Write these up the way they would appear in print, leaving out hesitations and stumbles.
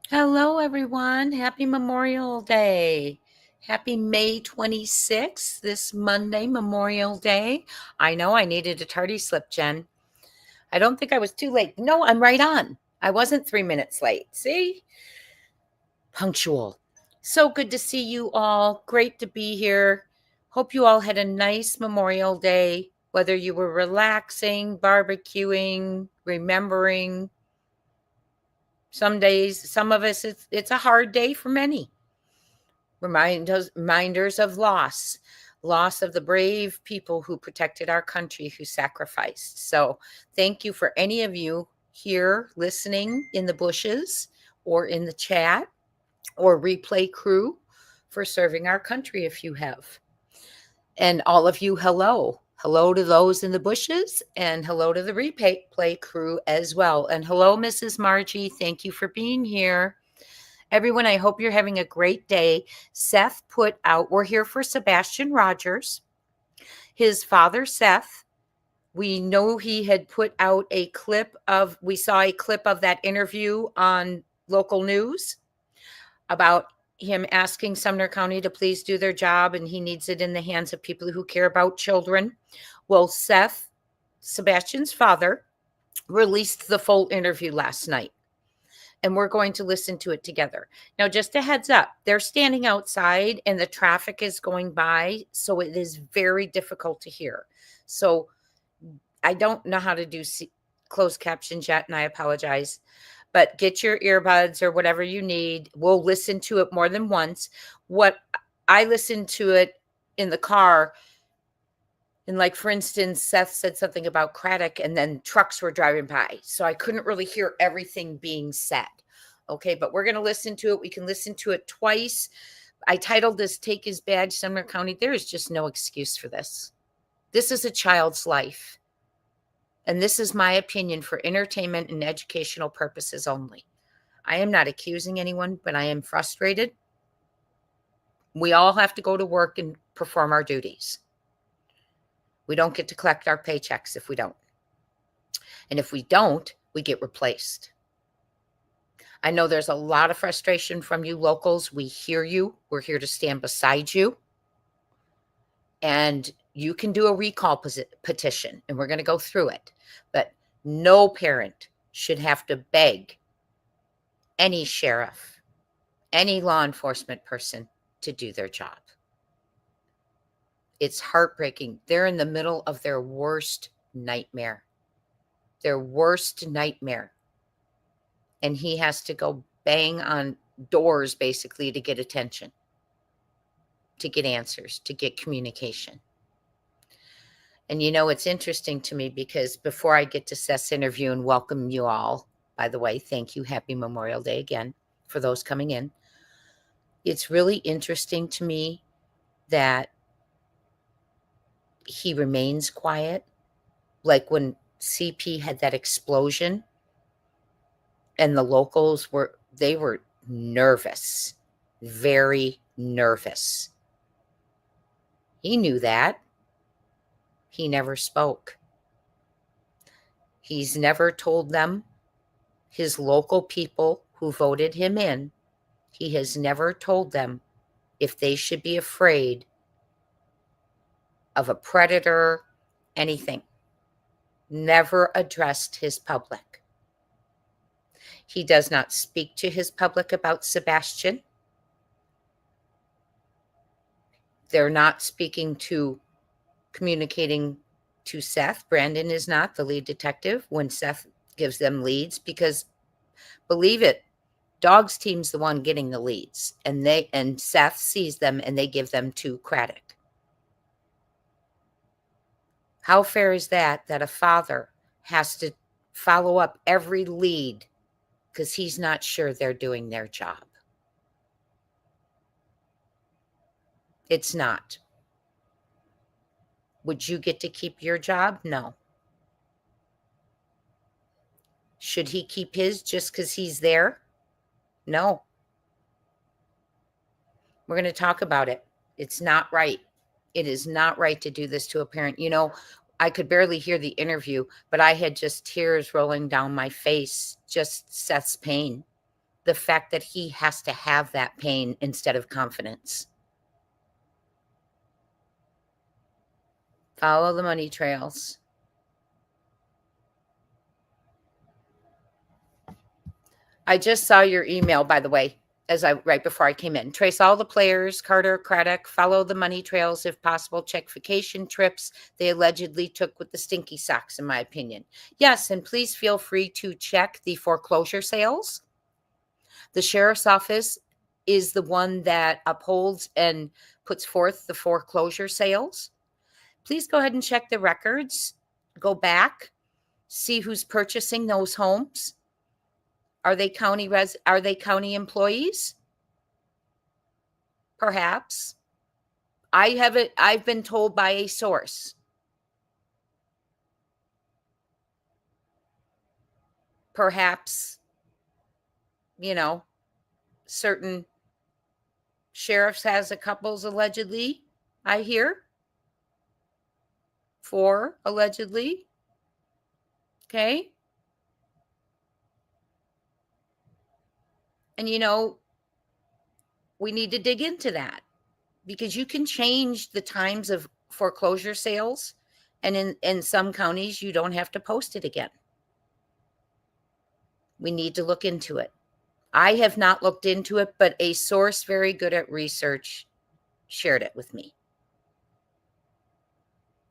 Hello, everyone. Happy Memorial Day. Happy May 26th, this Monday, Memorial Day. I know I needed a tardy slip, Jen. I don't think I was too late. No, I'm right on. I wasn't 3 minutes late. See? Punctual. So good to see you all. Great to be here. Hope you all had a nice Memorial Day, whether you were relaxing, barbecuing, remembering. Some days, some of us, it's a hard day for many. Reminders of loss of the brave people who protected our country, who sacrificed. So thank you for any of you here listening in the bushes or in the chat or replay crew for serving our country if you have. And all of you, hello. Hello to those in the bushes and hello to the replay crew as well. And hello, Mrs. Margie. Thank you for being here. Everyone, I hope you're having a great day. Seth put out, we're here for Sebastian Rogers. His father, Seth, we know he had put out we saw a clip of that interview on local news about him asking Sumner County to please do their job, and he needs it in the hands of people who care about children. Well, Seth, Sebastian's father, released the full interview last night, and we're going to listen to it together. Now, just a heads up, they're standing outside and the traffic is going by, so it is very difficult to hear. So I don't know how to do closed captions yet, and I apologize. But get your earbuds or whatever you need. We'll listen to it more than once. What I listened to it in the car, and like, for instance, Seth said something about Craddock and then trucks were driving by. So I couldn't really hear everything being said. Okay, but we're going to listen to it. We can listen to it twice. I titled this, Take His Badge, Sumner County. There is just no excuse for this. This is a child's life. And this is my opinion for entertainment and educational purposes only. I am not accusing anyone, but I am frustrated. We all have to go to work and perform our duties. We don't get to collect our paychecks if we don't. And if we don't, we get replaced. I know there's a lot of frustration from you locals. We hear you. We're here to stand beside you. And you can do a recall petition, and we're going to go through it. But no parent should have to beg any sheriff, any law enforcement person to do their job. It's heartbreaking. They're in the middle of their worst nightmare. Their worst nightmare. And he has to go bang on doors, basically, to get attention, to get answers, to get communication. And you know, it's interesting to me because before I get to Seth's interview and welcome you all, by the way, thank you. Happy Memorial Day again for those coming in. It's really interesting to me that he remains quiet. Like when CP had that explosion and the locals were nervous, very nervous. He knew that. He never spoke. He's never told them, his local people who voted him in, he has never told them if they should be afraid of a predator, anything. Never addressed his public. He does not speak to his public about Sebastian. They're not communicating to Seth. Brandon is not the lead detective when Seth gives them leads, because believe it, Dog's team's the one getting the leads, and Seth sees them and they give them to Craddock. How fair is that a father has to follow up every lead because he's not sure they're doing their job? It's not. Would you get to keep your job? No. Should he keep his just because he's there? No. We're going to talk about it. It's not right. It is not right to do this to a parent. You know, I could barely hear the interview, but I had just tears rolling down my face, just Seth's pain. the fact that he has to have that pain instead of confidence. Follow the money trails. I just saw your email, by the way, right before I came in. Trace all the players, Carter, Craddock, follow the money trails if possible, check vacation trips they allegedly took with the stinky socks, in my opinion. Yes, and please feel free to check the foreclosure sales. The sheriff's office is the one that upholds and puts forth the foreclosure sales. Please go ahead and check the records. Go back, see who's purchasing those homes. Are they county employees? Perhaps. I've been told by a source. Perhaps, certain sheriffs has a couples allegedly, I hear. 4 allegedly. Okay. And we need to dig into that, because you can change the times of foreclosure sales, and in some counties you don't have to post it again. We need to look into it. I have not looked into it, but a source very good at research shared it with me.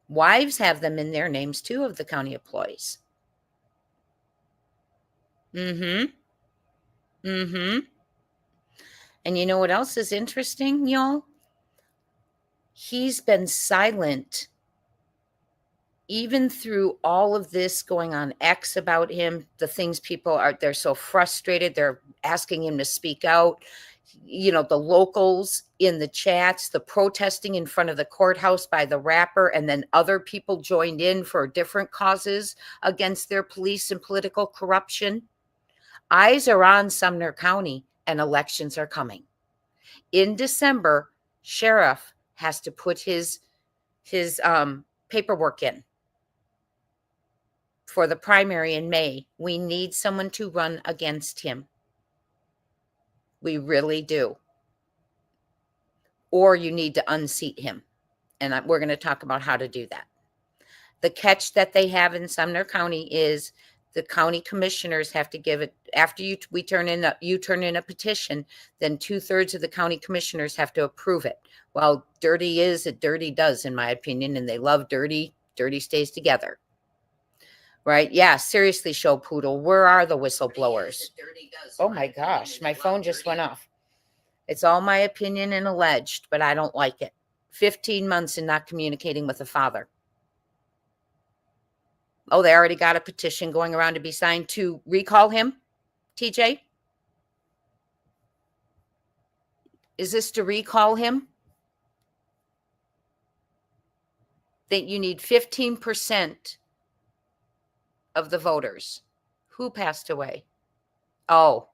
Wives have them in their names too, of the county employees. And you know what else is interesting, y'all? He's been silent even through all of this going on X about him, the things they're so frustrated. They're asking him to speak out. The locals in the chats, the protesting in front of the courthouse by the rapper, and then other people joined in for different causes against their police and political corruption. Eyes are on Sumner County, and elections are coming. In December, sheriff has to put his paperwork in for the primary in May. We need someone to run against him. We really do. Or you need to unseat him. And we're going to talk about how to do that. The catch that they have in Sumner County is the county commissioners have to give it, after you turn in a petition, then 2/3 of the county commissioners have to approve it. Well, dirty is, it dirty does, in my opinion, and they love dirty. Dirty stays together. Right? Yeah, seriously, Show Poodle. Where are the whistleblowers? Oh my gosh, my phone just went off. It's all my opinion and alleged, but I don't like it. 15 months in not communicating with the father. Oh, they already got a petition going around to be signed to recall him, TJ? Is this to recall him? That you need 15% of the voters. Who passed away? Oh,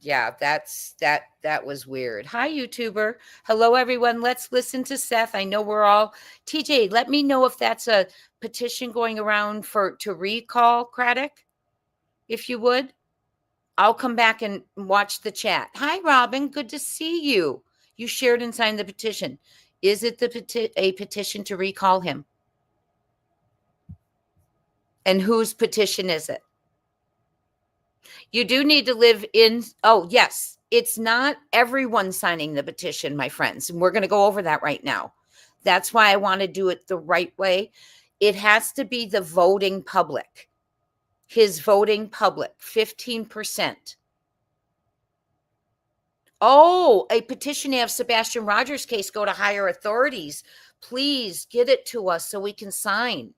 yeah, that was weird. Hi, YouTuber. Hello, everyone. Let's listen to Seth. I know we're all TJ. Let me know if that's a petition going around to recall Craddock, if you would. I'll come back and watch the chat. Hi, Robin. Good to see you. You shared and signed the petition. Is it a petition to recall him? And whose petition is it? You do need to live in. Oh, yes. It's not everyone signing the petition, my friends. And we're going to go over that right now. That's why I want to do it the right way. It has to be the voting public. His voting public, 15%. Oh, a petition to have Sebastian Rogers' case go to higher authorities. Please get it to us so we can sign.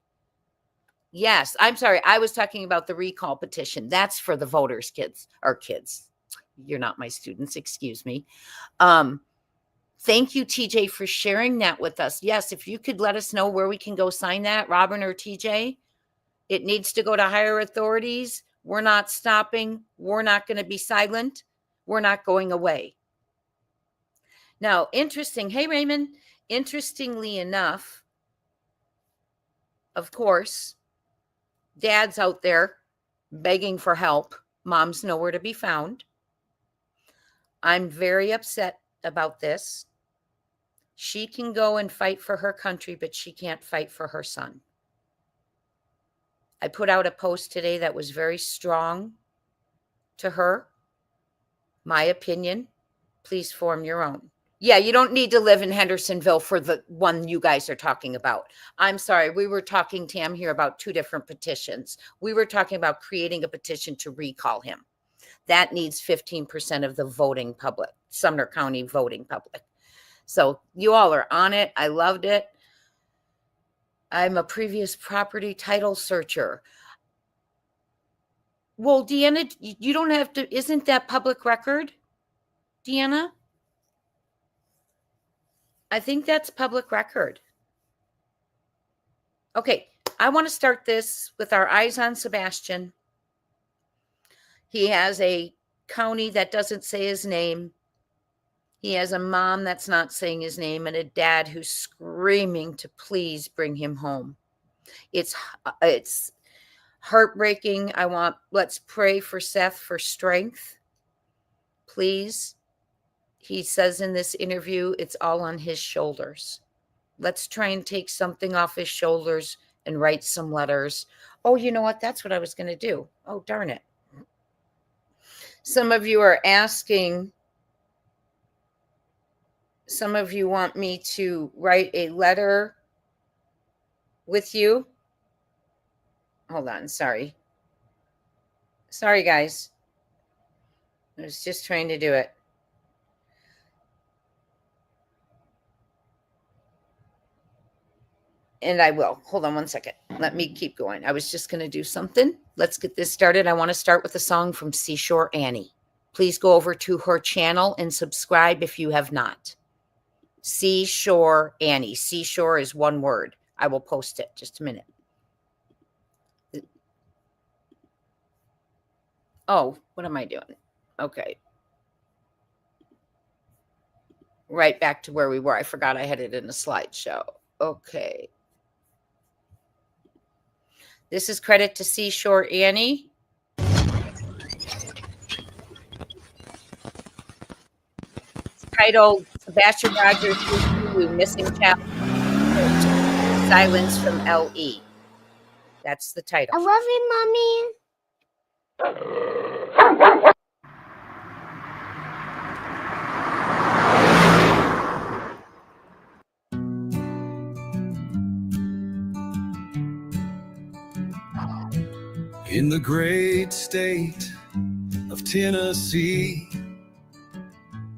Yes, I'm sorry. I was talking about the recall petition. That's for the voters, kids. You're not my students. Excuse me. Thank you, TJ, for sharing that with us. Yes, if you could let us know where we can go sign that, Robin or TJ. It needs to go to higher authorities. We're not stopping. We're not going to be silent. We're not going away. Now, interesting. Hey, Raymond. Interestingly enough, of course, dads out there begging for help. Mom's nowhere to be found. I'm very upset about this. She can go and fight for her country, but she can't fight for her son. I put out a post today that was very strong to her. My opinion, please form your own. Yeah, you don't need to live in Hendersonville for the one you guys are talking about. I'm sorry, we were talking, Tam, here about two different petitions. We were talking about creating a petition to recall him. That needs 15% of the voting public, Sumner County voting public. So you all are on it. I loved it. I'm a previous property title searcher. Well, Deanna, you don't have to, isn't that public record, Deanna? I think that's public record. Okay, I want to start this with our eyes on Sebastian. He has a county that doesn't say his name. He has a mom that's not saying his name and a dad who's screaming to please bring him home. It's heartbreaking. Let's pray for Seth for strength. Please. He says in this interview, it's all on his shoulders. Let's try and take something off his shoulders and write some letters. Oh, you know what? That's what I was going to do. Oh, darn it. Some of you are asking, some of you want me to write a letter with you. Hold on. Sorry. Sorry, guys. I was just trying to do it. And I will. Hold on one second. Let me keep going. I was just going to do something. Let's get this started. I want to start with a song from Seashore Annie. Please go over to her channel and subscribe if you have not. Seashore Annie. Seashore is one word. I will post it. Just a minute. Oh, what am I doing? Okay. Right back to where we were. I forgot I had it in a slideshow. Okay. This is credit to Seashore Annie. It's titled Sebastian Rogers Missing Child Silence from LE. That's the title. I love you, Mommy. In the great state of Tennessee,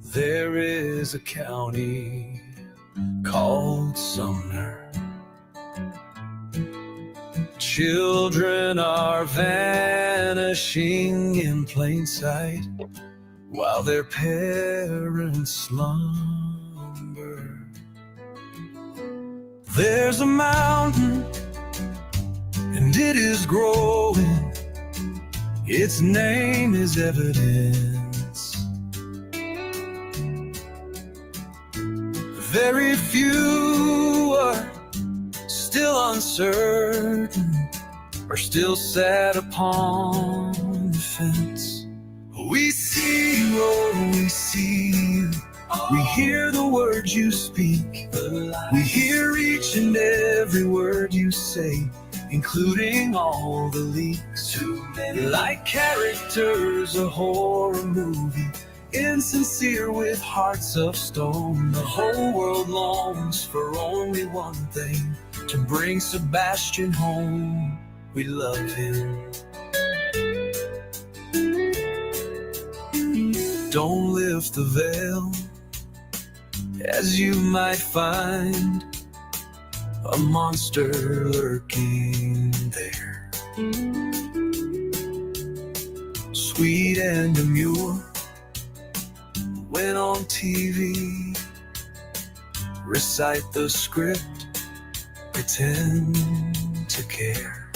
there is a county called Sumner. Children are vanishing in plain sight while their parents slumber. There's a mountain and it is growing. Its name is evidence. Very few are still uncertain, are still sat upon the fence. We see you, oh, we see you. We hear the words you speak. We hear each and every word you say, including all the leaks. Like characters a horror movie, insincere with hearts of stone. The whole world longs for only one thing, to bring Sebastian home. We love him. Don't lift the veil, as you might find a monster lurking there. Sweet and demure, when on TV, recite the script, pretend to care.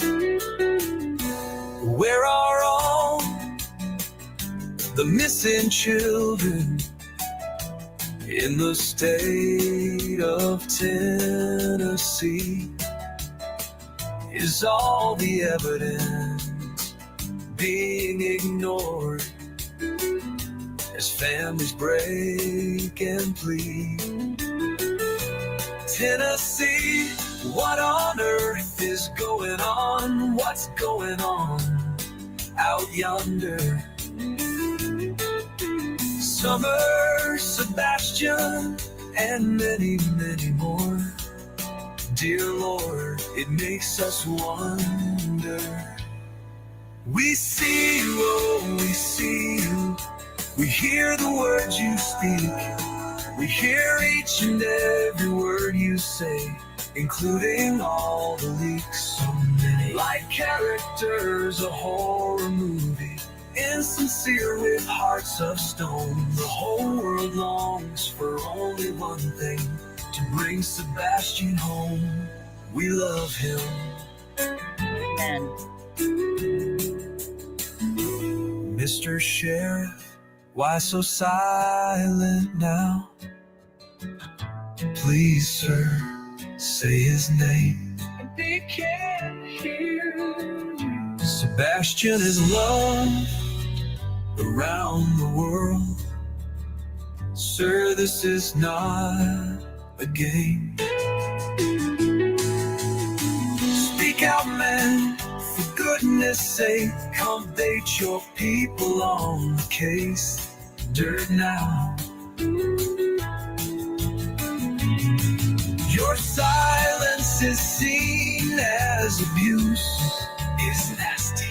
Where are all the missing children in the state of Tennessee? Is all the evidence being ignored as families break and bleed. Tennessee, what on earth is going on? What's going on out yonder? Summer, Sebastian, and many, many more. Dear Lord, it makes us wonder. We see you, oh, we see you. We hear the words you speak. We hear each and every word you say, including all the leaks. So many like characters, a horror movie, insincere with hearts of stone. The whole world longs for only one thing, to bring Sebastian home. We love him. And Mr. Sheriff, why so silent now? Please, sir, say his name. They can't hear you. Sebastian is loved around the world. Sir, this is not a game. Speak out, man, for goodness sake. Update your people on the case. Dirt now. Your silence is seen as abuse. It's nasty.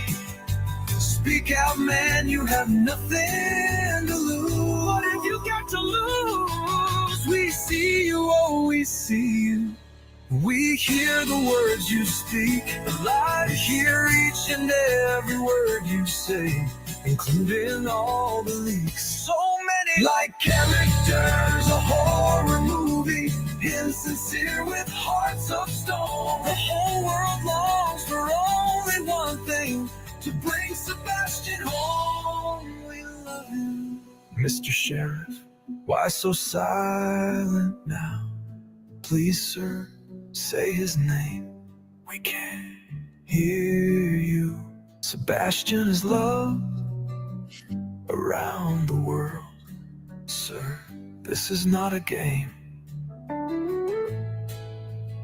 Speak out, man, you have nothing to lose. What have you got to lose? We see you, oh, we see you. We hear the words you speak. Alive, we hear each and every word you say, including all the leaks. So many like characters, a horror movie, insincere with hearts of stone. The whole world longs for only one thing, to bring Sebastian home. We love him. Mr. Sheriff, why so silent now? Please, sir, say his name. We can't hear you. Sebastian is loved around the world. Sir, this is not a game.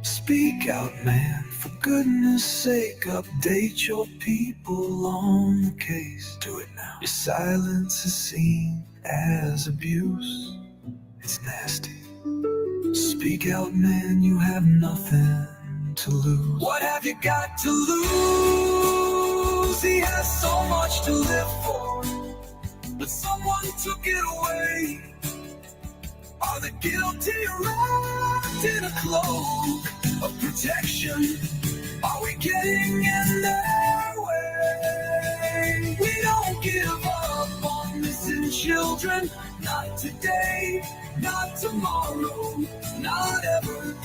Speak out, man, for goodness sake. Update your people on the case. Do it now. Your silence is seen as abuse. It's nasty. Speak out, man, you have nothing to lose. What have you got to lose? He has so much to live for, but someone took it away. Are the guilty wrapped in a cloak of protection? Are we getting in their way? We don't give up on missing children. Not today, not tomorrow, not ever.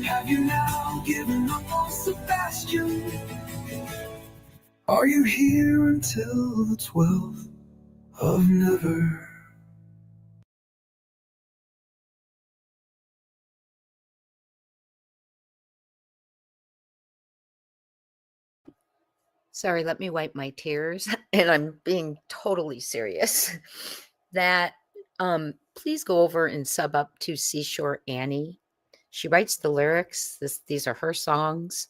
Have you now given up on Sebastian? Are you here until the 12th of never? sorry, let me wipe my tears. And I'm being totally serious. That please go over and sub up to Seashore Annie. She writes the lyrics. These are her songs.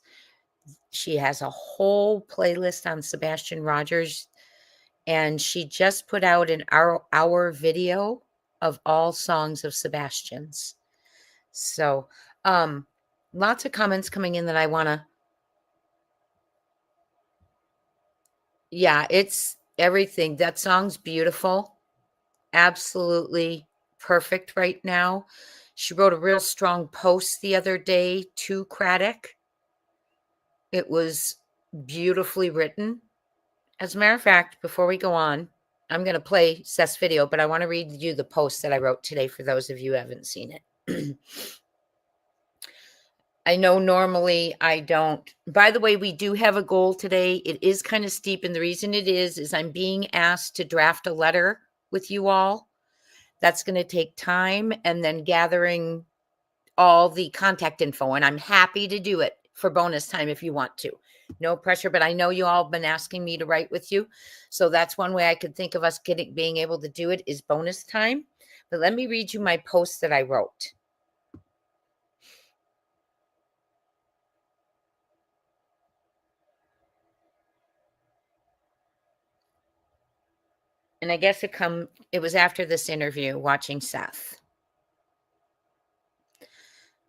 She has a whole playlist on Sebastian Rogers, and she just put out an hour video of all songs of Sebastian's. So lots of comments coming in that I want to. Yeah, it's everything. That song's beautiful. Absolutely perfect right now. She wrote a real strong post the other day to Craddock. It was beautifully written. As a matter of fact, before we go on, I'm going to play Seth's video, but I want to read you the post that I wrote today for those of you who haven't seen it. I know normally I don't. By the way, we do have a goal today. It is kind of steep, and the reason it is I'm being asked to draft a letter with you all. That's going to take time, and then gathering all the contact info, and I'm happy to do it for bonus time if you want to. No pressure, but I know you all have been asking me to write with you. So that's one way I could think of us being able to do it is bonus time. But let me read you my post that I wrote. And I guess it was after this interview, watching Seth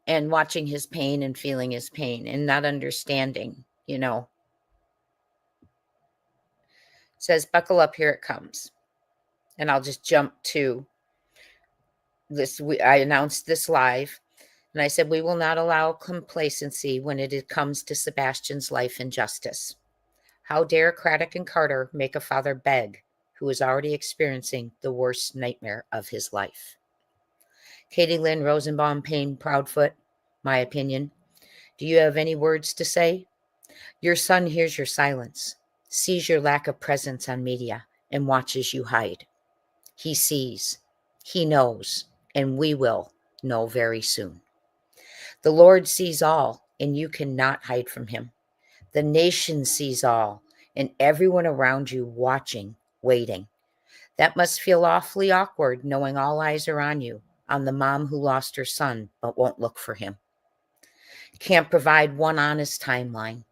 and watching his pain and feeling his pain and not understanding, It says, buckle up, here it comes. And I'll just jump to this. I announced this live, and I said, we will not allow complacency when it comes to Sebastian's life and justice. How dare Craddock and Carter make a father beg who is already experiencing the worst nightmare of his life? Katie Lynn Rosenbaum Payne Proudfoot, my opinion. Do you have any words to say? Your son hears your silence, sees your lack of presence on media, and watches you hide. He sees, he knows, and we will know very soon. The Lord sees all, and you cannot hide from him. The nation sees all, and everyone around you watching, waiting. That must feel awfully awkward, knowing all eyes are on you, on the mom who lost her son but won't look for him. Can't provide one honest timeline.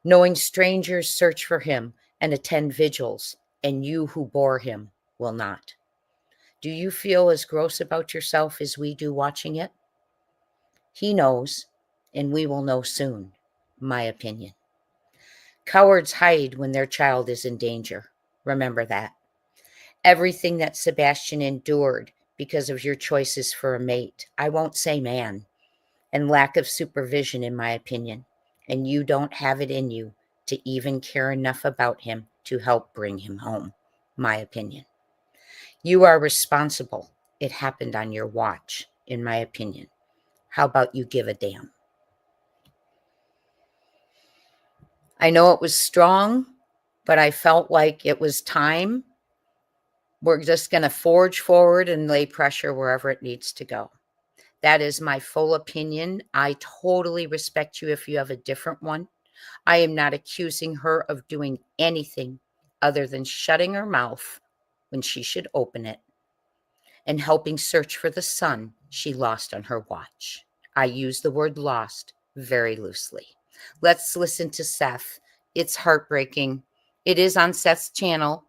Knowing strangers search for him and attend vigils, and you who bore him will not. Do you feel as gross about yourself as we do watching it? He knows, and we will know soon, my opinion. Cowards hide when their child is in danger. Remember that. Everything that Sebastian endured because of your choices for a mate, I won't say man, and lack of supervision, in my opinion. And you don't have it in you to even care enough about him to help bring him home, my opinion. You are responsible. It happened on your watch, in my opinion. How about you give a damn? I know it was strong, but I felt like it was time. We're just going to forge forward and lay pressure wherever it needs to go. That is my full opinion. I totally respect you if you have a different one. I am not accusing her of doing anything other than shutting her mouth when she should open it and helping search for the son she lost on her watch. I use the word lost very loosely. Let's listen to Seth. It's heartbreaking. It is on Seth's channel.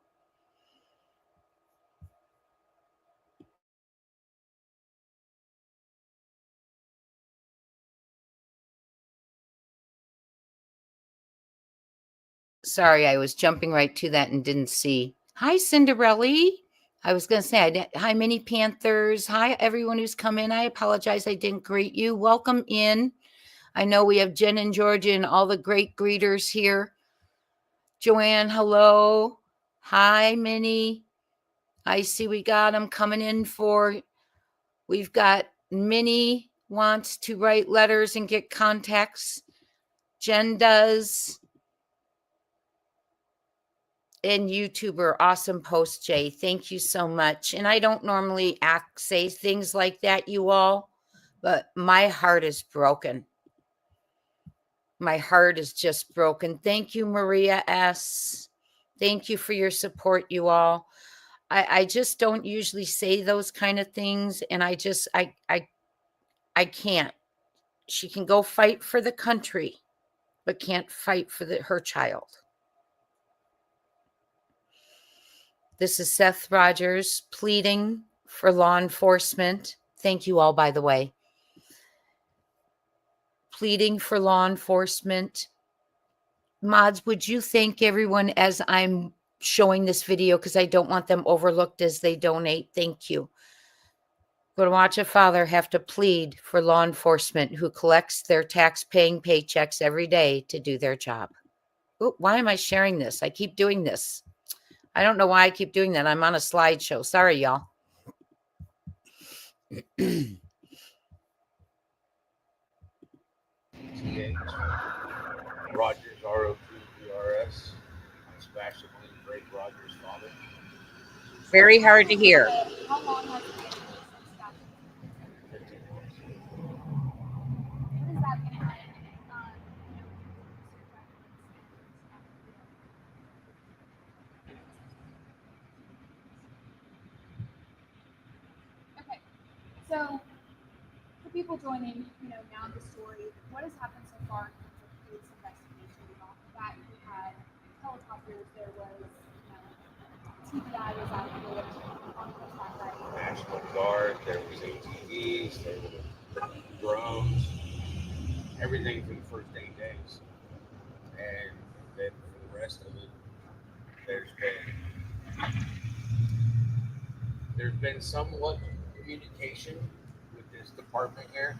Sorry, I was jumping right to that and didn't see. Hi, Cinderella. I was going to say, hi, Mini Panthers. Hi, everyone who's come in. I apologize I didn't greet you. Welcome in. I know we have Jen and Georgia and all the great greeters here. Joanne, hello. Hi, Minnie. I see we got them coming in we've got Minnie wants to write letters and get contacts. Jen does. And YouTuber, awesome post, Jay. Thank you so much. And I don't normally say things like that, you all, but my heart is broken. My heart is just broken. Thank you, Maria S. Thank you for your support, you all. I just don't usually say those kind of things, and I can't. She can go fight for the country, but can't fight for her child. This is Seth Rogers pleading for law enforcement. Thank you all, by the way. Pleading for law enforcement. Mods, would you thank everyone as I'm showing this video, because I don't want them overlooked as they donate. Thank you. Going to watch a father have to plead for law enforcement who collects their tax-paying paychecks every day to do their job. Ooh, why am I sharing this? I keep doing this. I don't know why I keep doing that. I'm on a slideshow. Sorry, y'all. Rogers, R-O-G-E-R-S. I'm Sebastian William Drake Rogers' father. Very hard to hear. How long has it been since that? 15 months. When is that going to end? So, for people joining, now the story, what has happened so far in terms of police investigation? Off the bat, we had helicopters. There was, TBI was out there on horseback riding. National Guard, there was ATVs, there were drones, everything for the first 8 days. And then for the rest of it, there's been somewhat communication with this department here.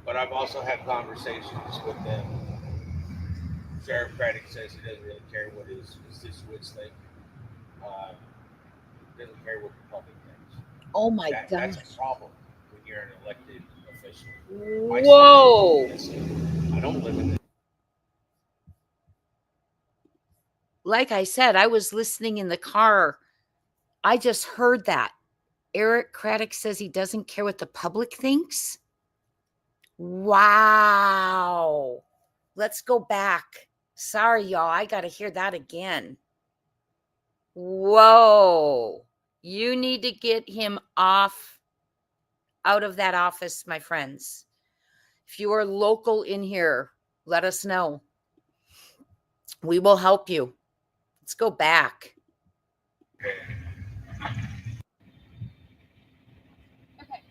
But I've also had conversations with them. Sheriff Craddock says he doesn't really care what his constituents think. Doesn't care what the public thinks. Oh my That's gosh. a problem when you're an elected official. Whoa. I don't live in this. Like I said, I was listening in the car. I just heard that. Eric Craddock says he doesn't care what the public thinks. Wow. Let's go back. Sorry, y'all. I got to hear that again. Whoa. You need to get him out of that office, my friends. If you are local in here, let us know. We will help you. Let's go back. Okay,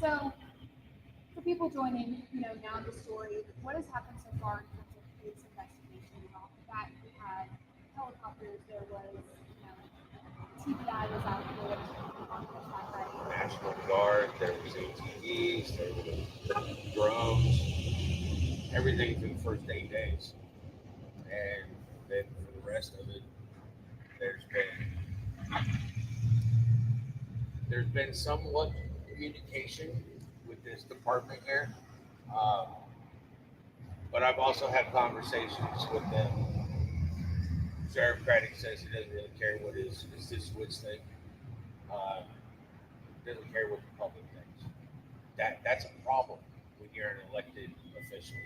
so for people joining, now the story, what has happened so far in terms of police investigation? Off the bat, we had helicopters. There was, TBI was out there on horseback riding. National Guard, there was ATVs, there were drones, everything for the first 8 days. And then for the rest of it, there's been somewhat communication with this department here. But I've also had conversations with them. Sheriff Craddock says he doesn't really care what his constituents think. Doesn't care what the public thinks. That's a problem when you're an elected official.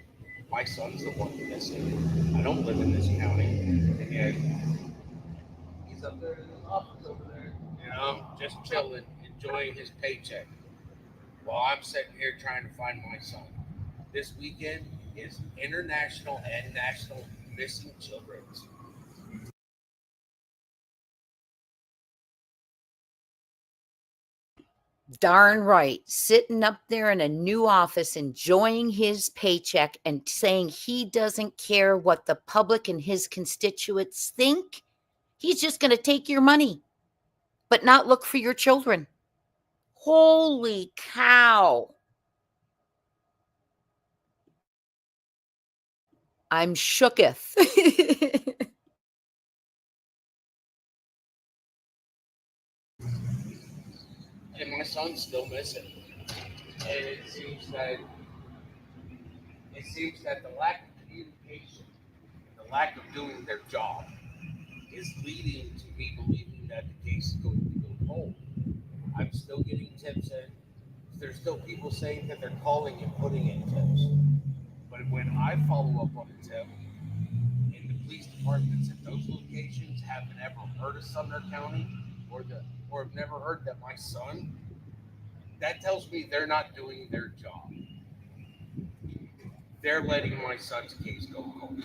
My son's the one missing. I don't live in this county, and yet he's up there in his office over there. Just chilling, enjoying his paycheck, while I'm sitting here trying to find my son. This weekend is International and National Missing Children's. Darn right. Sitting up there in a new office, enjoying his paycheck and saying he doesn't care what the public and his constituents think. He's just going to take your money, but not look for your children. Holy cow. I'm shooketh. And my son's still missing. And it seems that the lack of communication, the lack of doing their job, is leading to me believing that the case is going to go cold. I'm still getting tips in. There's still people saying that they're calling and putting in tips. But when I follow up on a tip, and the police departments at those locations haven't ever heard of Sumner County or have never heard that my son, that tells me they're not doing their job. They're letting my son's case go cold,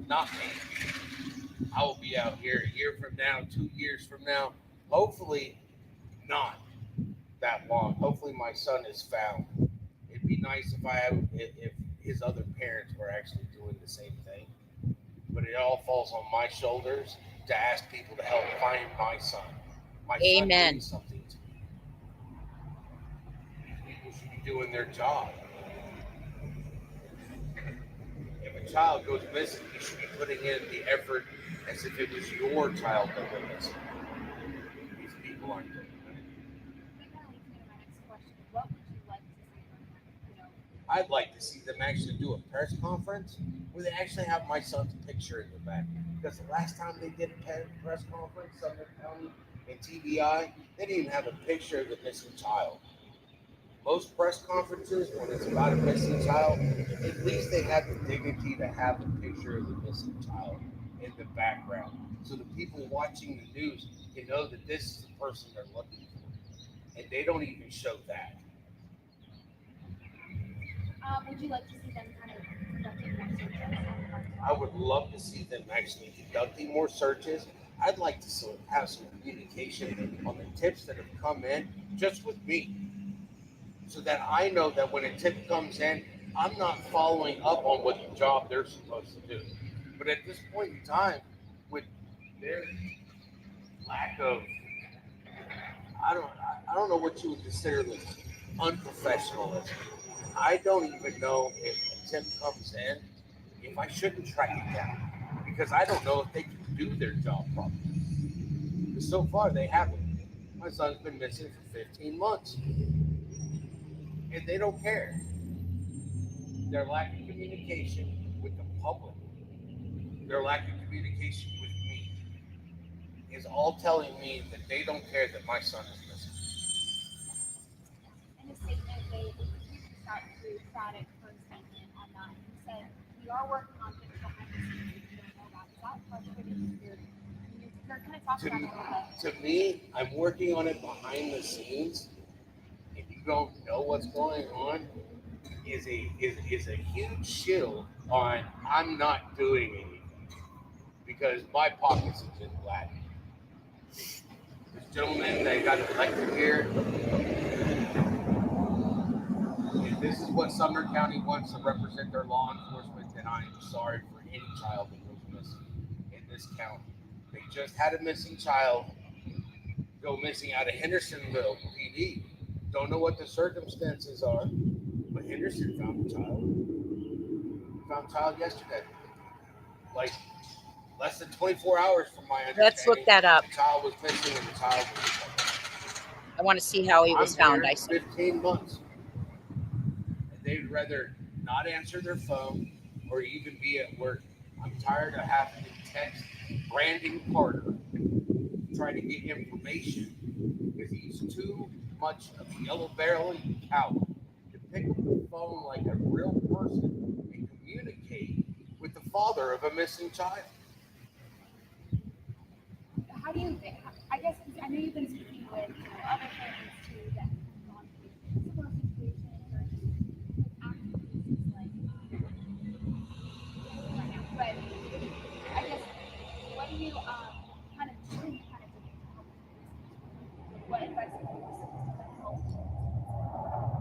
not me. I will be out here a year from now, 2 years from now, hopefully not that long. Hopefully my son is found. It'd be nice if his other parents were actually doing the same thing. But it all falls on my shoulders to ask people to help find my son. My Amen. son doing something to me. People should be doing their job. If a child goes missing, you should be putting in the effort as if it was your child that went missing. These people aren't doing that. That leads me to my next question. What would you like to see? I'd like to see them actually do a press conference where they actually have my son's picture in the back. Because the last time they did a press conference, Sumner County and TBI, they didn't even have a picture of the missing child. Most press conferences, when it's about a missing child, at least they have the dignity to have a picture of the missing child in the background. So the people watching the news can know that this is the person they're looking for. and they don't even show that. Would you like to see them kind of conducting more searches? I would love to see them actually conducting more searches. I'd like to have some communication on the tips that have come in just with me, so that I know that when a tip comes in, I'm not following up on what the job they're supposed to do. But at this point in time, with their lack of, I don't know what you would consider this unprofessionalism. I don't even know if a tip comes in, if I shouldn't track it down, because I don't know if they can do their job properly. Because so far they haven't. My son's been missing for 15 months, and they don't care. Their lack of communication with the public, their lack of communication with me, is all telling me that they don't care that my son is missing. In a statement, they reached out to Craddock for a statement on that and said, "We are working on things behind the scenes that you don't know about." Is that frustrating? You're kind of talking about it a little bit. To me, I'm working on it behind the scenes. If you don't know what's going on, is a huge shield on I'm not doing anything because my pockets are just black. This gentleman that got elected here, if this is what Sumner County wants to represent their law enforcement, then I am sorry for any child that goes missing in this county. They just had a missing child go missing out of Hendersonville PD. Don't know what the circumstances are, but Henderson found the child. Found the child yesterday. Like less than 24 hours from my understanding. Let's look that up. The child was missing and the child was missing. I want to see how he was I'm found. here I said, 15 months. And they'd rather not answer their phone or even be at work. I'm tired of having to text Brandon Carter trying to get information because he's too much of a yellow-bellied cow to pick up the phone like a real person and communicate with the father of a missing child. How do you think? I guess I know you've been speaking with other families too that have gone through similar situations or just activities like right now. But I guess what do you kind of do? You kind of help? What advice would you help?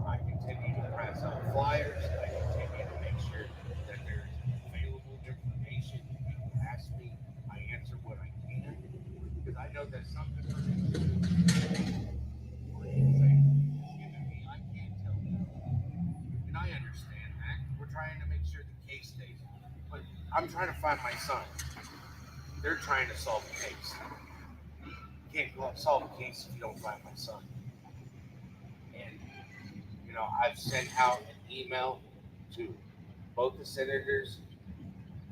I continue to press out flyers. I continue to make sure that there's available information. People ask me, I answer what I can because I know that something or giving me, I can't tell them. And I understand that. We're trying to make sure the case stays. But I'm trying to find my son. They're trying to solve the case. You can't go out and solve a case if you don't find my son. And I've sent out an email to both the senators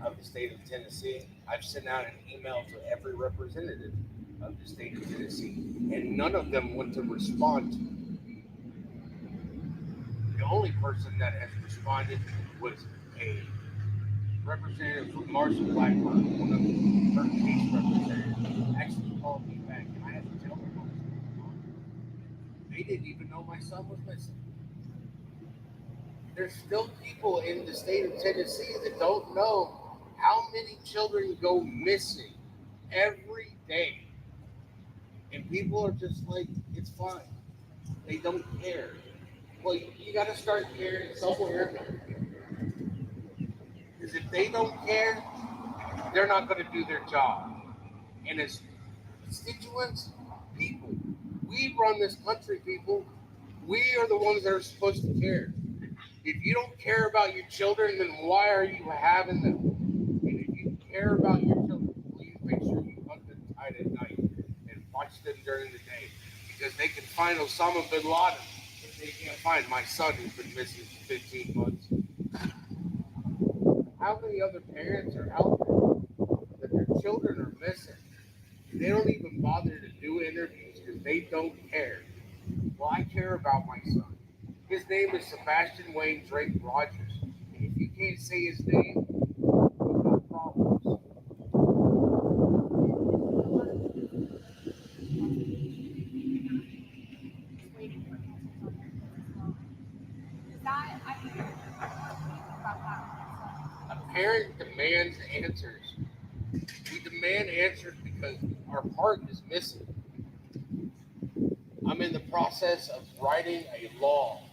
of the state of Tennessee. I've sent out an email to every representative of the state of Tennessee, and none of them want to respond to me. The only person that has responded was a representative from Marshall Blackburn, one of her case representatives, actually called me back, and I had to tell them what was going on. They didn't even know my son was missing. There's still people in the state of Tennessee that don't know how many children go missing every day. And people are just like, it's fine. They don't care. Well, you got to start caring somewhere. Because if they don't care, they're not going to do their job. And as constituents, people, we run this country, people. We are the ones that are supposed to care. If you don't care about your children, then why are you having them? And if you care about your children, please make sure you put them tight at night and watch them during the day. Because they can find Osama bin Laden, but they can't find my son who's been missing for 15 months. How many other parents are out there that their children are missing? They don't even bother to do interviews because they don't care. Well, I care about my son. His name is Sebastian Wayne Drake Rogers. And if you can't say his name, you've got problems. parent demands answers. We demand answers because our part is missing. I'm in the process of writing a law,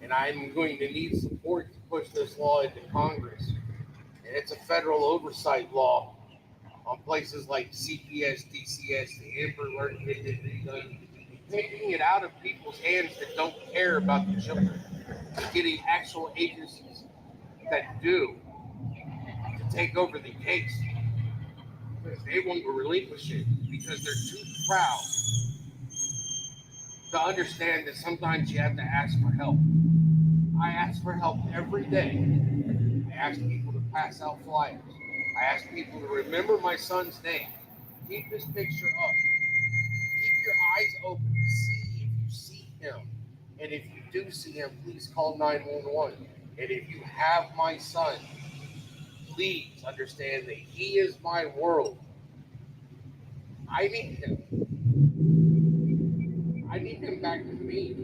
and I'm going to need support to push this law into Congress. And it's a federal oversight law on places like CPS, DCS, the Amber Alert, taking it out of people's hands that don't care about the children, and getting actual agencies that do to take over the case. They won't relinquish it because they're too proud to understand that sometimes you have to ask for help. I ask for help every day. I ask people to pass out flyers. I ask people to remember my son's name. Keep his picture up. Keep your eyes open to see if you see him. And if you do see him, please call 911. And if you have my son, please understand that he is my world. I need him. I need him back to me.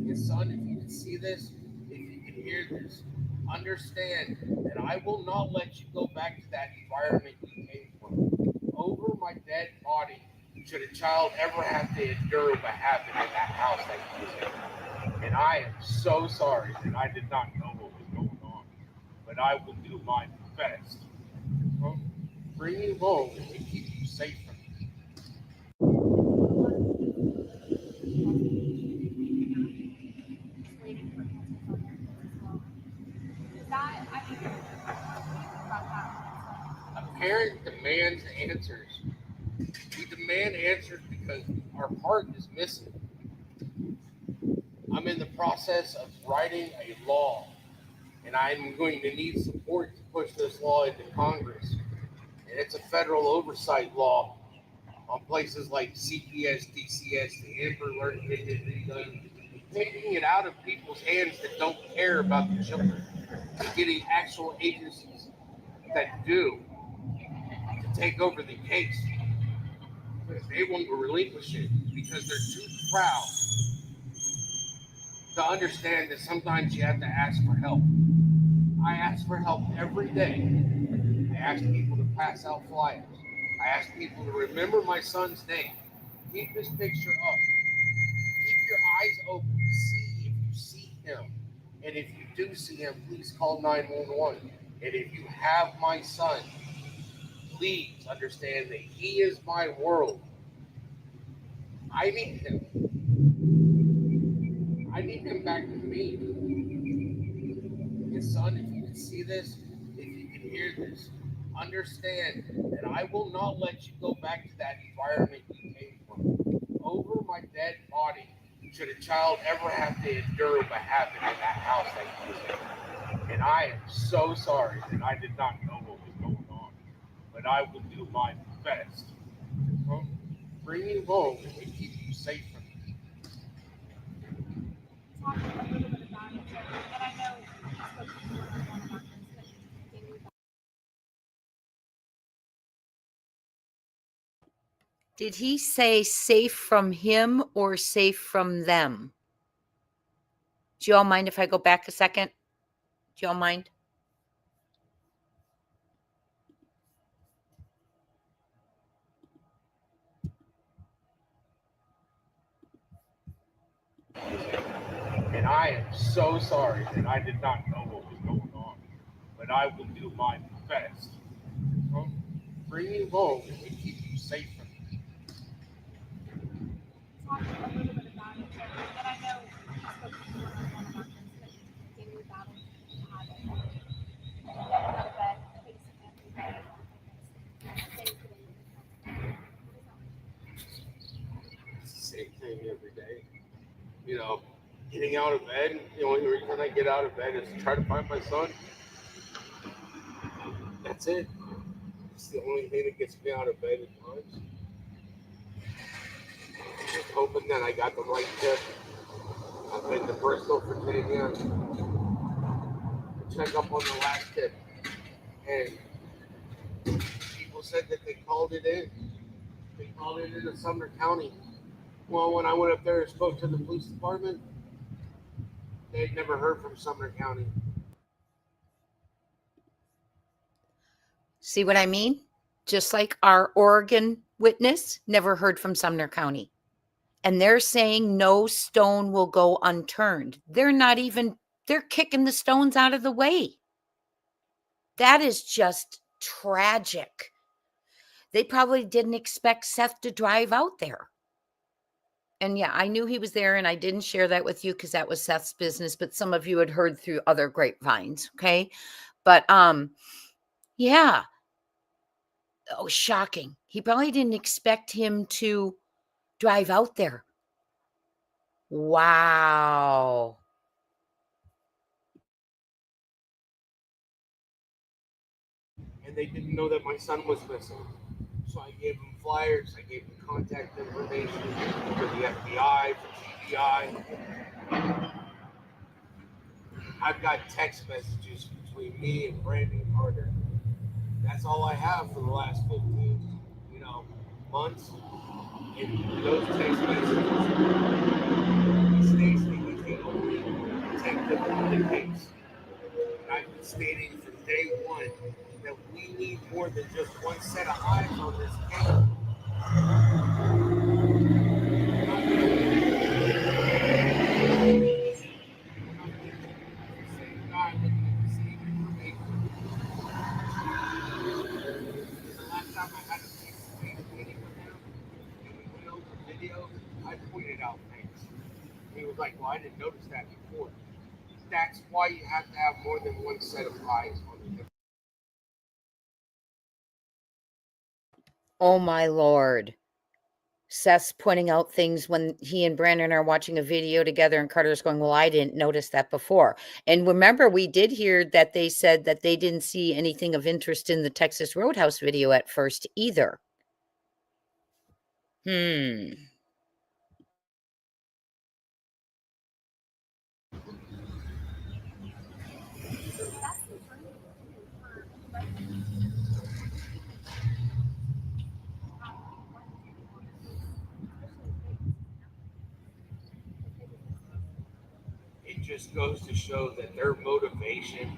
His son, if you can see this, if you can hear this, understand that I will not let you go back to that environment you came from. Over my dead body, should a child ever have to endure what happened in that house that he was in. And I am so sorry that I did not know what was going on. But I will do my best to bring you home and keep you safe from this. Waiting for answers on their kids as well. Is that, I mean, what do you think about that? A parent demands answers. We demand answers because our part is missing. I'm in the process of writing a law, and I'm going to need support to push this law into Congress. And it's a federal oversight law on places like CPS, DCS, the Amber Alert, taking it out of people's hands that don't care about the children, and getting actual agencies that do to take over the case. They won't relinquish it because they're too proud to understand that sometimes you have to ask for help. I ask for help every day. I ask people to pass out flyers. I ask people to remember my son's name. Keep his picture up. Keep your eyes open to see if you see him. And if you do see him, please call 911. And if you have my son, please understand that he is my world. I need him. I need him back to me. His son, if you can see this, if you can hear this, understand that I will not let you go back to that environment you came from. Over my dead body, should a child ever have to endure what happened in that house that he was in. And I am so sorry that I did not know what was going on. But I will do my best to bring you home and keep you safe from this. Talk a little bit about it, and I know you spoke to one about this, but continue about. Did he say safe from him or safe from them? Do y'all mind if I go back a second? Do y'all mind? And I am so sorry that I did not know what was going on. But I will do my best to bring you home and keep you safe from this. Talk a little bit about it, and I know you spoke to one about this, but continue about it. Getting out of bed, facing every day. It's the same thing every day. You know, getting out of bed, the only reason I get out of bed is to try to find my son. That's it. It's the only thing that gets me out of bed at times. Just hoping that I got the right tip. I've been to Bristol for 10 years to check up on the last tip. And people said that they called it in. They called it into Sumner County. Well, when I went up there and spoke to the police department, they had never heard from Sumner County. See what I mean? Just like our Oregon witness never heard from Sumner County. And they're saying no stone will go unturned. They're kicking the stones out of the way. That is just tragic. They probably didn't expect Seth to drive out there. And yeah, I knew he was there, and I didn't share that with you because that was Seth's business, but some of you had heard through other grapevines, okay? But yeah. Oh, shocking. He probably didn't expect him to drive out there. Wow. And they didn't know that my son was missing. So I gave them flyers, I gave them contact information for the FBI, for GBI. I've got text messages between me and Brandon Carter. That's all I have for the last 15, months. And those text messages, he states that he's the only detective on the case. And I've been stating from day one that we need more than just one set of eyes on this case. Same guy looking at the same information. The last time I had a face-to-face meeting with him, and we went over videos, I pointed out things. He was like, well, I didn't notice that before. That's why you have to have more than one set of eyes on the. Oh, my Lord. Seth's pointing out things when he and Brandon are watching a video together, and Carter's going, well, I didn't notice that before. And remember, we did hear that they said that they didn't see anything of interest in the Texas Roadhouse video at first either. It just goes to show that their motivation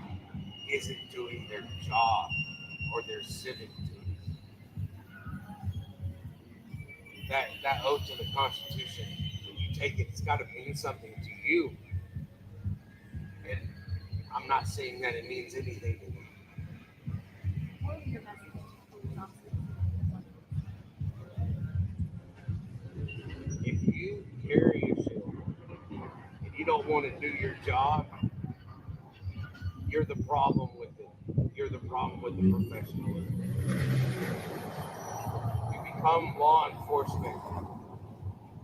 isn't doing their job or their civic duties. That oath to the Constitution, when you take it, it's got to mean something to you. And I'm not saying that it means anything to me. What was your message to police officers? If you carry a shield and you don't want to do your job, you're the problem with it. You're the problem with the professionalism. You become law enforcement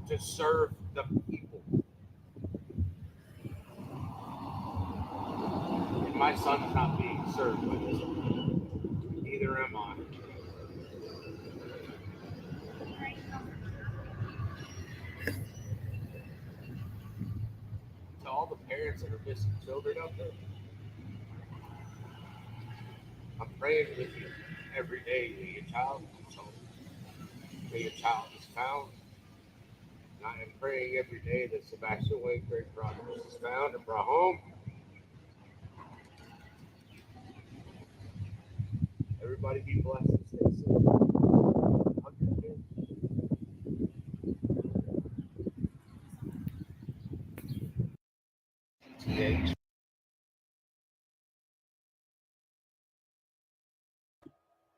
to serve the people. And my son's not being served by this one. Neither am I. To all the parents that are missing children out there, I'm praying with you every day. May your child is home. May your child is found. And I am praying every day that Sebastian Wayne Great Progress is found and brought home. Everybody be blessed and stay safe. Hug your kids. TH.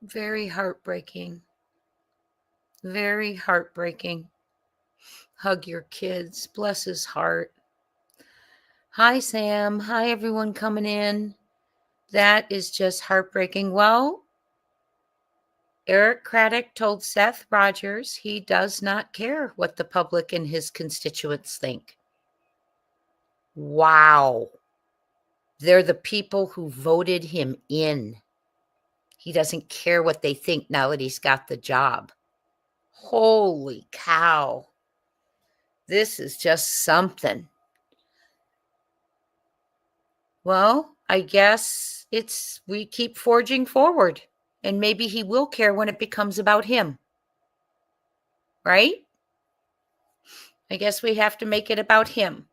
Very heartbreaking. Very heartbreaking. Hug your kids. Bless his heart. Hi, Sam. Hi, everyone coming in. That is just heartbreaking. Well, Eric Craddock told Seth Rogers he does not care what the public and his constituents think. Wow. They're the people who voted him in. He doesn't care what they think now that he's got the job. Holy cow. This is just something. Well, I guess we keep forging forward, and maybe he will care when it becomes about him. Right? I guess we have to make it about him.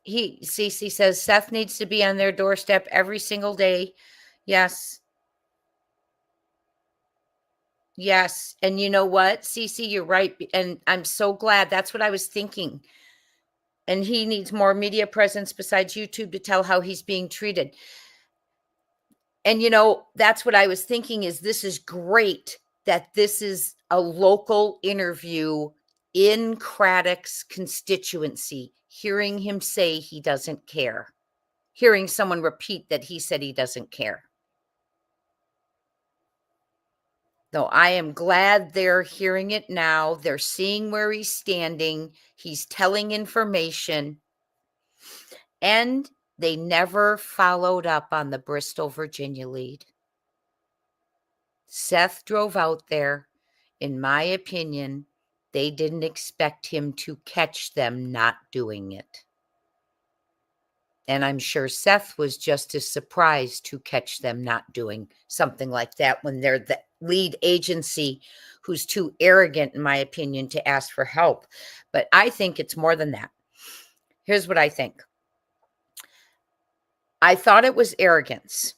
Cece says Seth needs to be on their doorstep every single day. Yes. Yes. And you know what, Cece, you're right. And I'm so glad. That's what I was thinking. And he needs more media presence besides YouTube to tell how he's being treated. And, you know, that's what I was thinking is this is great that this is a local interview in Craddock's constituency, hearing him say he doesn't care, hearing someone repeat that he said he doesn't care. No, I am glad they're hearing it now. They're seeing where he's standing. He's telling information. And they never followed up on the Bristol, Virginia lead. Seth drove out there. In my opinion, they didn't expect him to catch them not doing it. And I'm sure Seth was just as surprised to catch them not doing something like that when they're the lead agency who's too arrogant, in my opinion, to ask for help. But I think it's more than that. Here's what I think. I thought it was arrogance,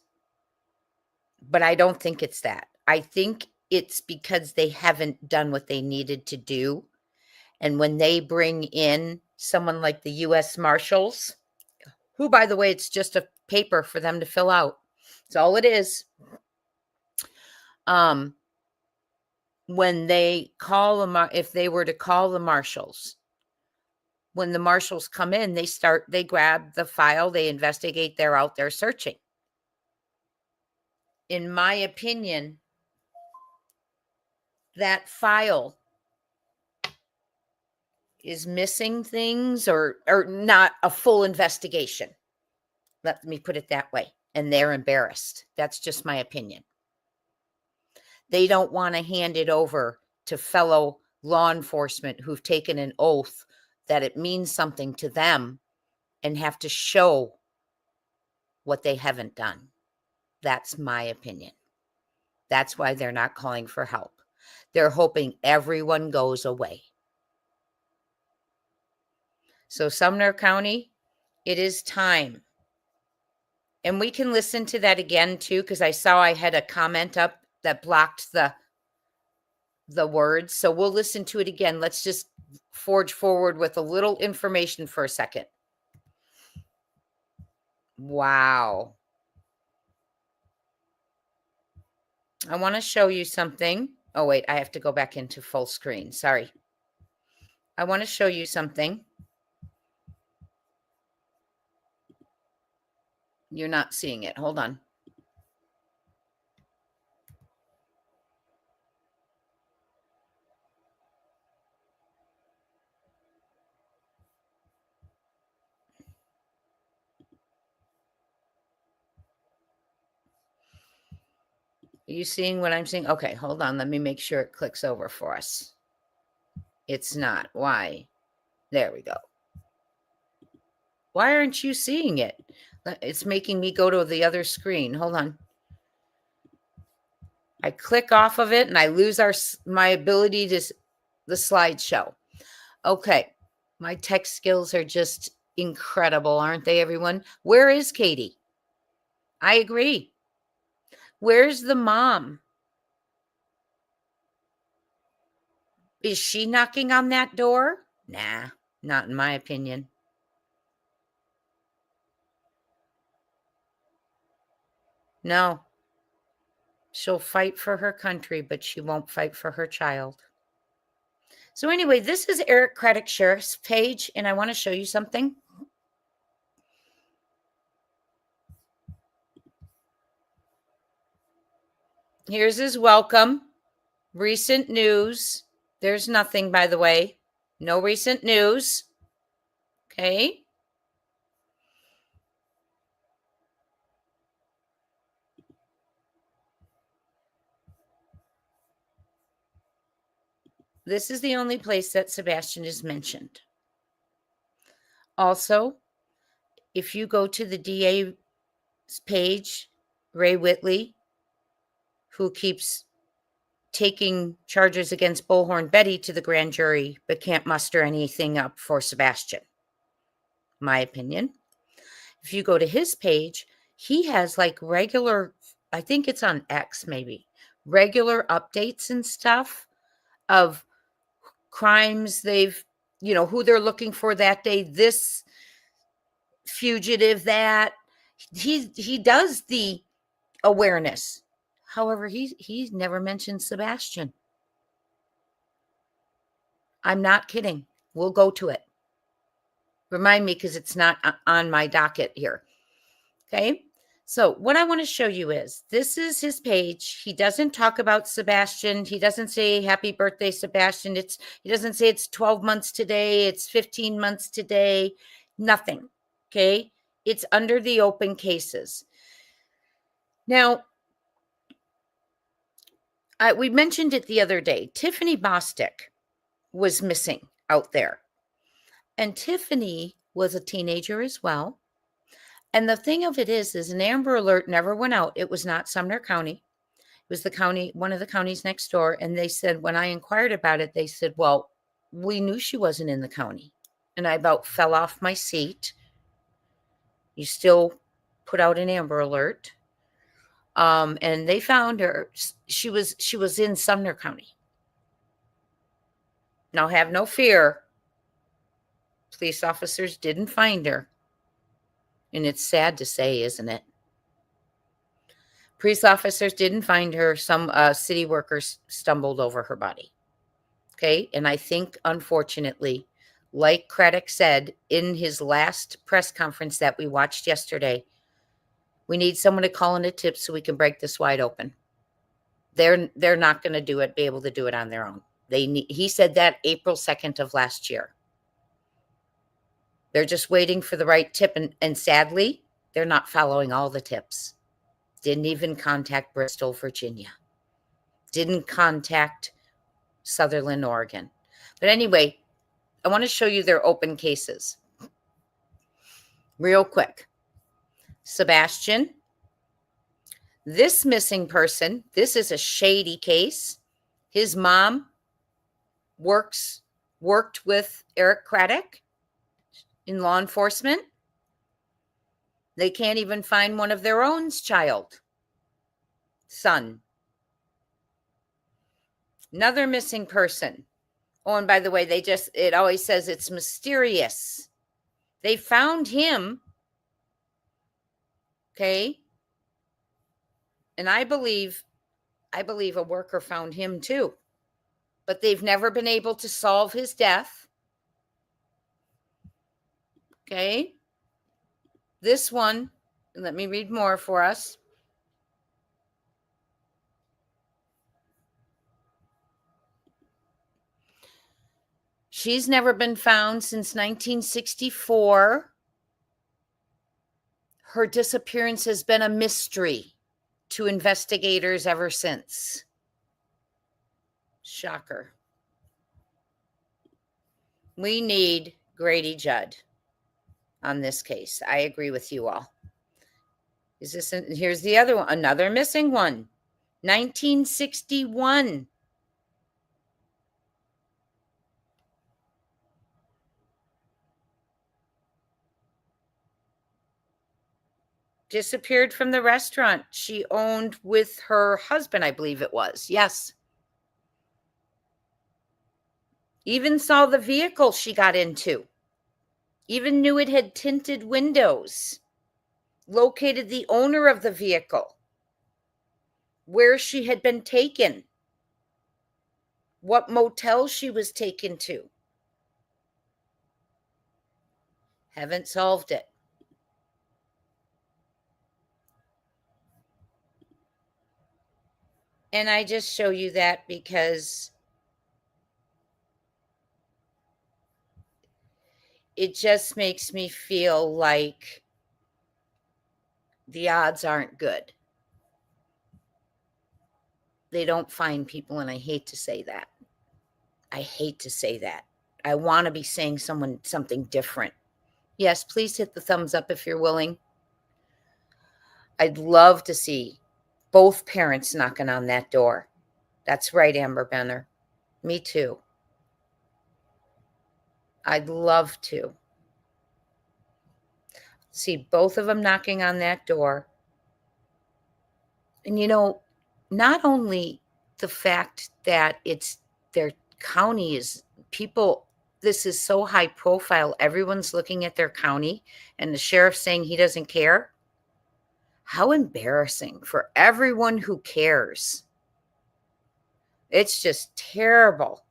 but I don't think it's that. I think it's because they haven't done what they needed to do. And when they bring in someone like the U.S. Marshals, who, by the way, it's just a paper for them to fill out. That's all it is. When they call them, if they were to call the Marshals, when the Marshals come in, they grab the file, they investigate, they're out there searching. In my opinion, that file is missing things or not a full investigation. Let me put it that way. And they're embarrassed. That's just my opinion. They don't want to hand it over to fellow law enforcement who've taken an oath that it means something to them and have to show what they haven't done. That's my opinion. That's why they're not calling for help. They're hoping everyone goes away. So Sumner County, it is time. And we can listen to that again too, because I saw I had a comment up that blocked the words. So we'll listen to it again. Let's just forge forward with a little information for a second. Wow. I want to show you something. Oh, wait, I have to go back into full screen. Sorry. I want to show you something. You're not seeing it. Hold on. Are you seeing what I'm seeing? Okay, hold on. Let me make sure it clicks over for us. It's not. Why? There we go. Why aren't you seeing it? It's making me go to the other screen. Hold on. I click off of it and I lose my ability to the slideshow. Okay. My tech skills are just incredible, aren't they, everyone? Where is Katie? I agree. Where's the mom? Is she knocking on that door? Nah, not in my opinion. No. She'll fight for her country, but she won't fight for her child. So anyway, this is Eric Craddock Sheriff's page, and I want to show you something. Here's his welcome. Recent news. There's nothing, by the way. No recent news. Okay. This is the only place that Sebastian is mentioned. Also, if you go to the DA's page, Ray Whitley, who keeps taking charges against Bullhorn Betty to the grand jury, but can't muster anything up for Sebastian. My opinion. If you go to his page, he has like regular I think it's on X maybe, regular updates and stuff of crimes they've, who they're looking for that day, this fugitive, that. He does the awareness. However, he's never mentioned Sebastian. I'm not kidding. We'll go to it. Remind me, because it's not on my docket here. Okay. So what I want to show you is, this is his page. He doesn't talk about Sebastian. He doesn't say happy birthday, Sebastian. He doesn't say it's 12 months today. It's 15 months today. Nothing. Okay. It's under the open cases. Now, we mentioned it the other day. Tiffany Bostic was missing out there. And Tiffany was a teenager as well. And the thing of it is an Amber Alert never went out. It was not Sumner County. It was the county, one of the counties next door. And they said, when I inquired about it, they said, well, we knew she wasn't in the county. And I about fell off my seat. You still put out an Amber Alert. And they found her. She was in Sumner County. Now, have no fear. Police officers didn't find her. And it's sad to say, isn't it? Police officers didn't find her. Some city workers stumbled over her body. Okay. And I think, unfortunately, like Craddock said in his last press conference that we watched yesterday, we need someone to call in a tip so we can break this wide open. They're not going to be able to do it on their own. He said that April 2nd of last year. They're just waiting for the right tip. And sadly, they're not following all the tips. Didn't even contact Bristol, Virginia. Didn't contact Sutherland, Oregon. But anyway, I want to show you their open cases. Real quick. Sebastian. This missing person, this is a shady case. His mom worked with Eric Craddock in law enforcement. They can't even find one of their own son. Another missing person. Oh, and by the way, it always says it's mysterious. They found him. Okay. And I believe a worker found him too. But they've never been able to solve his death. Okay. This one, let me read more for us. She's never been found since 1964. Her disappearance has been a mystery to investigators ever since. Shocker. We need Grady Judd on this case. I agree with you all. Here's the other one, another missing one. 1961. Disappeared from the restaurant she owned with her husband, I believe it was. Yes. Even saw the vehicle she got into. Even knew it had tinted windows. Located the owner of the vehicle. Where she had been taken. What motel she was taken to. Haven't solved it. And I just show you that because it just makes me feel like the odds aren't good. They don't find people, and I hate to say that. I hate to say that. I want to be saying something different. Yes, please hit the thumbs up if you're willing. I'd love to see both parents knocking on that door. That's right, Amber Benner. Me too. I'd love to see both of them knocking on that door And, not only the fact that it's their county is people, this is so high profile. Everyone's looking at their county and the sheriff saying he doesn't care. How embarrassing for everyone who cares. It's just terrible.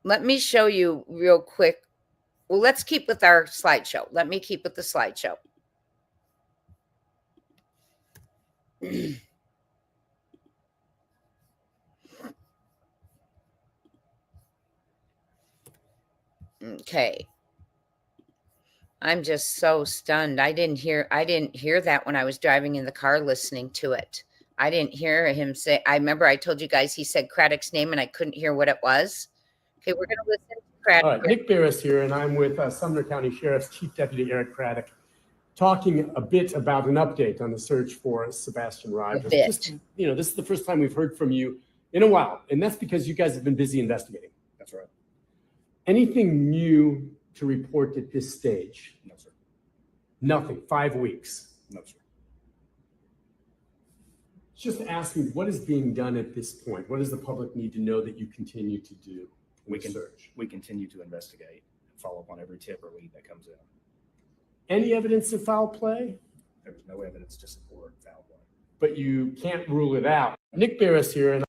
Let me show you real quick. Well, let's keep with our slideshow. Let me keep with the slideshow. Okay. I'm just so stunned. I didn't hear that when I was driving in the car listening to it. I didn't hear him say, I remember I told you guys he said Craddock's name and I couldn't hear what it was. Okay, we're going to listen to Craddock. All right, Nick Barris here, and I'm with Sumner County Sheriff's Chief Deputy Eric Craddock, talking a bit about an update on the search for Sebastian Rogers. This is the first time we've heard from you in a while, and that's because you guys have been busy investigating. That's right. Anything new to report at this stage? No, sir. Nothing. 5 weeks. No, sir. Just asking, what is being done at this point? What does the public need to know that you continue to do in the search? We continue to investigate and follow up on every tip or lead that comes in. Any evidence of foul play? There was no evidence to support foul play. But you can't rule it out. Nick Barris here, and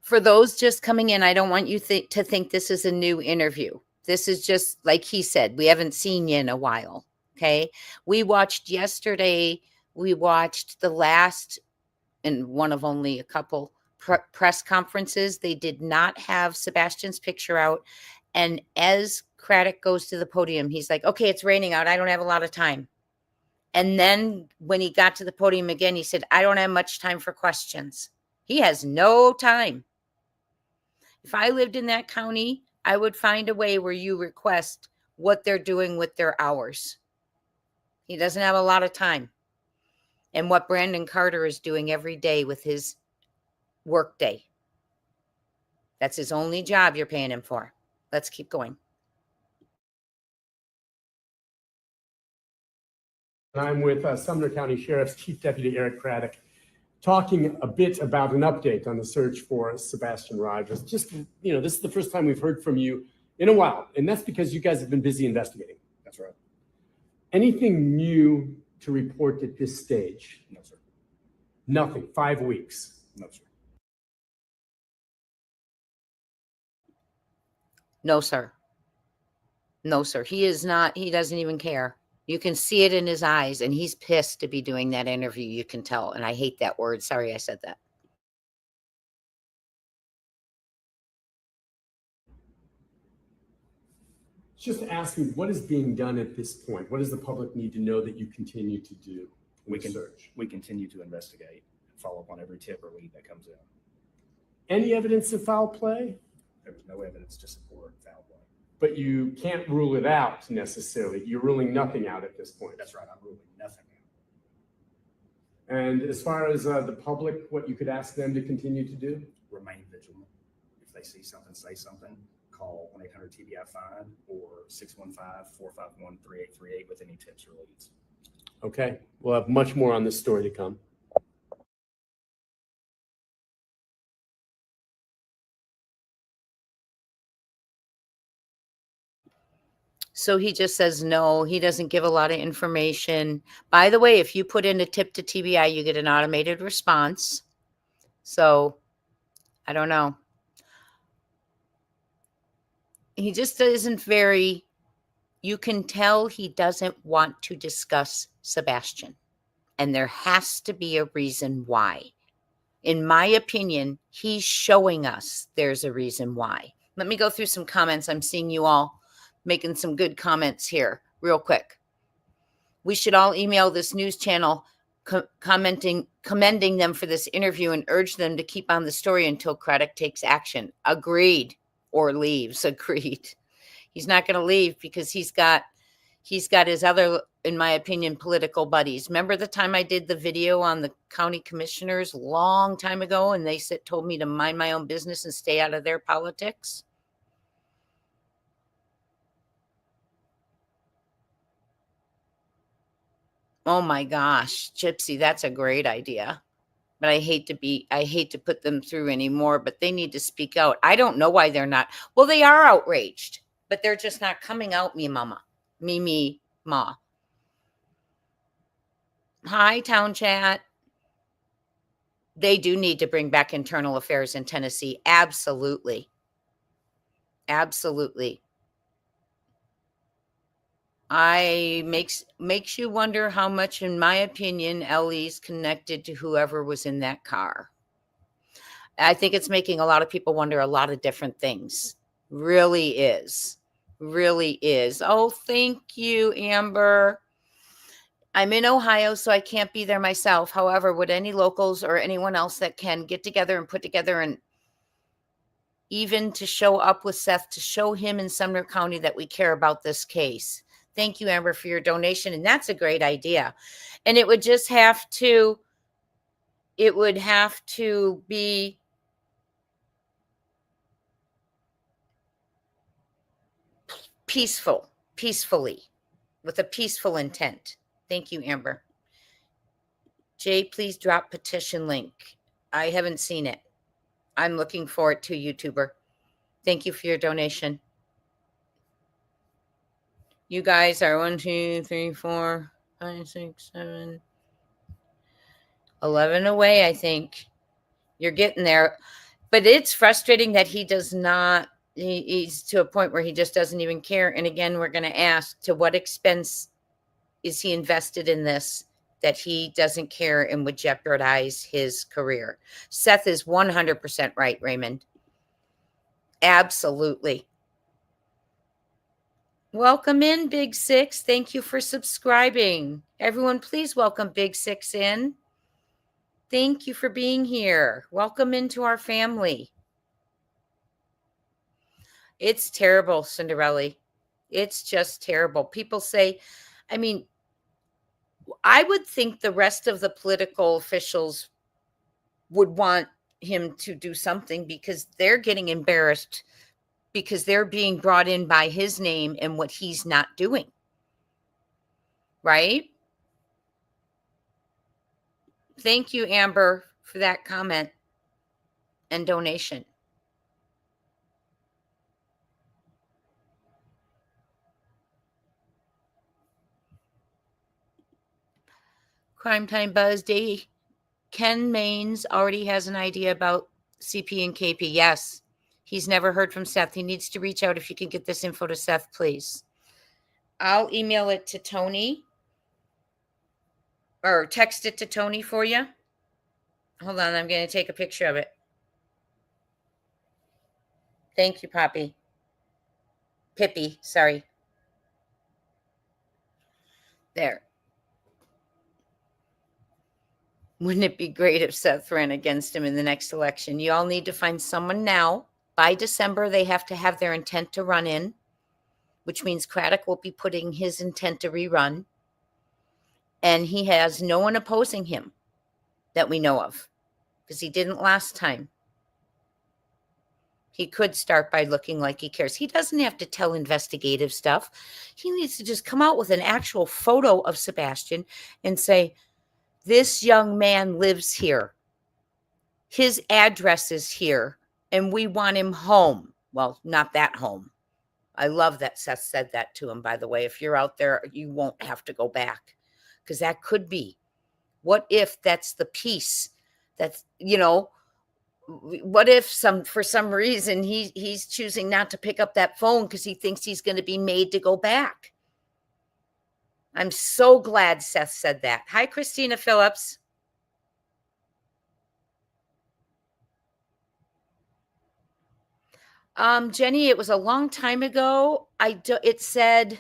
for those just coming in, I don't want you to think this is a new interview. This is just, like he said, we haven't seen you in a while, okay? We watched yesterday, we watched the last, and one of only a couple, press conferences. They did not have Sebastian's picture out. And as Craddock goes to the podium, he's like, okay, it's raining out. I don't have a lot of time. And then when he got to the podium again, he said, I don't have much time for questions. He has no time. If I lived in that county, I would find a way where you request what they're doing with their hours. He doesn't have a lot of time. And what Brandon Carter is doing every day with his work day. That's his only job you're paying him for. Let's keep going. I'm with Sumner County Sheriff's Chief Deputy Eric Craddock, talking a bit about an update on the search for Sebastian Rogers. Just, this is the first time we've heard from you in a while, and that's because you guys have been busy investigating. That's right. Anything new to report at this stage? No, sir. Nothing. 5 weeks. No, sir. No, sir. No, sir. He is not. He doesn't even care. You can see it in his eyes, and he's pissed to be doing that interview. You can tell. And I hate that word. Sorry I said that. Just asking, what is being done at this point? What does the public need to know that you continue to do in the search? We continue to investigate and follow up on every tip or lead that comes in. Any evidence of foul play? There was no evidence to support foul play. But you can't rule it out necessarily. You're ruling nothing out at this point. That's right. I'm ruling nothing out. And as far as the public, what you could ask them to continue to do? Remain vigilant. If they see something, say something. Call 1-800-TBI-FIND or 615-451-3838 with any tips or leads. Okay. We'll have much more on this story to come. So he just says no. He doesn't give a lot of information. By the way, if you put in a tip to TBI, you get an automated response. So I don't know. He just isn't very, you can tell he doesn't want to discuss Sebastian. And there has to be a reason why. In my opinion, he's showing us there's a reason why. Let me go through some comments. I'm seeing you all making some good comments here real quick. We should all email this news channel commending them for this interview and urge them to keep on the story until Craddock takes action. Agreed. Or leaves. Agreed. He's not going to leave because he's got his other, in my opinion, political buddies. Remember the time I did the video on the county commissioners a long time ago and they told me to mind my own business and stay out of their politics? Oh my gosh, Gypsy, that's a great idea. But I hate to put them through anymore, but they need to speak out. I don't know why they're not. Well, they are outraged, but they're just not coming out, ma. Hi, Town Chat. They do need to bring back internal affairs in Tennessee. Absolutely. Absolutely. Makes you wonder how much, in my opinion, Ellie's connected to whoever was in that car. I think it's making a lot of people wonder a lot of different things. Really is. Really is. Oh, thank you, Amber. I'm in Ohio, so I can't be there myself. However, would any locals or anyone else that can get together and put together and even to show up with Seth, to show him in Sumner County that we care about this case? Thank you, Amber, for your donation. And that's a great idea. And it would just have to, be peacefully, with a peaceful intent. Thank you, Amber. Jay, please drop petition link. I haven't seen it. I'm looking for it too, YouTuber. Thank you for your donation. You guys are 1, 2, 3, 4, 5, 6, 7, 11 away, I think. You're getting there. But it's frustrating that he does not, he's to a point where he just doesn't even care. And again, we're going to ask, to what expense is he invested in this that he doesn't care and would jeopardize his career? Seth is 100% right, Raymond. Absolutely. Welcome in, Big Six. Thank you for subscribing. Everyone, please welcome Big Six in. Thank you for being here. Welcome into our family. It's terrible, Cinderella. It's just terrible. People say, I mean, I would think the rest of the political officials would want him to do something, because they're getting embarrassed because they're being brought in by his name and what he's not doing. Right? Thank you, Amber, for that comment and donation. Crime Time Buzz Day. Ken Maines already has an idea about CP and KP. Yes. He's never heard from Seth. He needs to reach out. If you can get this info to Seth, please. I'll email it to Tony, or text it to Tony for you. Hold on. I'm going to take a picture of it. Thank you, Poppy. Pippi, sorry. There. Wouldn't it be great if Seth ran against him in the next election? You all need to find someone now. By December, they have to have their intent to run in, which means Craddock will be putting his intent to rerun. And he has no one opposing him that we know of, because he didn't last time. He could start by looking like he cares. He doesn't have to tell investigative stuff. He needs to just come out with an actual photo of Sebastian and say, this young man lives here. His address is here, and we want him home. Well, not that home. I love that Seth said that to him, by the way. If you're out there, you won't have to go back, because that could be. What if that's the piece that's, what if for some reason he's choosing not to pick up that phone because he thinks he's going to be made to go back? I'm so glad Seth said that. Hi, Christina Phillips. Jenny, it was a long time ago. It said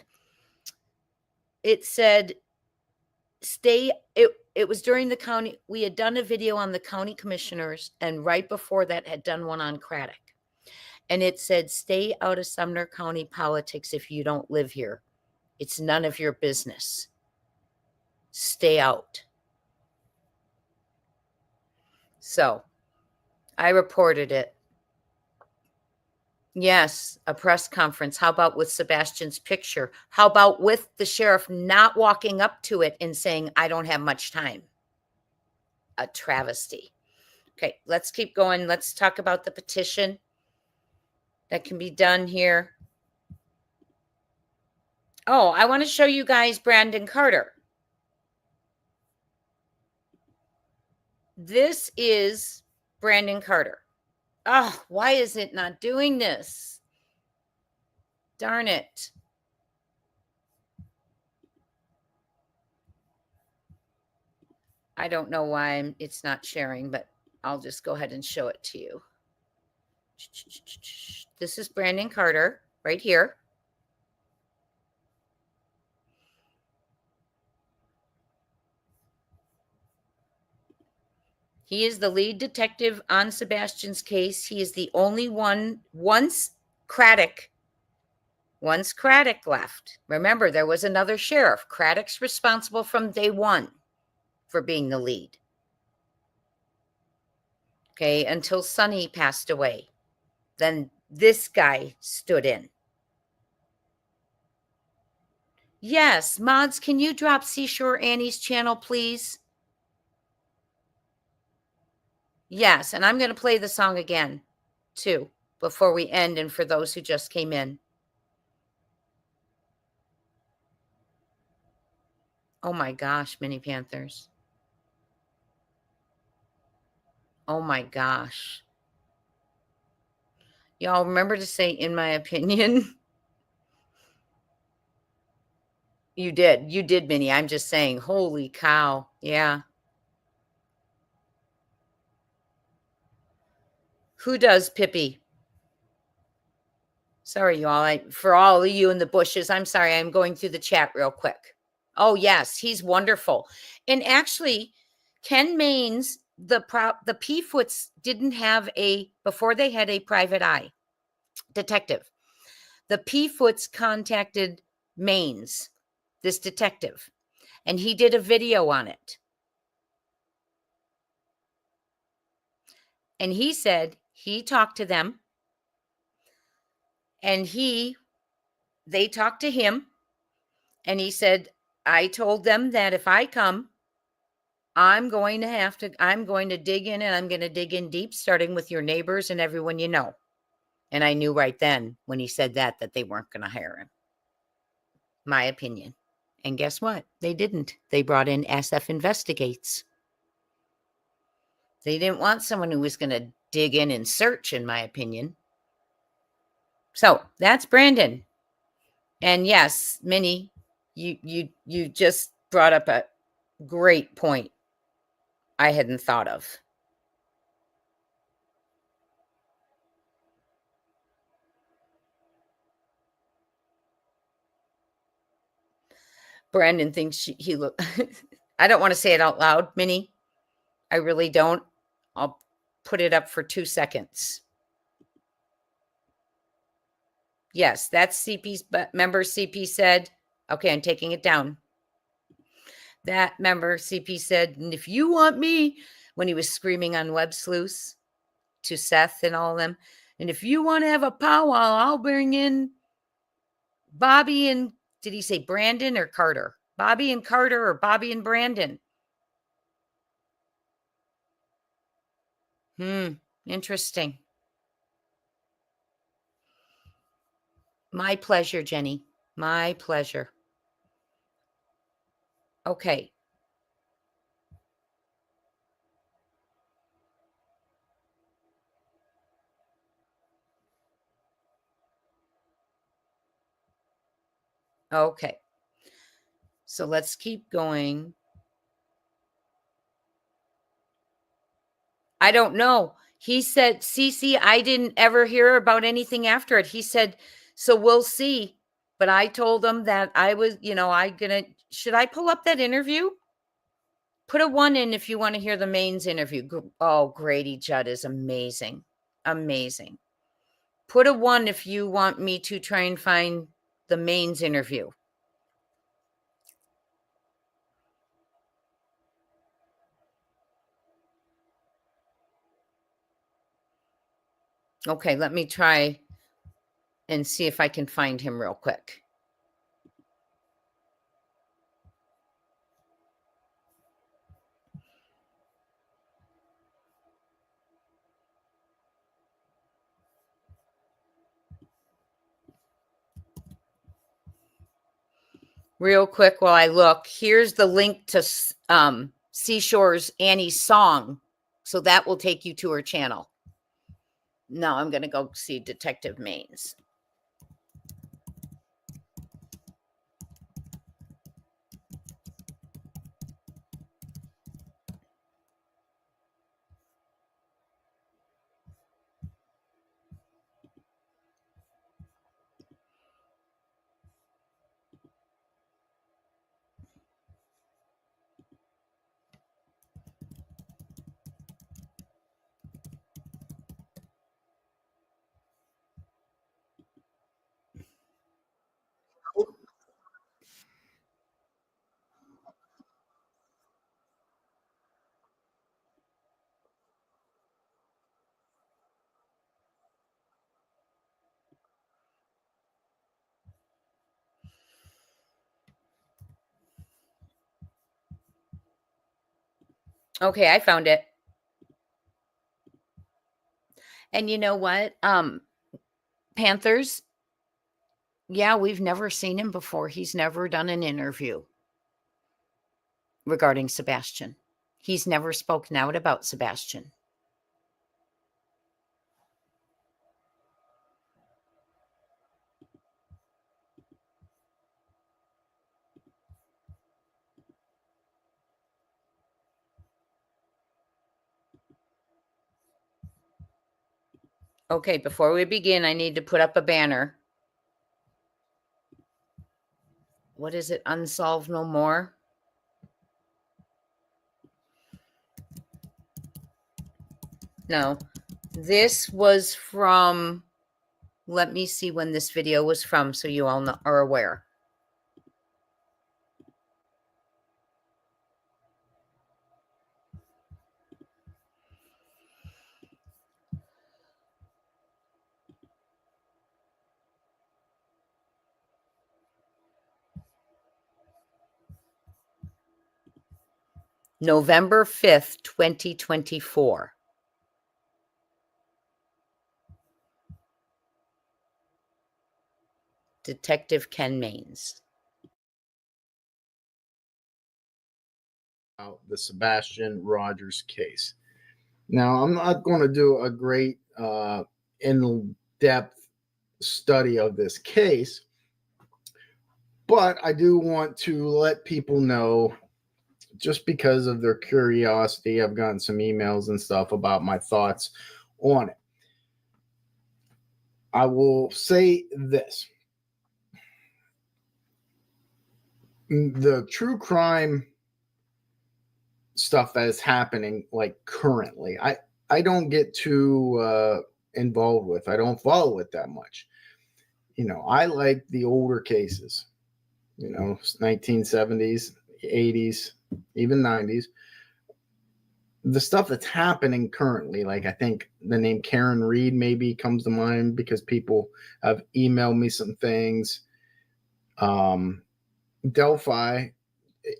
stay. It was during the county. We had done a video on the county commissioners, and right before that had done one on Craddock. And it said, stay out of Sumner County politics if you don't live here. It's none of your business. Stay out. So I reported it. Yes, a press conference. How about with Sebastian's picture? How about with the sheriff not walking up to it and saying, I don't have much time? A travesty. Okay, let's keep going. Let's talk about the petition that can be done here. Oh, I want to show you guys Brandon Carter. This is Brandon Carter. Oh, why is it not doing this? Darn it. I don't know why it's not sharing, but I'll just go ahead and show it to you. This is Brandon Carter right here. He is the lead detective on Sebastian's case. He is the only one, once Craddock left. Remember, there was another sheriff. Craddock's responsible from day one for being the lead. Okay, until Sonny passed away. Then this guy stood in. Yes, mods, can you drop Seashore Annie's channel, please? Yes, and I'm going to play the song again, too, before we end and for those who just came in. Oh my gosh, Mini Panthers. Oh my gosh. Y'all remember to say, in my opinion. You did, Minnie. I'm just saying, holy cow. Yeah. Who does Pippi? Sorry, y'all. For all of you in the bushes, I'm sorry. I'm going through the chat real quick. Oh, yes. He's wonderful. And actually, Ken Maines, the P-Foots didn't have before they had a private eye detective. The P-Foots contacted Maines, this detective, and he did a video on it. And he said he talked to them and they talked to him and he said, I told them that if I come, I'm going to dig in and I'm going to dig in deep, starting with your neighbors and everyone you know. And I knew right then when he said that they weren't going to hire him. My opinion. And guess what? They didn't. They brought in SF Investigates. They didn't want someone who was going to dig in and search, in my opinion. So that's Brandon. And yes, Minnie, you just brought up a great point I hadn't thought of. Brandon thinks he look. I don't want to say it out loud, Minnie. I really don't. I'll put it up for 2 seconds. Yes, that's CP's member. CP said, okay, I'm taking it down. That member, CP said, and if you want me, when he was screaming on Web Sleuths to Seth and all of them, and if you want to have a powwow, I'll bring in Bobby and, did he say Brandon or Carter? Bobby and Carter or Bobby and Brandon? Interesting. My pleasure, Jenny. My pleasure. Okay. Okay. So let's keep going. I don't know. He said, Cece, I didn't ever hear about anything after it. He said, so we'll see. But I told him that I was, should I pull up that interview? Put a 1 in if you want to hear the Maines interview. Oh, Grady Judd is amazing. Amazing. Put a 1 if you want me to try and find the Maines interview. Okay, let me try and see if I can find him real quick. Real quick while I look, here's the link to Seashore's Annie's song. So that will take you to her channel. Now I'm going to go see Detective Maines. Okay, I found it. And you know what? Panthers, yeah, we've never seen him before. He's never done an interview regarding Sebastian. He's never spoken out about Sebastian. Okay, before we begin, I need to put up a banner. What is it? Unsolved No More? No, this was from, let me see when this video was from so you all are aware. November 5th, 2024. Detective Ken Maines. The Sebastian Rogers case. Now, I'm not going to do a great in-depth study of this case, but I do want to let people know, just because of their curiosity, I've gotten some emails and stuff about my thoughts on it. I will say this. The true crime stuff that is happening, like currently, I don't get too involved with. I don't follow it that much. You know, I like the older cases, you know, 1970s, 80s, even 90s. The stuff that's happening currently, like I think the name Karen Reed maybe comes to mind because people have emailed me some things. Delphi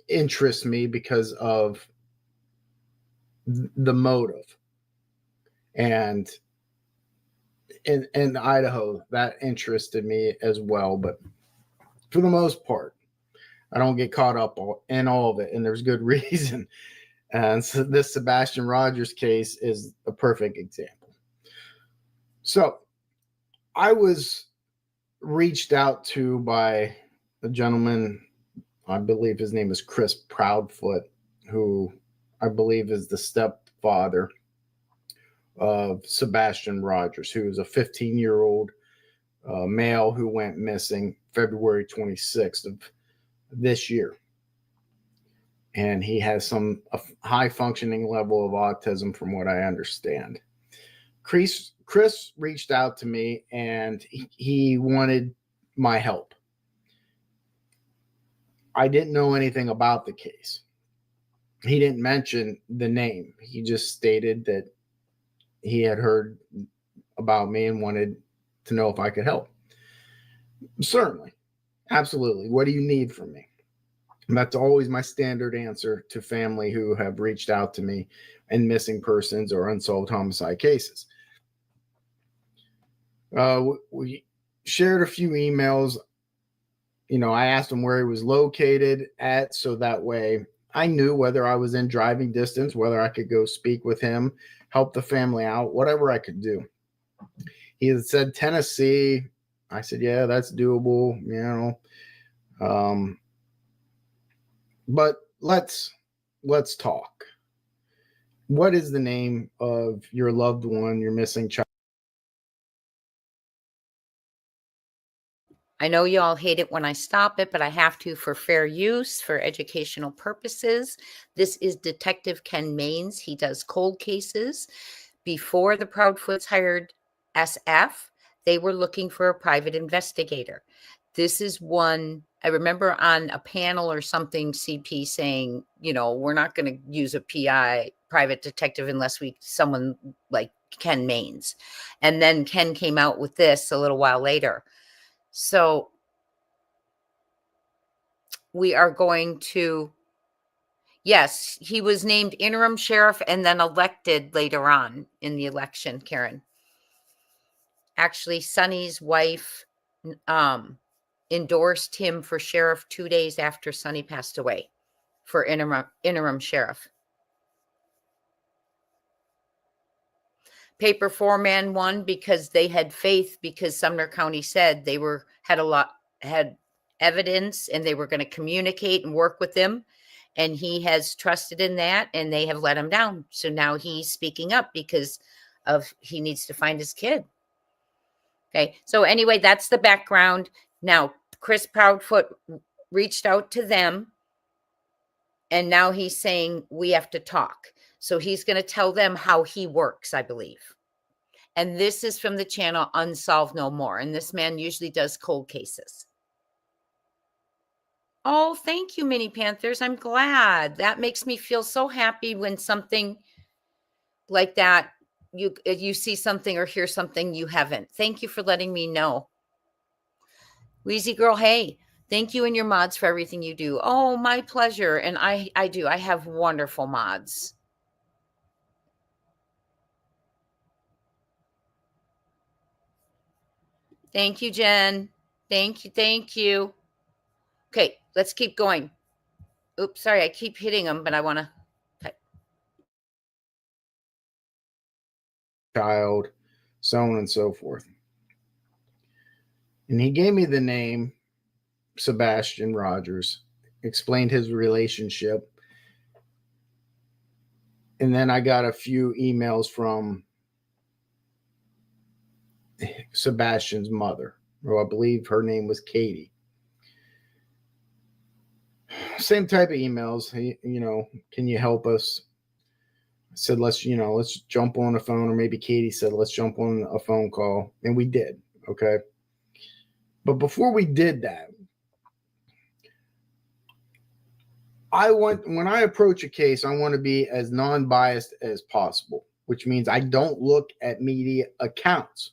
interests me because of the motive, and in Idaho that interested me as well, but for the most part I don't get caught up in all of it, and there's good reason. And so this Sebastian Rogers case is a perfect example. So I was reached out to by a gentleman, I believe his name is Chris Proudfoot, who I believe is the stepfather of Sebastian Rogers, who is a 15-year-old male who went missing February 26th of this year. And he has a high functioning level of autism from what I understand. Chris reached out to me and he wanted my help. I didn't know anything about the case. He didn't mention the name. He just stated that he had heard about me and wanted to know if I could help. Certainly. Absolutely. What do you need from me? And that's always my standard answer to family who have reached out to me in missing persons or unsolved homicide cases. We shared a few emails. You know, I asked him where he was located at, so that way I knew whether I was in driving distance, whether I could go speak with him, help the family out, whatever I could do. He had said Tennessee. I said, yeah, that's doable, you know. But let's talk. What is the name of your loved one, your missing child? I know you all hate it when I stop it, but I have to for fair use, for educational purposes. This is Detective Ken Maines. He does cold cases. Before the Proudfoots hired SF, they were looking for a private investigator. This is one, I remember on a panel or something, CP saying, you know, we're not going to use a PI, private detective, unless someone like Ken Maines. And then Ken came out with this a little while later. So we are going to, yes, he was named interim sheriff and then elected later on in the election, Karen. Actually, Sonny's wife endorsed him for sheriff 2 days after Sonny passed away for interim sheriff. Paper foreman won because they had faith, because Sumner County said they had evidence and they were going to communicate and work with him. And he has trusted in that, and they have let him down. So now he's speaking up because he needs to find his kid. Okay. So anyway, that's the background. Now, Chris Proudfoot reached out to them, and now he's saying we have to talk. So he's going to tell them how he works, I believe. And this is from the channel Unsolved No More. And this man usually does cold cases. Oh, thank you, Mini Panthers. I'm glad. That makes me feel so happy when something like that, you see something or hear something you haven't. Thank you for letting me know. Wheezy Girl, hey, thank you and your mods for everything you do. Oh, my pleasure. And I do. I have wonderful mods. Thank you, Jen. Thank you. Thank you. Okay, let's keep going. Oops, sorry, I keep hitting them, but I want to. Okay. Child, so on and so forth. And he gave me the name Sebastian Rogers, explained his relationship. And then I got a few emails from Sebastian's mother, who I believe her name was Katie. Same type of emails. You know, can you help us? I said, let's jump on a phone, or maybe Katie said, let's jump on a phone call. And we did. Okay. But before we did that, when I approach a case, I want to be as non-biased as possible, which means I don't look at media accounts.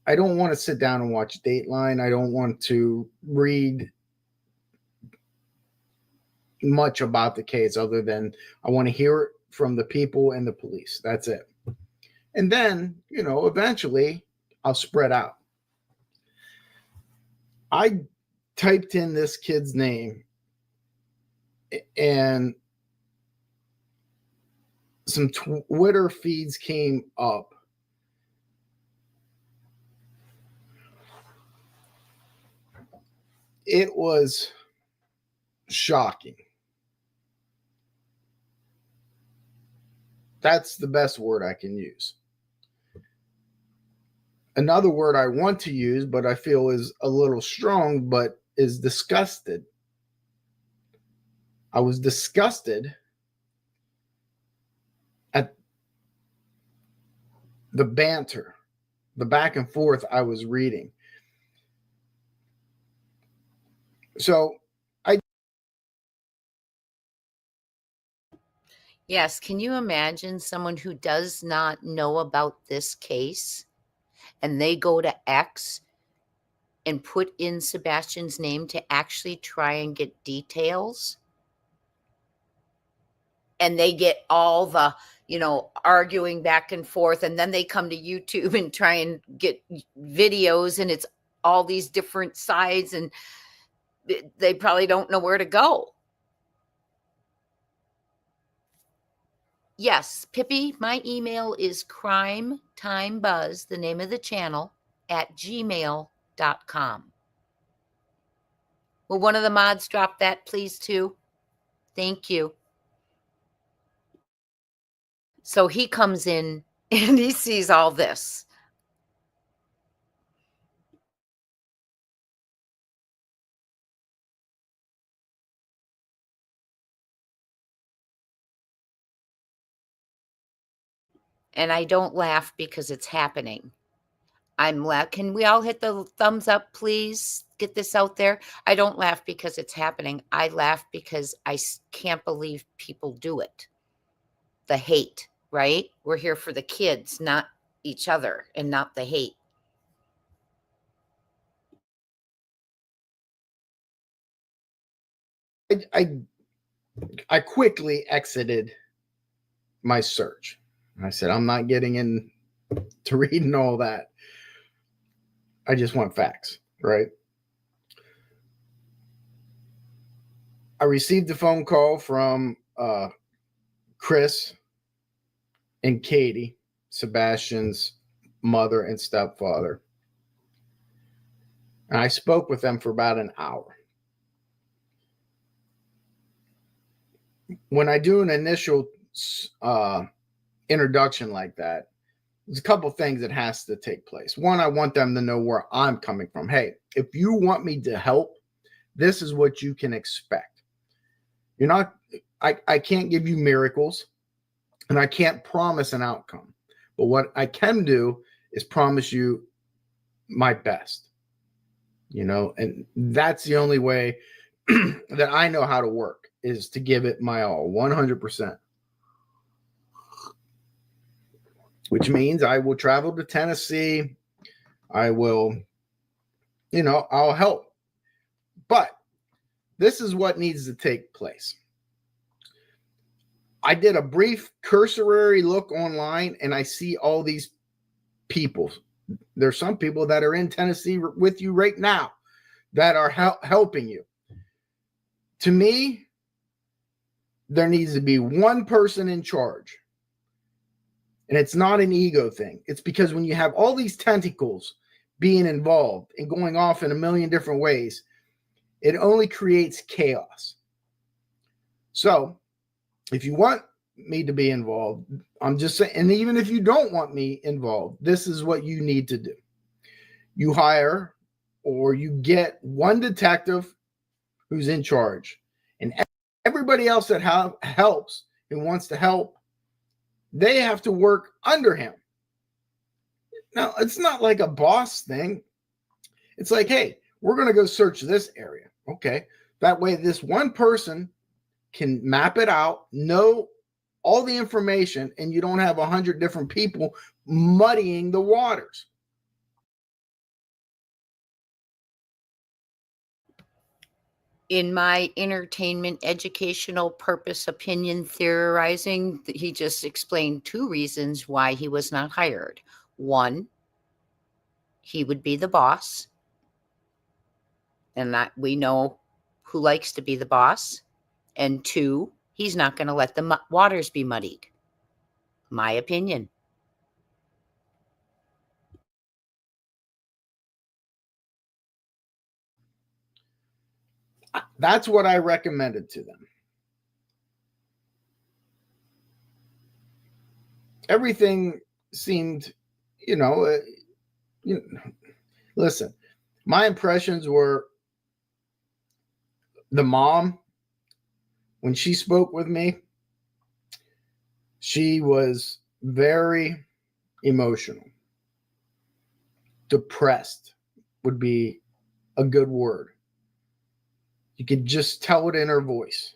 I don't want to sit down and watch Dateline. I don't want to read much about the case other than I want to hear it from the people and the police. That's it. And then, you know, eventually I'll spread out. I typed in this kid's name and some Twitter feeds came up. It was shocking. That's the best word I can use. Another word I want to use, but I feel is a little strong, but is disgusted. I was disgusted at the banter, the back and forth I was reading. So Yes. Can you imagine someone who does not know about this case and they go to X and put in Sebastian's name to actually try and get details. And they get all the, arguing back and forth. And then they come to YouTube and try and get videos, and it's all these different sides, and they probably don't know where to go. Yes, Pippi, my email is crimetimebuzz, the name of the channel, @gmail.com. Will one of the mods drop that, please, too? Thank you. So he comes in and he sees all this. And I don't laugh because it's happening. Can we all hit the thumbs up, please? Get this out there. I don't laugh because it's happening. I laugh because I can't believe people do it. The hate, right? We're here for the kids, not each other, and not the hate. I quickly exited my search. I said, I'm not getting into reading all that. I just want facts, right? I received a phone call from Chris and Katie, Sebastian's mother and stepfather. And I spoke with them for about an hour. When I do an initial introduction like that, there's a couple things that has to take place. One, I want them to know where I'm coming from. Hey, if you want me to help, this is what you can expect. You're not, I can't give you miracles, and I can't promise an outcome. But what I can do is promise you my best, and that's the only way that I know how to work, is to give it my all, 100%. Which means I will travel to Tennessee. I will, I'll help. But this is what needs to take place. I did a brief cursory look online, and I see all these people. There's some people that are in Tennessee with you right now that are helping you. To me, there needs to be one person in charge. And it's not an ego thing. It's because when you have all these tentacles being involved and going off in a million different ways, it only creates chaos. So if you want me to be involved, I'm just saying, and even if you don't want me involved, this is what you need to do. You hire or you get one detective who's in charge, and everybody else that helps and wants to help, they have to work under him. Now, it's not like a boss thing. It's like, hey, we're going to go search this area. Okay. That way, this one person can map it out, know all the information, and you don't have 100 different people muddying the waters. In my entertainment, educational purpose, opinion theorizing, he just explained 2 reasons why he was not hired. 1, he would be the boss, and that we know who likes to be the boss. And 2, he's not going to let the waters be muddied. My opinion. That's what I recommended to them. Everything seemed, listen, my impressions were the mom, when she spoke with me, she was very emotional. Depressed would be a good word. You could just tell it in her voice.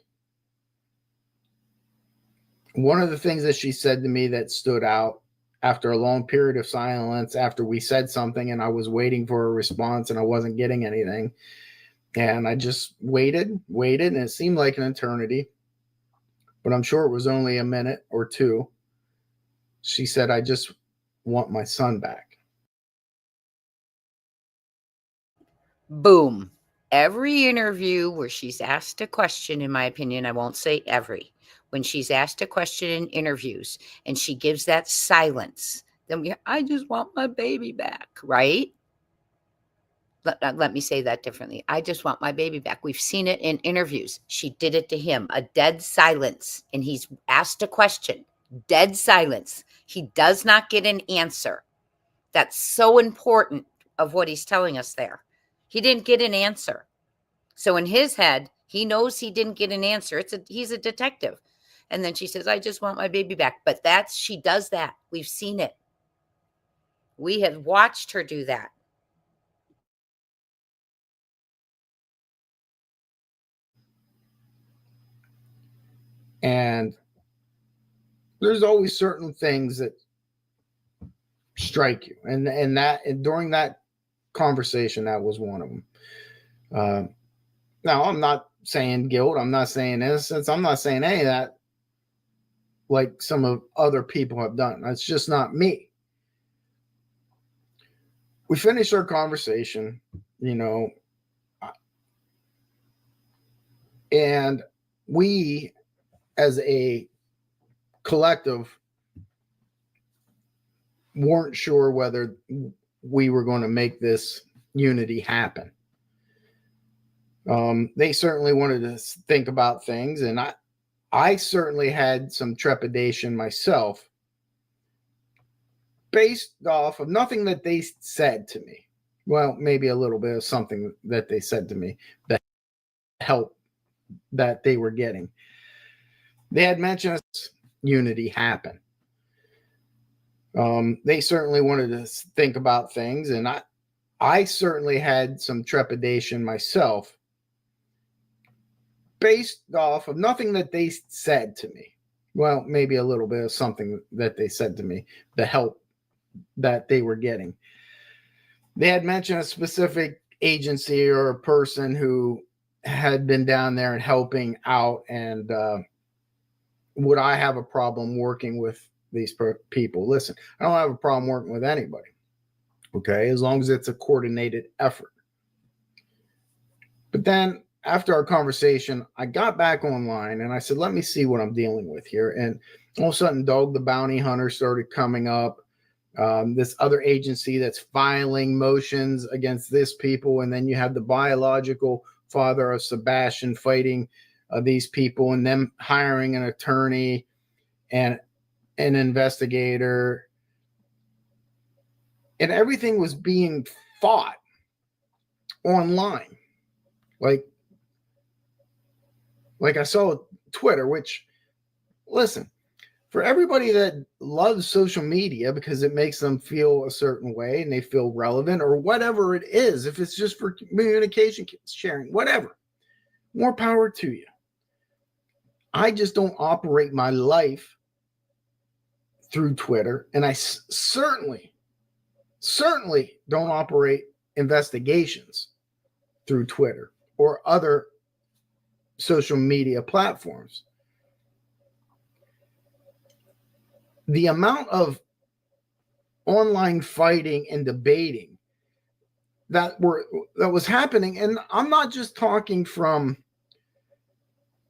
One of the things that she said to me that stood out after a long period of silence, after we said something and I was waiting for a response and I wasn't getting anything. And I just waited, and it seemed like an eternity, but I'm sure it was only a minute or two. She said, I just want my son back. Boom. Every interview where she's asked a question, in my opinion, I won't say every, when she's asked a question in interviews and she gives that silence, then I just want my baby back, right? Let me say that differently. I just want my baby back. We've seen it in interviews. She did it to him, a dead silence, and he's asked a question, dead silence. He does not get an answer. That's so important of what he's telling us there. He didn't get an answer. So in his head, he knows he didn't get an answer. He's a detective. And then she says, I just want my baby back. But she does that. We've seen it. We have watched her do that. And there's always certain things that strike you. And during that conversation, that was one of them. Now, I'm not saying guilt. I'm not saying innocence. I'm not saying any of that like some of other people have done. That's just not me. We finished our conversation, and we, as a collective, weren't sure whether we were going to make this unity happen. They certainly wanted to think about things, and I certainly had some trepidation myself based off of nothing that they said to me. Well, maybe a little bit of something that they said to me, the help that they were getting. They had mentioned unity happen. They certainly wanted to think about things, and I certainly had some trepidation myself based off of nothing that they said to me. Well, maybe a little bit of something that they said to me, the help that they were getting. They had mentioned a specific agency or a person who had been down there and helping out, and would I have a problem working with these people? Listen, I don't have a problem working with anybody, okay, as long as it's a coordinated effort. But then after our conversation, I got back online and I said, let me see what I'm dealing with here. And all of a sudden, Dog the Bounty Hunter started coming up. This other agency that's filing motions against this people. And then you have the biological father of Sebastian fighting these people, and them hiring an attorney and an investigator. And everything was being fought online. Like I saw Twitter, which, listen, for everybody that loves social media because it makes them feel a certain way and they feel relevant or whatever it is, if it's just for communication, sharing, whatever, more power to you. I just don't operate my life through Twitter, and I certainly don't operate investigations through Twitter or other social media platforms. The amount of online fighting and debating that was happening, and I'm not just talking from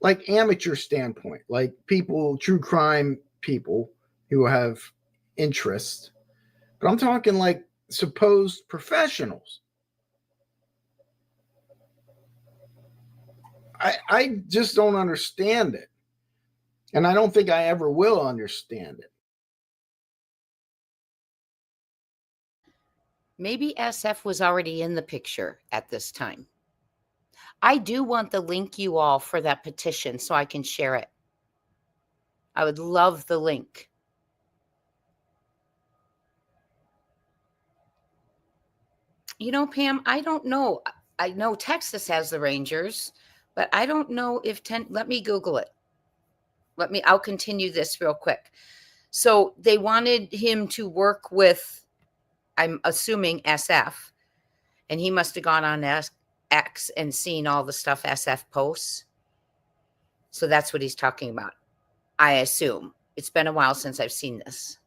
like amateur standpoint, like people, true crime people who have interest, but I'm talking like supposed professionals. I just don't understand it. And I don't think I ever will understand it. Maybe SF was already in the picture at this time. I do want the link, you all, for that petition so I can share it. I would love the link. Pam, I don't know. I know Texas has the Rangers, but I don't know if let me Google it. I'll continue this real quick. So they wanted him to work with, I'm assuming, SF, and he must have gone on X and seen all the stuff SF posts. So that's what he's talking about, I assume. It's been a while since I've seen this.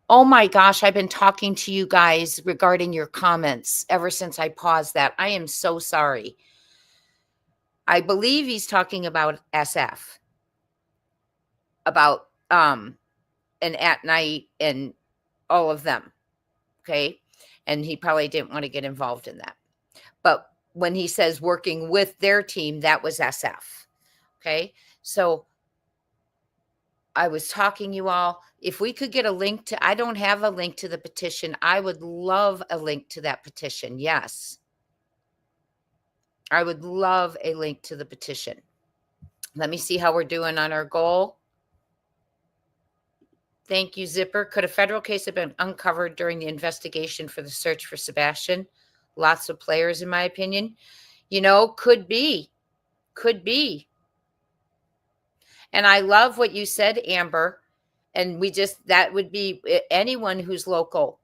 Oh my gosh, I've been talking to you guys regarding your comments ever since I paused that. I am so sorry. I believe he's talking about SF, about and At Night and all of them. Okay. And he probably didn't want to get involved in that. But when he says working with their team, that was SF. Okay. So I was talking, you all, if we could get a link to, I don't have a link to the petition. I would love a link to that petition. Yes. I would love a link to the petition. Let me see how we're doing on our goal. Thank you, Zipper. Could a federal case have been uncovered during the investigation for the search for Sebastian? Lots of players, in my opinion. You know, could be. Could be. And I love what you said, Amber. And that would be anyone who's local,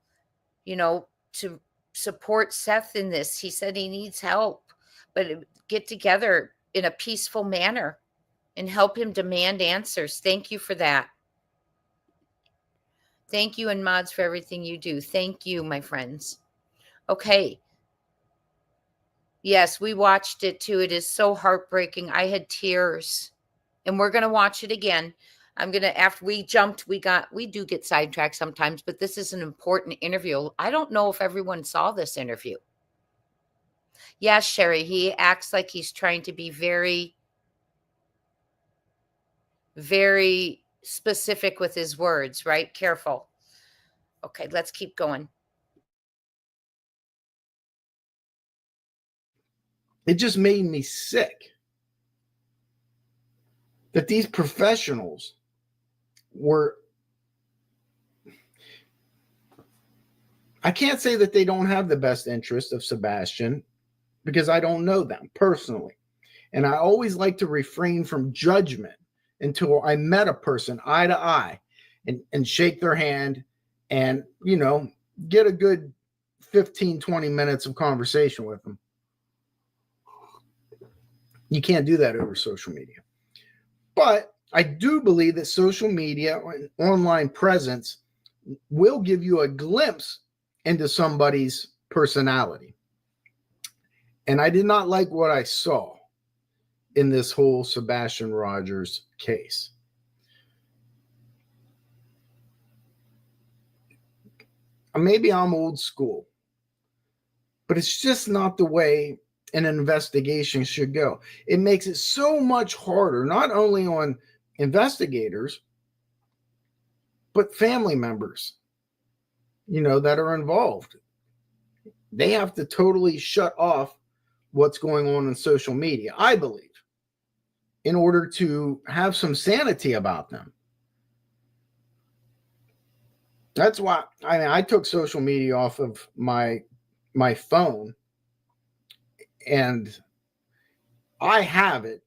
you know, to support Seth in this. He said he needs help, but get together in a peaceful manner and help him demand answers. Thank you for that. Thank you, and mods, for everything you do. Thank you, my friends. Okay. Yes, we watched it too. It is so heartbreaking. I had tears. And we're going to watch it again. I'm going to, after we jumped, we do get sidetracked sometimes, but this is an important interview. I don't know if everyone saw this interview. Yes, Sherry, he acts like he's trying to be very, very specific with his words, right? Careful. Okay, let's keep going. It just made me sick that these professionals were, I can't say that they don't have the best interest of Sebastian because I don't know them personally. And I always like to refrain from judgment until I met a person eye to eye and shake their hand and, you know, get a good 15, 20 minutes of conversation with them. You can't do that over social media. But I do believe that social media and online presence will give you a glimpse into somebody's personality. And I did not like what I saw in this whole Sebastian Rogers case. Maybe I'm old school, but it's just not the way an investigation should go. It makes it so much harder, not only on investigators, but family members, you know, that are involved. They have to totally shut off what's going on in social media, I believe, in order to have some sanity about them. That's why I took social media off of my phone, and I have it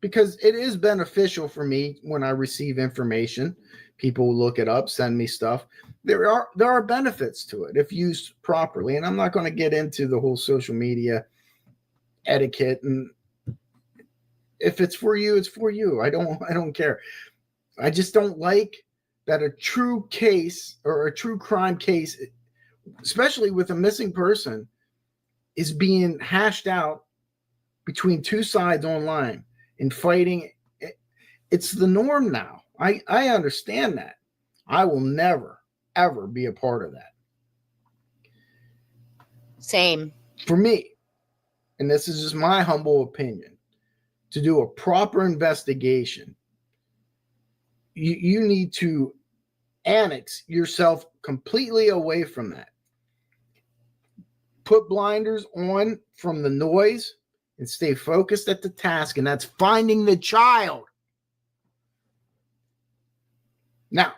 because it is beneficial for me when I receive information. People look it up, send me stuff. There are benefits to it if used properly. And I'm not going to get into the whole social media etiquette. And if it's for you, it's for you. I don't care. I just don't like that a true case or a true crime case, especially with a missing person, is being hashed out between two sides online and fighting. It's the norm now. I understand that. I will never, ever be a part of that. Same. For me, and this is just my humble opinion, to do a proper investigation, you need to annex yourself completely away from that. put blinders on from the noise and stay focused at the task, and that's finding the child. Now,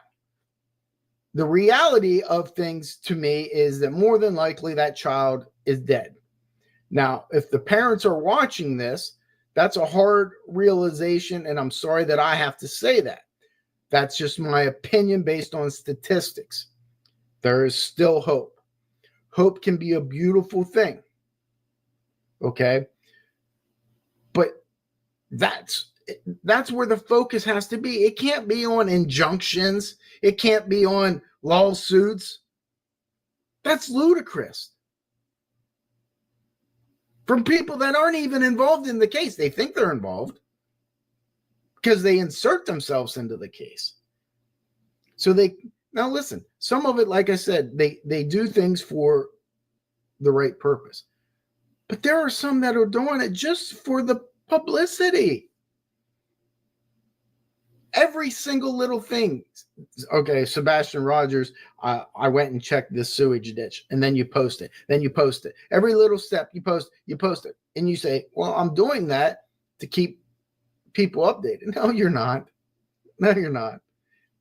the reality of things to me is that more than likely that child is dead. Now, if the parents are watching this, that's a hard realization, and I'm sorry that I have to say that. That's just my opinion based on statistics. There is still hope. Hope can be a beautiful thing. Okay? But that's where the focus has to be. It can't be on injunctions. It can't be on lawsuits. That's ludicrous. From people that aren't even involved in the case. They think they're involved because they insert themselves into the case. So now listen, some of it, like I said, they do things for the right purpose. But there are some that are doing it just for the publicity. Every single little thing. Okay, Sebastian Rogers, I went and checked this sewage ditch, and then you post it. Then you post it. Every little step you post it. And you say, well, I'm doing that to keep people updated. No, you're not. No, you're not.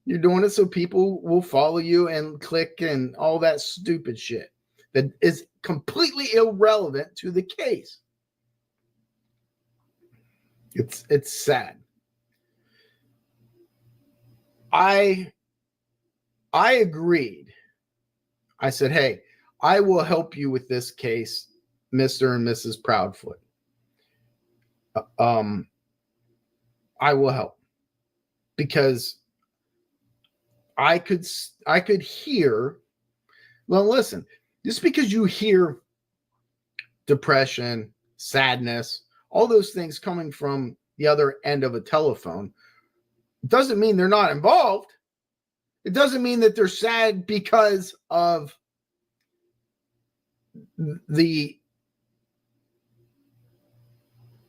You're doing it so people will follow you and click and all that stupid shit that is completely irrelevant to the case. It's sad. I agreed. I said, hey, I will help you with this case, Mr. and Mrs. Proudfoot. I will help because I could hear. Well, listen, just because you hear depression, sadness, all those things coming from the other end of a telephone, doesn't mean they're not involved. It doesn't mean that they're sad because of the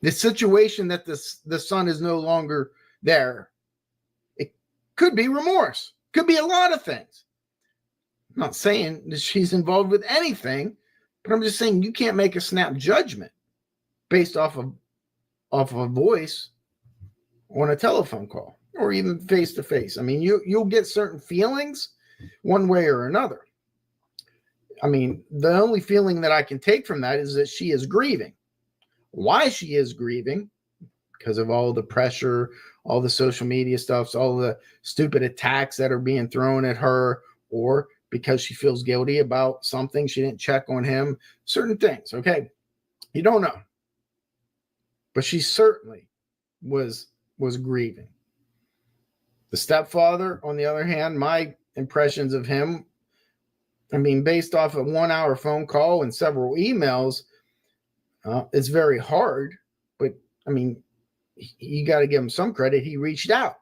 situation that the son is no longer there. It could be remorse. Could be a lot of things. I'm not saying that she's involved with anything, but I'm just saying you can't make a snap judgment based off of a voice on a telephone call or even face to face. I mean, you'll get certain feelings one way or another. I mean, the only feeling that I can take from that is that she is grieving. Why she is grieving? Because of all the pressure, all the social media stuff, all the stupid attacks that are being thrown at her, or because she feels guilty about something, she didn't check on him, certain things, okay? You don't know. But she certainly was grieving. The stepfather, on the other hand, my impressions of him, I mean, based off a 1 hour phone call and several emails, it's very hard, but I mean, you got to give him some credit. He reached out.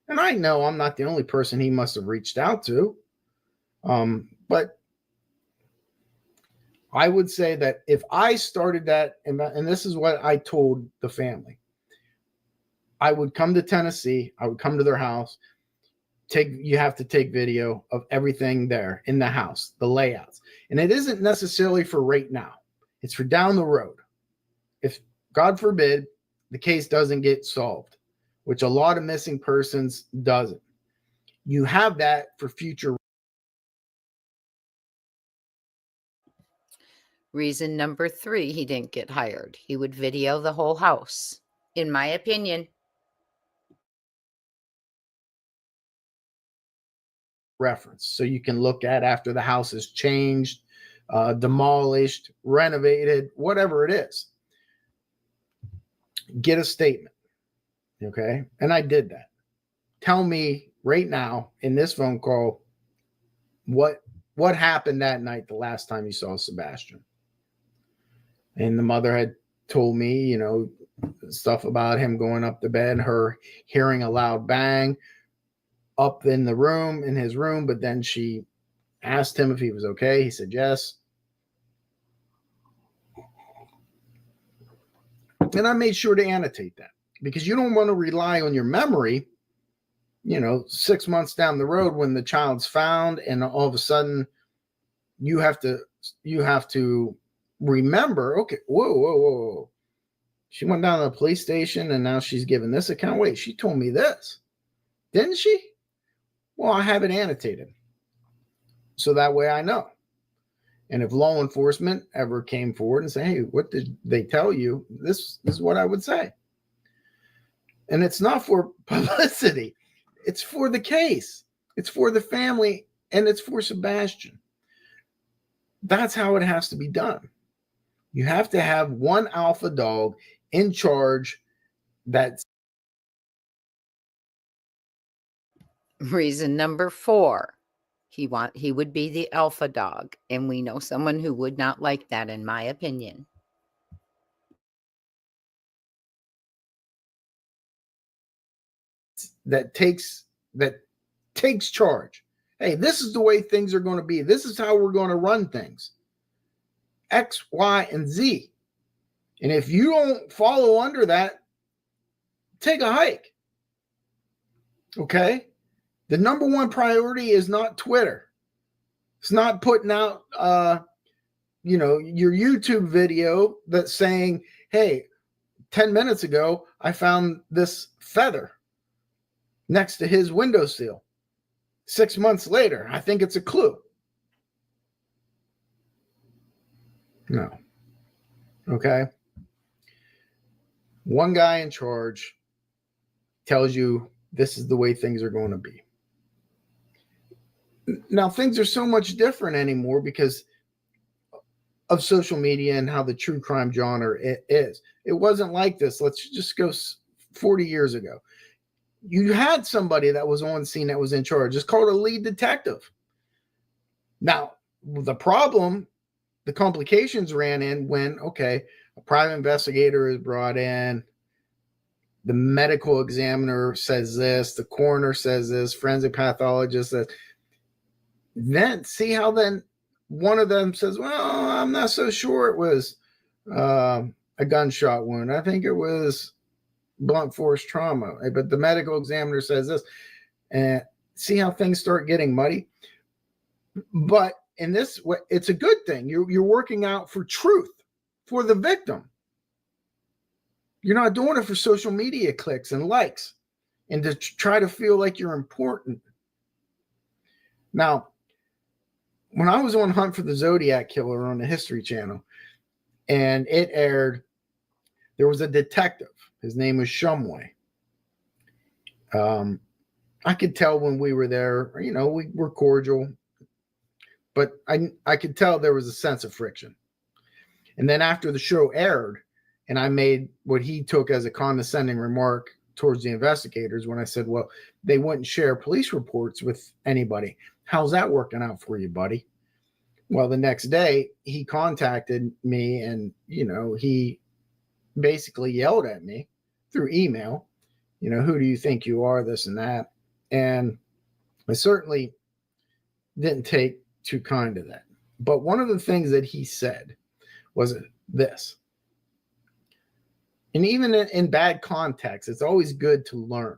And I know I'm not the only person he must have reached out to. But I would say that if I started that, and this is what I told the family, I would come to Tennessee. I would come to their house. You have to take video of everything there in the house, the layouts. And it isn't necessarily for right now. It's for down the road. If, God forbid, the case doesn't get solved, which a lot of missing persons doesn't. You have that for future. Reason number 3, he didn't get hired. He would video the whole house, in my opinion. Reference. So you can look at after the house is changed, demolished, renovated, whatever it is. Get a statement. Okay. And I did that. Tell me right now in this phone call what happened that night the last time you saw Sebastian. And the mother had told me, stuff about him going up to bed, her hearing a loud bang up in his room, but then she asked him if he was okay. He said yes. And I made sure to annotate that because you don't want to rely on your memory, 6 months down the road when the child's found and all of a sudden you have to you have to remember, okay, whoa. She went down to the police station and now she's giving this account. Wait, she told me this, didn't she? Well, I have it annotated. So that way I know. And if law enforcement ever came forward and say, hey, what did they tell you? This is what I would say. And it's not for publicity. It's for the case. It's for the family, and it's for Sebastian. That's how it has to be done. You have to have one alpha dog in charge. That's Reason number 4. He would be the alpha dog, and we know someone who would not like that, in my opinion. that takes charge. Hey, this is the way things are going to be. This is how we're going to run things. X, Y, and Z. And if you don't follow under that, take a hike. Okay? The number one priority is not Twitter. It's not putting out your YouTube video that's saying, hey, 10 minutes ago, I found this feather next to his windowsill. 6 months later, I think it's a clue. No. Okay. One guy in charge tells you this is the way things are going to be. Now, things are so much different anymore because of social media and how the true crime genre is. It wasn't like this. Let's just go 40 years ago. You had somebody that was on scene that was in charge. It's called a lead detective. Now, the complications ran in when, okay, a private investigator is brought in. The medical examiner says this. The coroner says this. Forensic pathologist says. Then see how then one of them says, well, I'm not so sure it was a gunshot wound. I think it was blunt force trauma. But the medical examiner says this. And see how things start getting muddy. But in this way, it's a good thing. You're working out for truth for the victim. You're not doing it for social media clicks and likes and to try to feel like you're important. Now, when I was on Hunt for the Zodiac Killer on the History Channel and it aired, there was a detective. His name was Shumway. I could tell when we were there, we were cordial, but I could tell there was a sense of friction. And then after the show aired, and I made what he took as a condescending remark towards the investigators when I said, well, they wouldn't share police reports with anybody. How's that working out for you, buddy? Well, the next day he contacted me and, he basically yelled at me through email, who do you think you are, this and that. And I certainly didn't take too kind to that. But one of the things that he said was this. And even in bad context, it's always good to learn,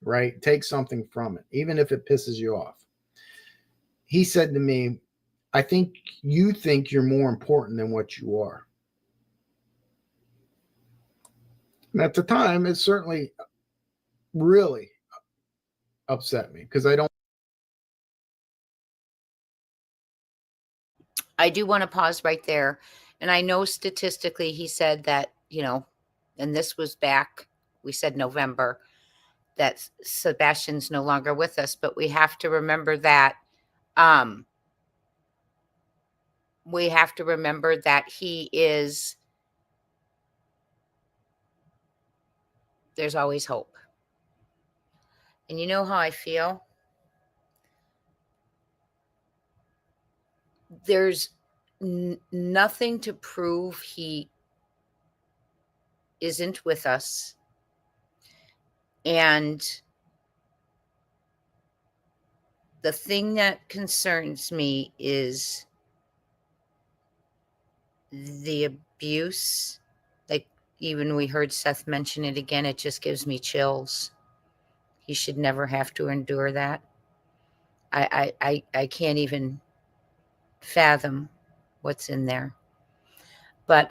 right? Take something from it, even if it pisses you off. He said to me, I think you think you're more important than what you are. And at the time, it certainly really upset me because I do want to pause right there. And I know statistically he said that, and this was back, we said November, that Sebastian's no longer with us, but we have to remember that he is, there's always hope. And you know how I feel? There's nothing to prove he isn't with us. And the thing that concerns me is the abuse. Like, even we heard Seth mention it again. It just gives me chills. He should never have to endure that. I can't even fathom what's in there. But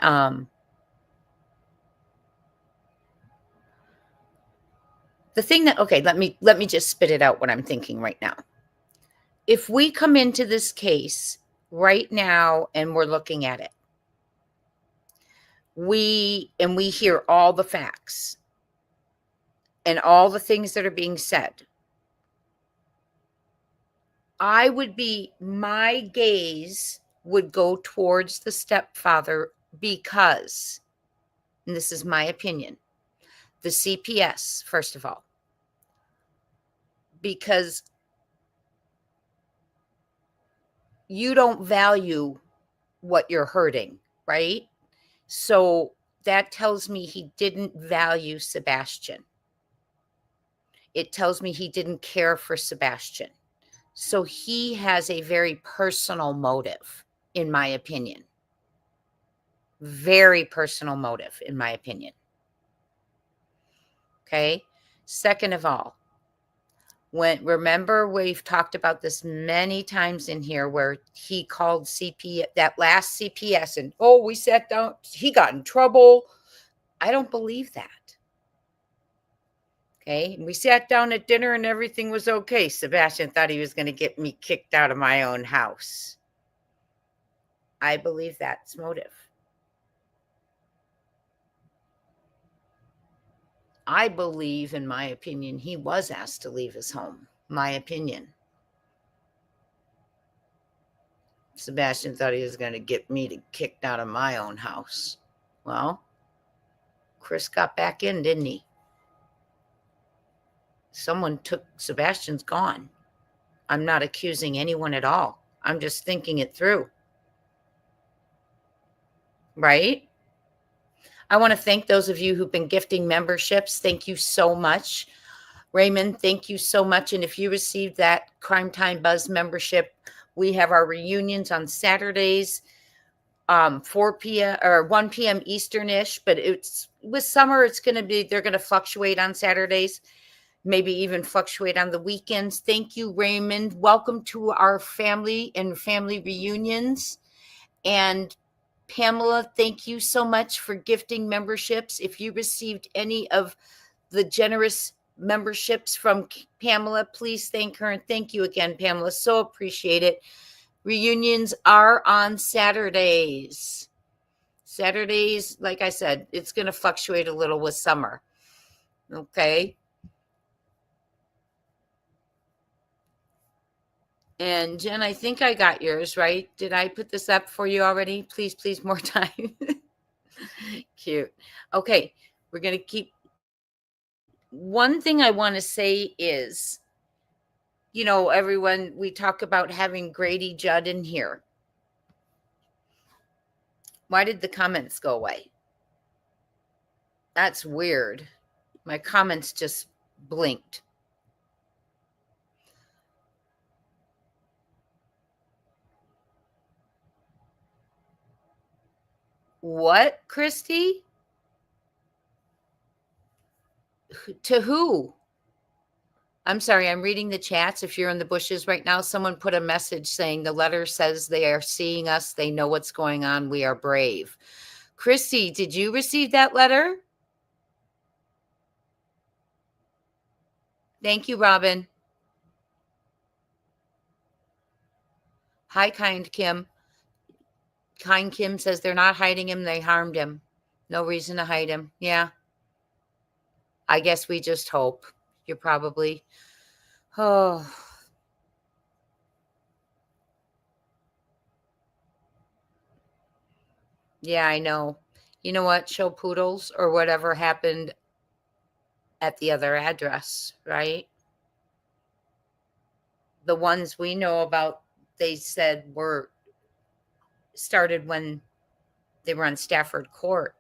the thing that, okay, let me just spit it out what I'm thinking right now. If we come into this case right now and we're looking at it, we hear all the facts and all the things that are being said, my gaze would go towards the stepfather because, and this is my opinion, the CPS, first of all, because you don't value what you're hurting, right? So that tells me he didn't value Sebastian. It tells me he didn't care for Sebastian. So he has a very personal motive, in my opinion. Very personal motive, in my opinion. Okay. Second of all, remember we've talked about this many times in here where he called that last CPS and, oh, we sat down, he got in trouble. I don't believe that. Okay. And we sat down at dinner and everything was okay. Sebastian thought he was going to get me kicked out of my own house. I believe that's motive. I believe, in my opinion, he was asked to leave his home. My opinion. Sebastian thought he was going to get me kicked out of my own house. Well, Chris got back in, didn't he? Someone took Sebastian's gone. I'm not accusing anyone at all. I'm just thinking it through. Right? I want to thank those of you who've been gifting memberships. Thank you so much. Raymond, thank you so much. And if you received that Crime Time Buzz membership, we have our reunions on Saturdays, 4 p.m. or 1 p.m. Eastern-ish, but with summer, they're going to fluctuate on Saturdays, maybe even fluctuate on the weekends. Thank you, Raymond. Welcome to our family and family reunions. And Pamela, thank you so much for gifting memberships. If you received any of the generous memberships from Pamela, please thank her. And thank you again, Pamela. So appreciate it. Reunions are on Saturdays. Saturdays, like I said, it's going to fluctuate a little with summer. Okay. And Jen, I think I got yours, right? Did I put this up for you already? Please, please, more time. Cute. Okay. We're going to keep. One thing I want to say is, everyone, we talk about having Grady Judd in here. Why did the comments go away? That's weird. My comments just blinked. What, Christy? To who? I'm sorry, I'm reading the chats. If you're in the bushes right now, someone put a message saying the letter says they are seeing us. They know what's going on. We are brave. Christy, did you receive that letter? Thank you, Robin. Hi, Kind Kim. Kind Kim says they're not hiding him. They harmed him. No reason to hide him. Yeah. I guess we just hope. You're probably. Oh. Yeah, I know. You know what? Show poodles or whatever happened at the other address, right? The ones we know about, they said were started when they were on Stafford Court.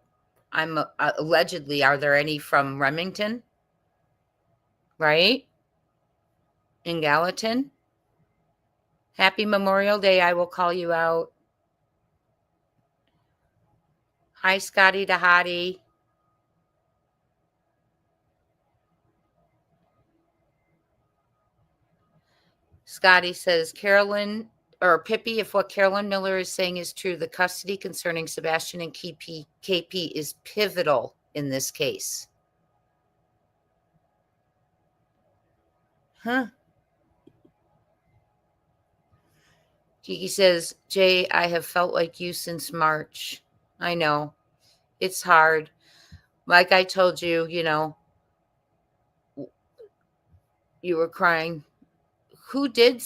Allegedly, are there any from Remington? Right? In Gallatin? Happy Memorial Day. I will call you out. Hi, Scotty Dahati. Scotty says, Carolyn, Pippi, if what Carolyn Miller is saying is true, the custody concerning Sebastian and KP is pivotal in this case. Huh? Kiki says, Jay, I have felt like you since March. I know. It's hard. Like I told you, you know, you were crying. Who did?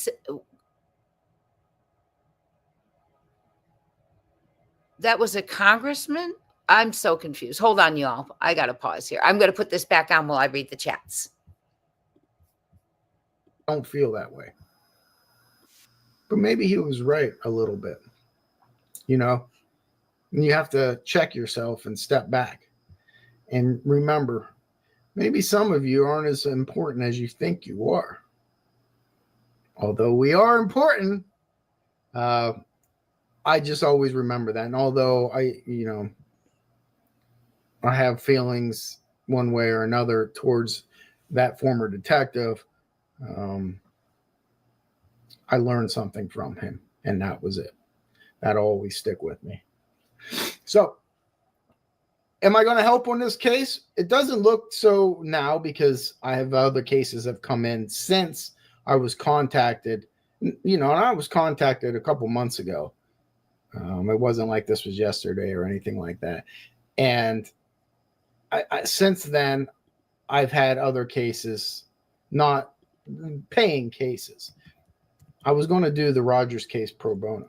That was a congressman? I'm so confused. Hold on, y'all. I got to pause here. I'm going to put this back on while I read the chats. Don't feel that way. But maybe he was right a little bit. You know, and you have to check yourself and step back. And remember, maybe some of you aren't as important as you think you are. Although we are important, I just always remember that. And although I have feelings one way or another towards that former detective, I learned something from him, and that was it. That'll always stick with me. So, am I going to help on this case? It doesn't look so now because I have other cases have come in since I was contacted. You know, and I was contacted a couple months ago. It wasn't like this was yesterday or anything like that. And I since then, I've had other cases, not paying cases. I was going to do the Rogers case pro bono.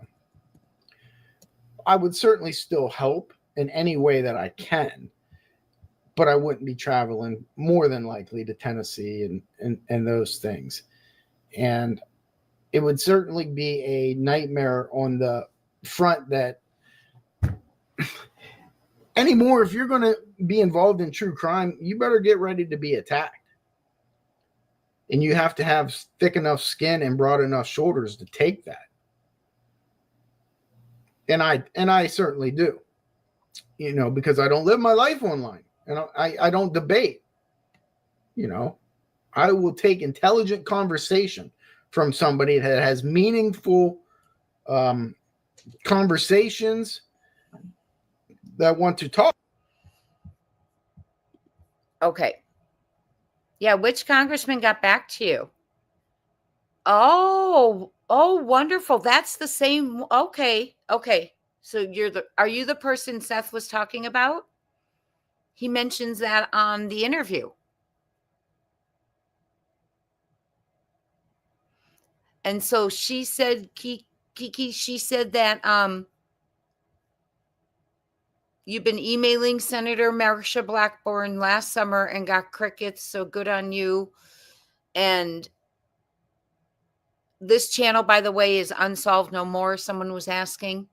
I would certainly still help in any way that I can, but I wouldn't be traveling more than likely to Tennessee and those things. And it would certainly be a nightmare on the front that anymore, if you're going to be involved in true crime, you better get ready to be attacked. And you have to have thick enough skin and broad enough shoulders to take that. And I certainly do, you know, because I don't live my life online and I don't debate, you know. I will take intelligent conversation from somebody that has meaningful conversations that want to talk. Okay. Yeah, which congressman got back to you? Oh, wonderful. That's the same. Okay. So are you the person Seth was talking about? He mentions that on the interview. And so she said, Kiki, she said that you've been emailing Senator Marsha Blackburn last summer and got crickets, so good on you. And this channel, by the way, is Unsolved No More. Someone was asking.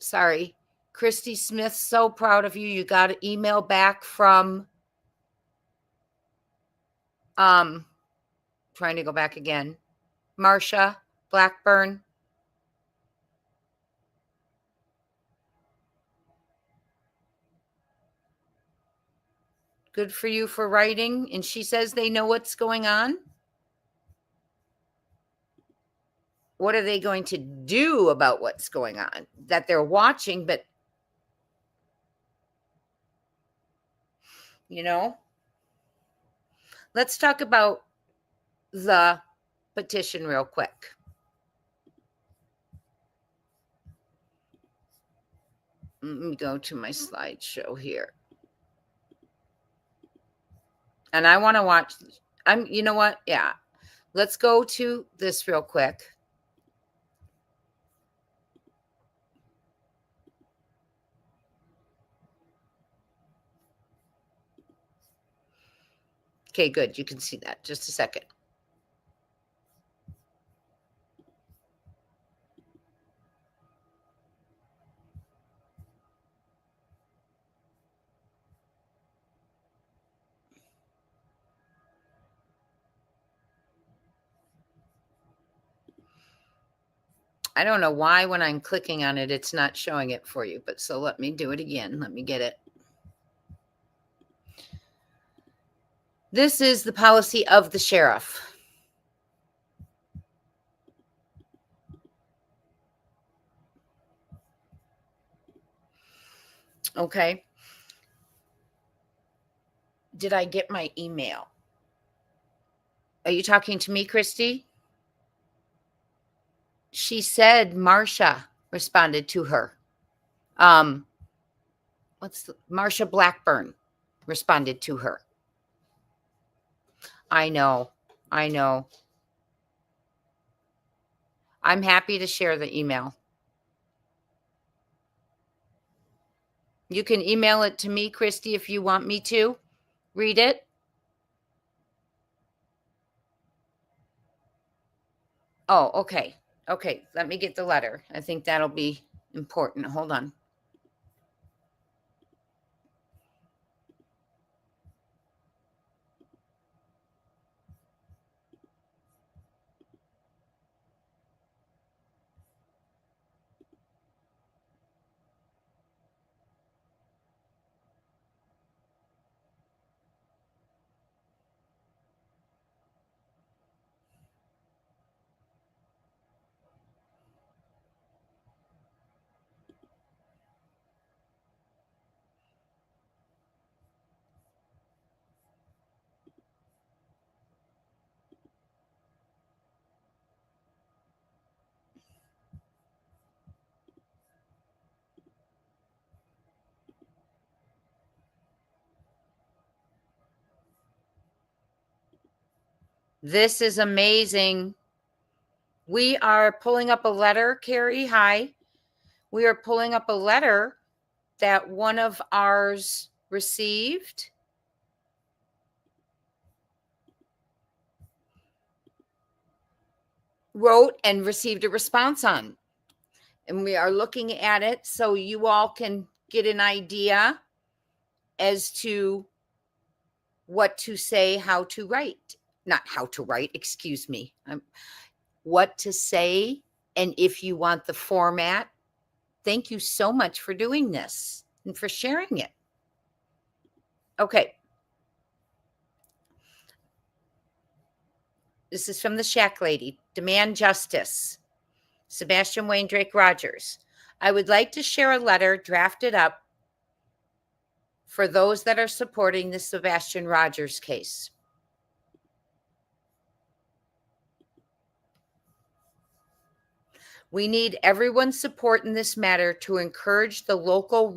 Sorry. Christy Smith, so proud of you. You got an email back from trying to go back again. Marsha Blackburn. Good for you for writing. And she says they know what's going on. What are they going to do about what's going on? That they're watching, but, you know, let's talk about the petition real quick. Let me go to my slideshow here. And I want to watch, you know what? Yeah. Let's go to this real quick. Okay, good. You can see that. Just a second. I don't know why when I'm clicking on it, it's not showing it for you. But so let me do it again. Let me get it. This is the policy of the sheriff. Okay. Did I get my email? Are you talking to me, Christy? She said Marcia responded to her. Marcia Blackburn responded to her. I know. I'm happy to share the email. You can email it to me, Christy, if you want me to read it. Oh, okay. Okay, let me get the letter. I think that'll be important. Hold on. This is amazing. We are pulling up a letter, Carrie. Hi. We are pulling up a letter that one of ours received. Wrote and received a response on. And we are looking at it so you all can get an idea as to what to say, how to write. Not how to write, excuse me. What to say, and if you want the format. Thank you so much for doing this and for sharing it. Okay. This is from the Shack Lady. Demand justice. Sebastian Wayne Drake Rogers. I would like to share a letter drafted up for those that are supporting the Sebastian Rogers case. We need everyone's support in this matter to encourage the local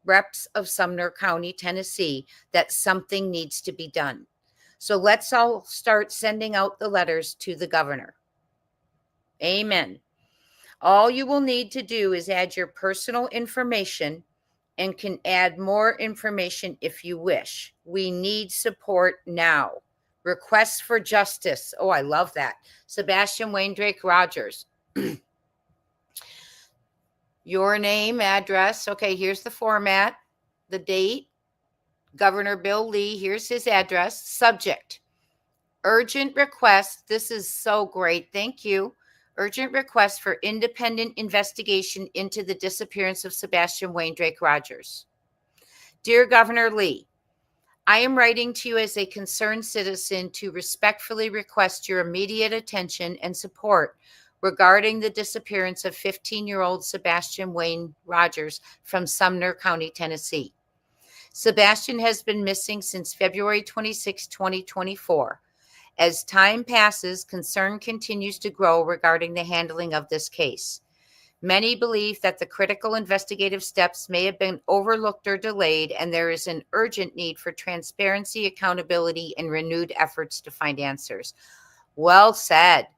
reps of Sumner County, Tennessee, that something needs to be done. So let's all start sending out the letters to the governor. Amen. All you will need to do is add your personal information and can add more information if you wish. We need support now. Requests for justice. Oh, I love that. Sebastian Wayne Drake Rogers. Your name, address. Okay, here's the format, the date. Governor Bill Lee, here's his address. Subject. Urgent request. This is so great. Thank you. Urgent request for independent investigation into the disappearance of Sebastian Wayne Drake Rogers. Dear Governor Lee, I am writing to you as a concerned citizen to respectfully request your immediate attention and support regarding the disappearance of 15-year-old Sebastian Wayne Rogers from Sumner County, Tennessee. Sebastian has been missing since February 26, 2024. As time passes, concern continues to grow regarding the handling of this case. Many believe that the critical investigative steps may have been overlooked or delayed, and there is an urgent need for transparency, accountability, and renewed efforts to find answers. Well said.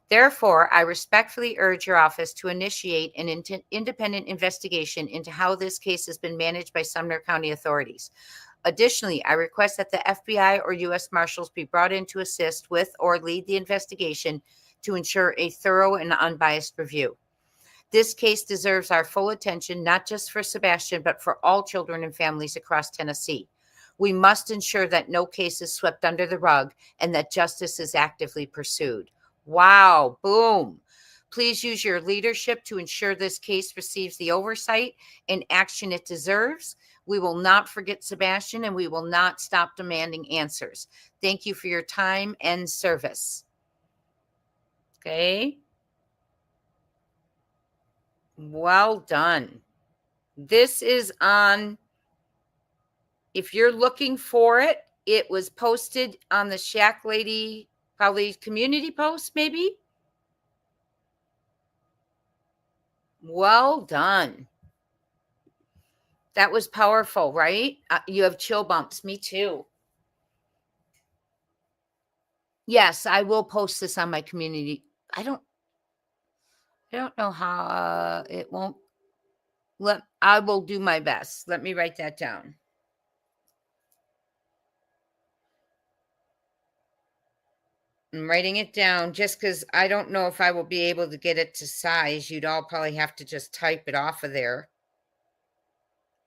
Therefore, I respectfully urge your office to initiate an independent investigation into how this case has been managed by Sumner County authorities. Additionally, I request that the FBI or U.S. Marshals be brought in to assist with or lead the investigation to ensure a thorough and unbiased review. This case deserves our full attention, not just for Sebastian, but for all children and families across Tennessee. We must ensure that no case is swept under the rug and that justice is actively pursued. Wow, boom. Please use your leadership to ensure this case receives the oversight and action it deserves. We will not forget Sebastian, and we will not stop demanding answers. Thank you for your time and service. Okay. Well done. This is on, if you're looking for it, it was posted on the Shack Lady, probably community post, maybe. Well done. That was powerful, right? You have chill bumps. Me too. Yes, I will post this on my community. I don't know how it won't I will do my best. Let me write that down. I'm writing it down just because I don't know if I will be able to get it to size. You'd all probably have to just type it off of there.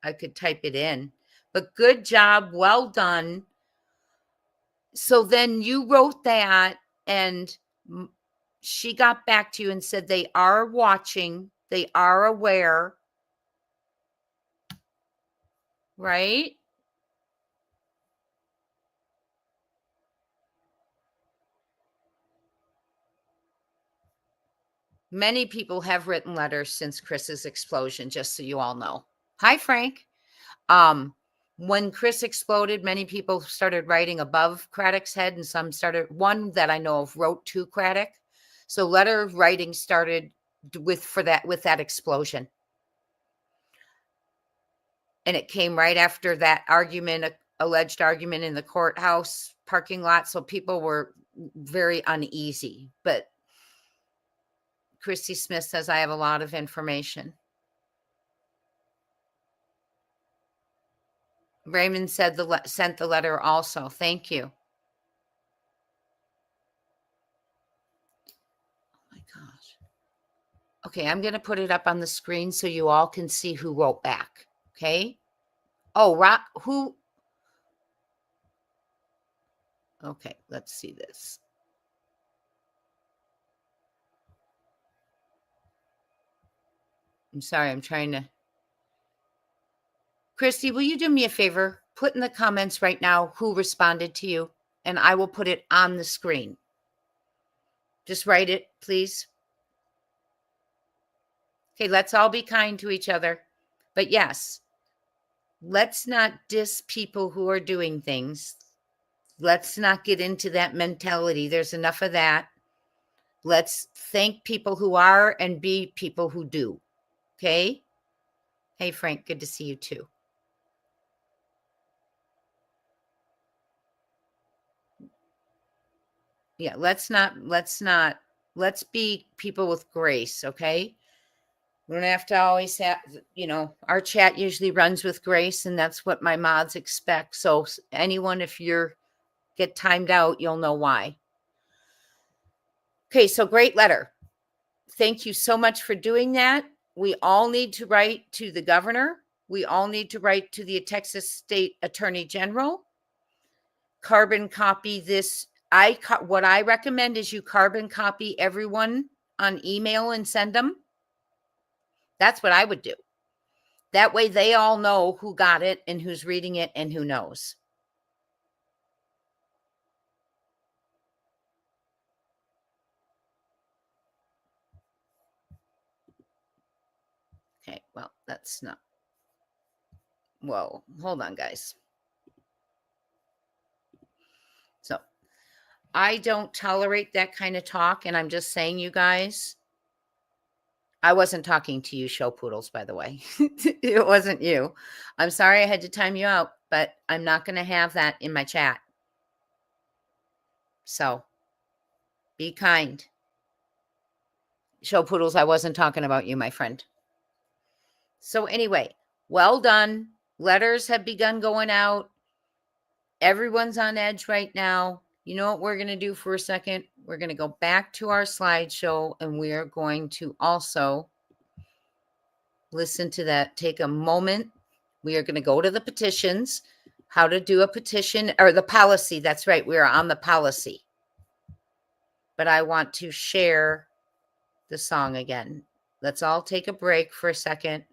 I could type it in, but good job. Well done. So then you wrote that, and she got back to you and said they are watching. They are aware. Right? Many people have written letters since Chris's explosion, just so you all know. Hi, Frank. When Chris exploded, many people started writing above Craddock's head, and some started, one that I know of wrote to Craddock. So letter writing started with that explosion. And it came right after that argument, alleged argument in the courthouse parking lot. So people were very uneasy. But Christy Smith says, I have a lot of information. Raymond said sent the letter also. Thank you. Oh my gosh. Okay, I'm going to put it up on the screen so you all can see who wrote back. Okay. Oh, who? Okay, let's see this. I'm sorry, I'm trying to. Christy, will you do me a favor? Put in the comments right now who responded to you, and I will put it on the screen. Just write it, please. Okay, let's all be kind to each other. But yes, let's not diss people who are doing things. Let's not get into that mentality. There's enough of that. Let's thank people who are and be people who do. Okay? Hey, Frank, good to see you too. Yeah, let's be people with grace, okay? We don't have to always have, our chat usually runs with grace, and that's what my mods expect. So anyone, if you're get timed out, you'll know why. Okay, so great letter. Thank you so much for doing that. We all need to write to the governor. We all need to write to the Texas State Attorney General. Carbon copy this. What I recommend is you carbon copy everyone on email and send them. That's what I would do. That way they all know who got it and who's reading it and who knows. Okay, well, that's not. Whoa, hold on, guys. So I don't tolerate that kind of talk, and I'm just saying, you guys, I wasn't talking to you, show poodles, by the way. It wasn't you. I'm sorry I had to time you out, but I'm not going to have that in my chat. So be kind. Show poodles, I wasn't talking about you, my friend. So anyway, well done. Letters have begun going out. Everyone's on edge right now. You know what we're going to do for a second? We're going to go back to our slideshow, and we are going to also listen to that. Take a moment. We are going to go to the petitions, how to do a petition, or the policy. That's right. We are on the policy. But I want to share the song again. Let's all take a break for a second.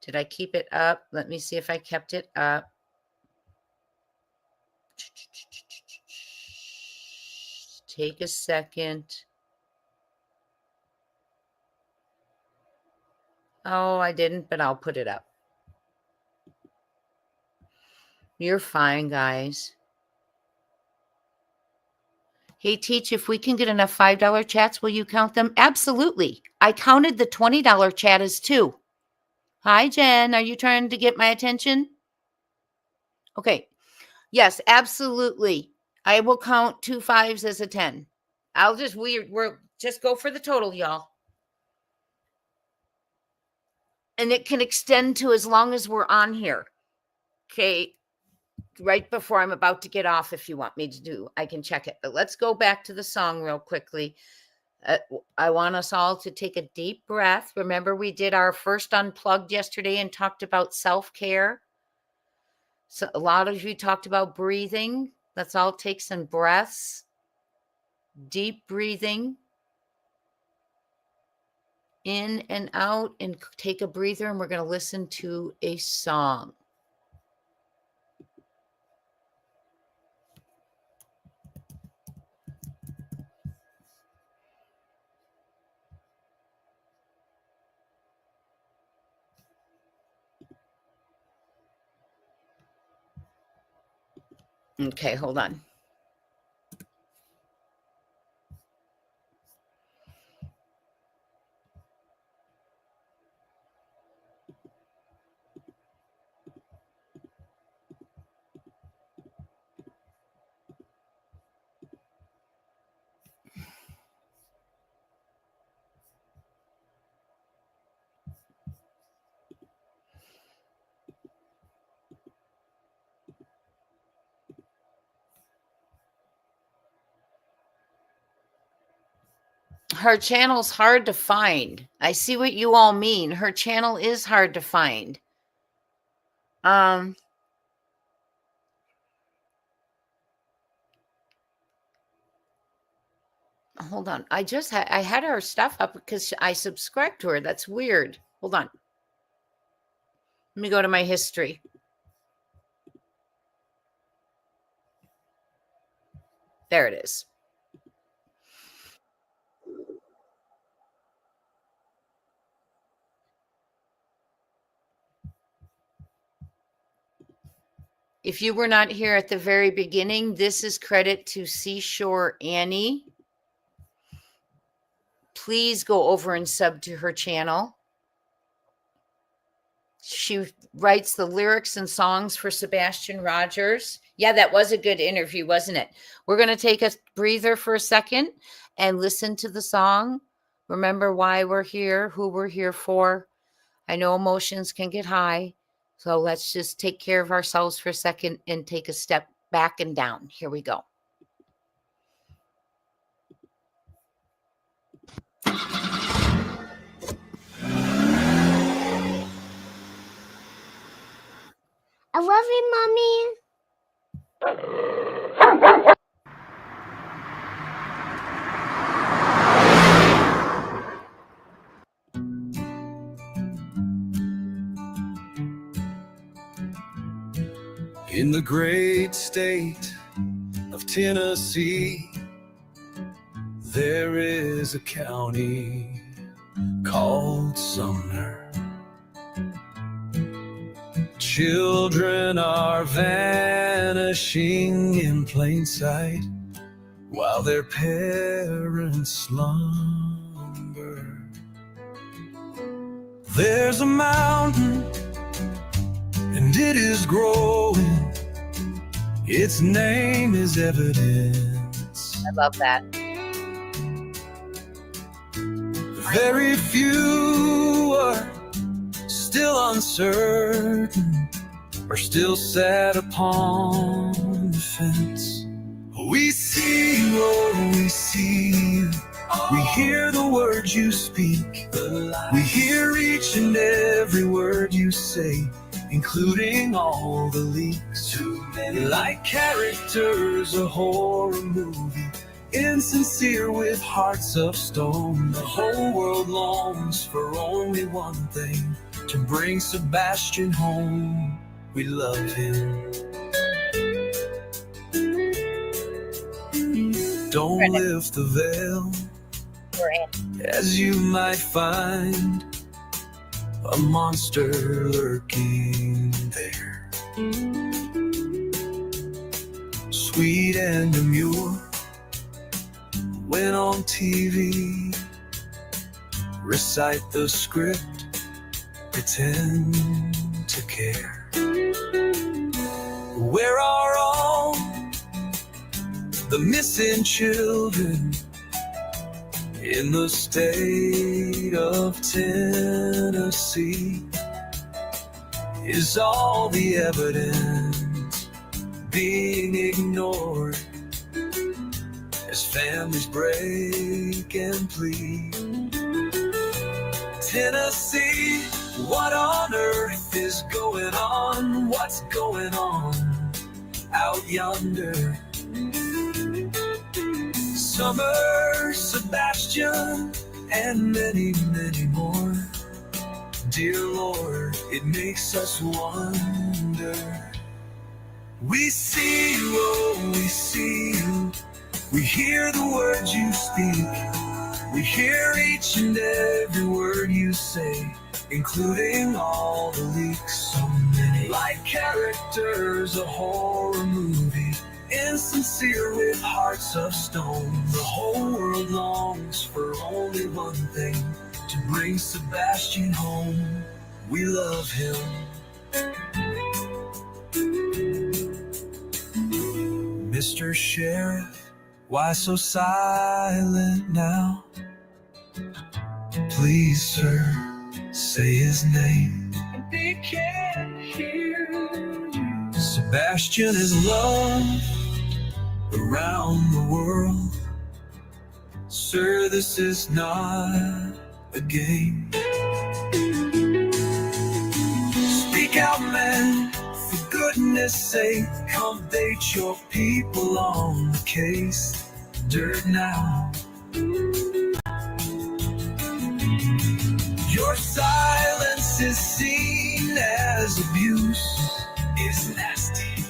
Did I keep it up? Let me see if I kept it up. Take a second. Oh, I didn't, but I'll put it up. You're fine, guys. Hey, Teach, if we can get enough $5 chats, will you count them? Absolutely. I counted the $20 chat as 2. Hi, Jen. Are you trying to get my attention? Okay. Yes, absolutely. I will count 2 5s as a 10. We're just go for the total, y'all. And it can extend to as long as we're on here. Okay. Right before I'm about to get off, if you want me to do, I can check it. But let's go back to the song real quickly. I want us all to take a deep breath. Remember, we did our first Unplugged yesterday and talked about self-care. So a lot of you talked about breathing. Let's all take some breaths. Deep breathing. In and out, and take a breather, and we're going to listen to a song. Okay, hold on. Her channel's hard to find. I see what you all mean. Her channel is hard to find. Hold on. I had her stuff up because I subscribed to her. That's weird. Hold on. Let me go to my history. There it is. If you were not here at the very beginning, this is credit to Seashore Annie. Please go over and sub to her channel. She writes the lyrics and songs for Sebastian Rogers. Yeah, that was a good interview, wasn't it? We're going to take a breather for a second and listen to the song. Remember why we're here, who we're here for. I know emotions can get high, so let's just take care of ourselves for a second and take a step back and down. Here we go. I love you, Mommy. In the great state of Tennessee, there is a county called Sumner. Children are vanishing in plain sight while their parents slumber. There's a mountain and it is growing. Its name is evidence. I love that. Very few are still uncertain, or still sat upon the fence. We see you, oh, we see you. We hear the words you speak. We hear each and every word you say, including all the leaks. Like characters a horror movie, insincere with hearts of stone. The whole world longs for only one thing, to bring Sebastian home. We love him. Don't lift the veil, as you might find a monster lurking there. Sweet and demure, when on TV, recite the script, pretend to care. Where are all the missing children in the state of Tennessee? Is all the evidence being ignored as families break and plead? Tennessee, what on earth is going on? What's going on out yonder? Summer, Sebastian, and many, many more. Dear Lord, it makes us wonder. We see you, oh, we see you. We hear the words you speak. We hear each and every word you say, including all the leaks. So many like characters, a horror movie, insincere with hearts of stone. The whole world longs for only one thing, to bring Sebastian home. We love him. Mr. Sheriff, why so silent now? Please, sir, say his name. They can't hear you. Sebastian is loved around the world. Sir, this is not a game. Speak out, man, for goodness sake. Update your people on the case. Dirt now. Your silence is seen as abuse. It's nasty.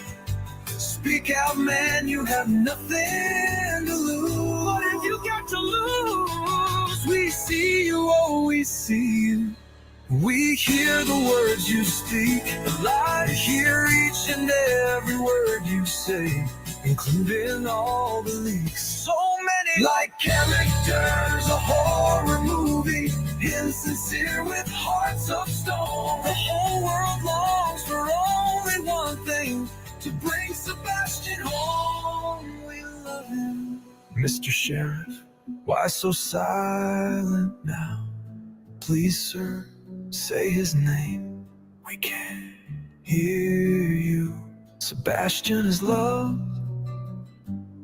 Speak out, man, you have nothing to lose. What have you got to lose? We see you, oh, we see you. We hear the words you speak. Alive, hear each and every word you say, including all the leaks. So many like characters, a horror movie, insincere with hearts of stone. The whole world longs for only one thing, to bring Sebastian home. We love him. Mr. Sheriff, why so silent now? Please, sir, say his name. We can't hear you. Sebastian is loved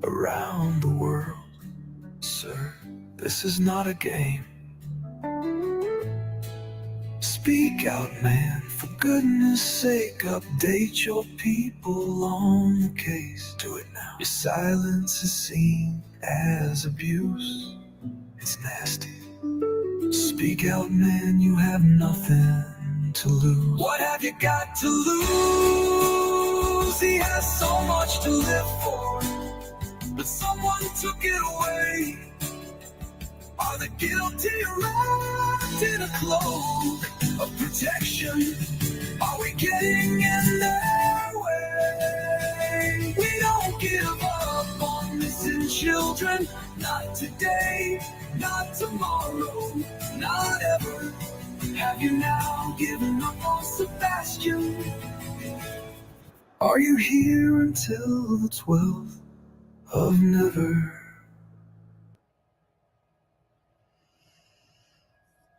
around the world. Sir, this is not a game. Speak out, man, for goodness sake. Update your people on the case. Do it now. Your silence is seen as abuse. It's nasty. Speak out, man, you have nothing to lose. What have you got to lose? He has so much to live for, but someone took it away. Are the guilty wrapped in a cloak of protection? Are we getting in their way? We don't give up on missing children. Not today, not tomorrow, not ever. Have you now given up on Sebastian? Are you here until the 12th of never?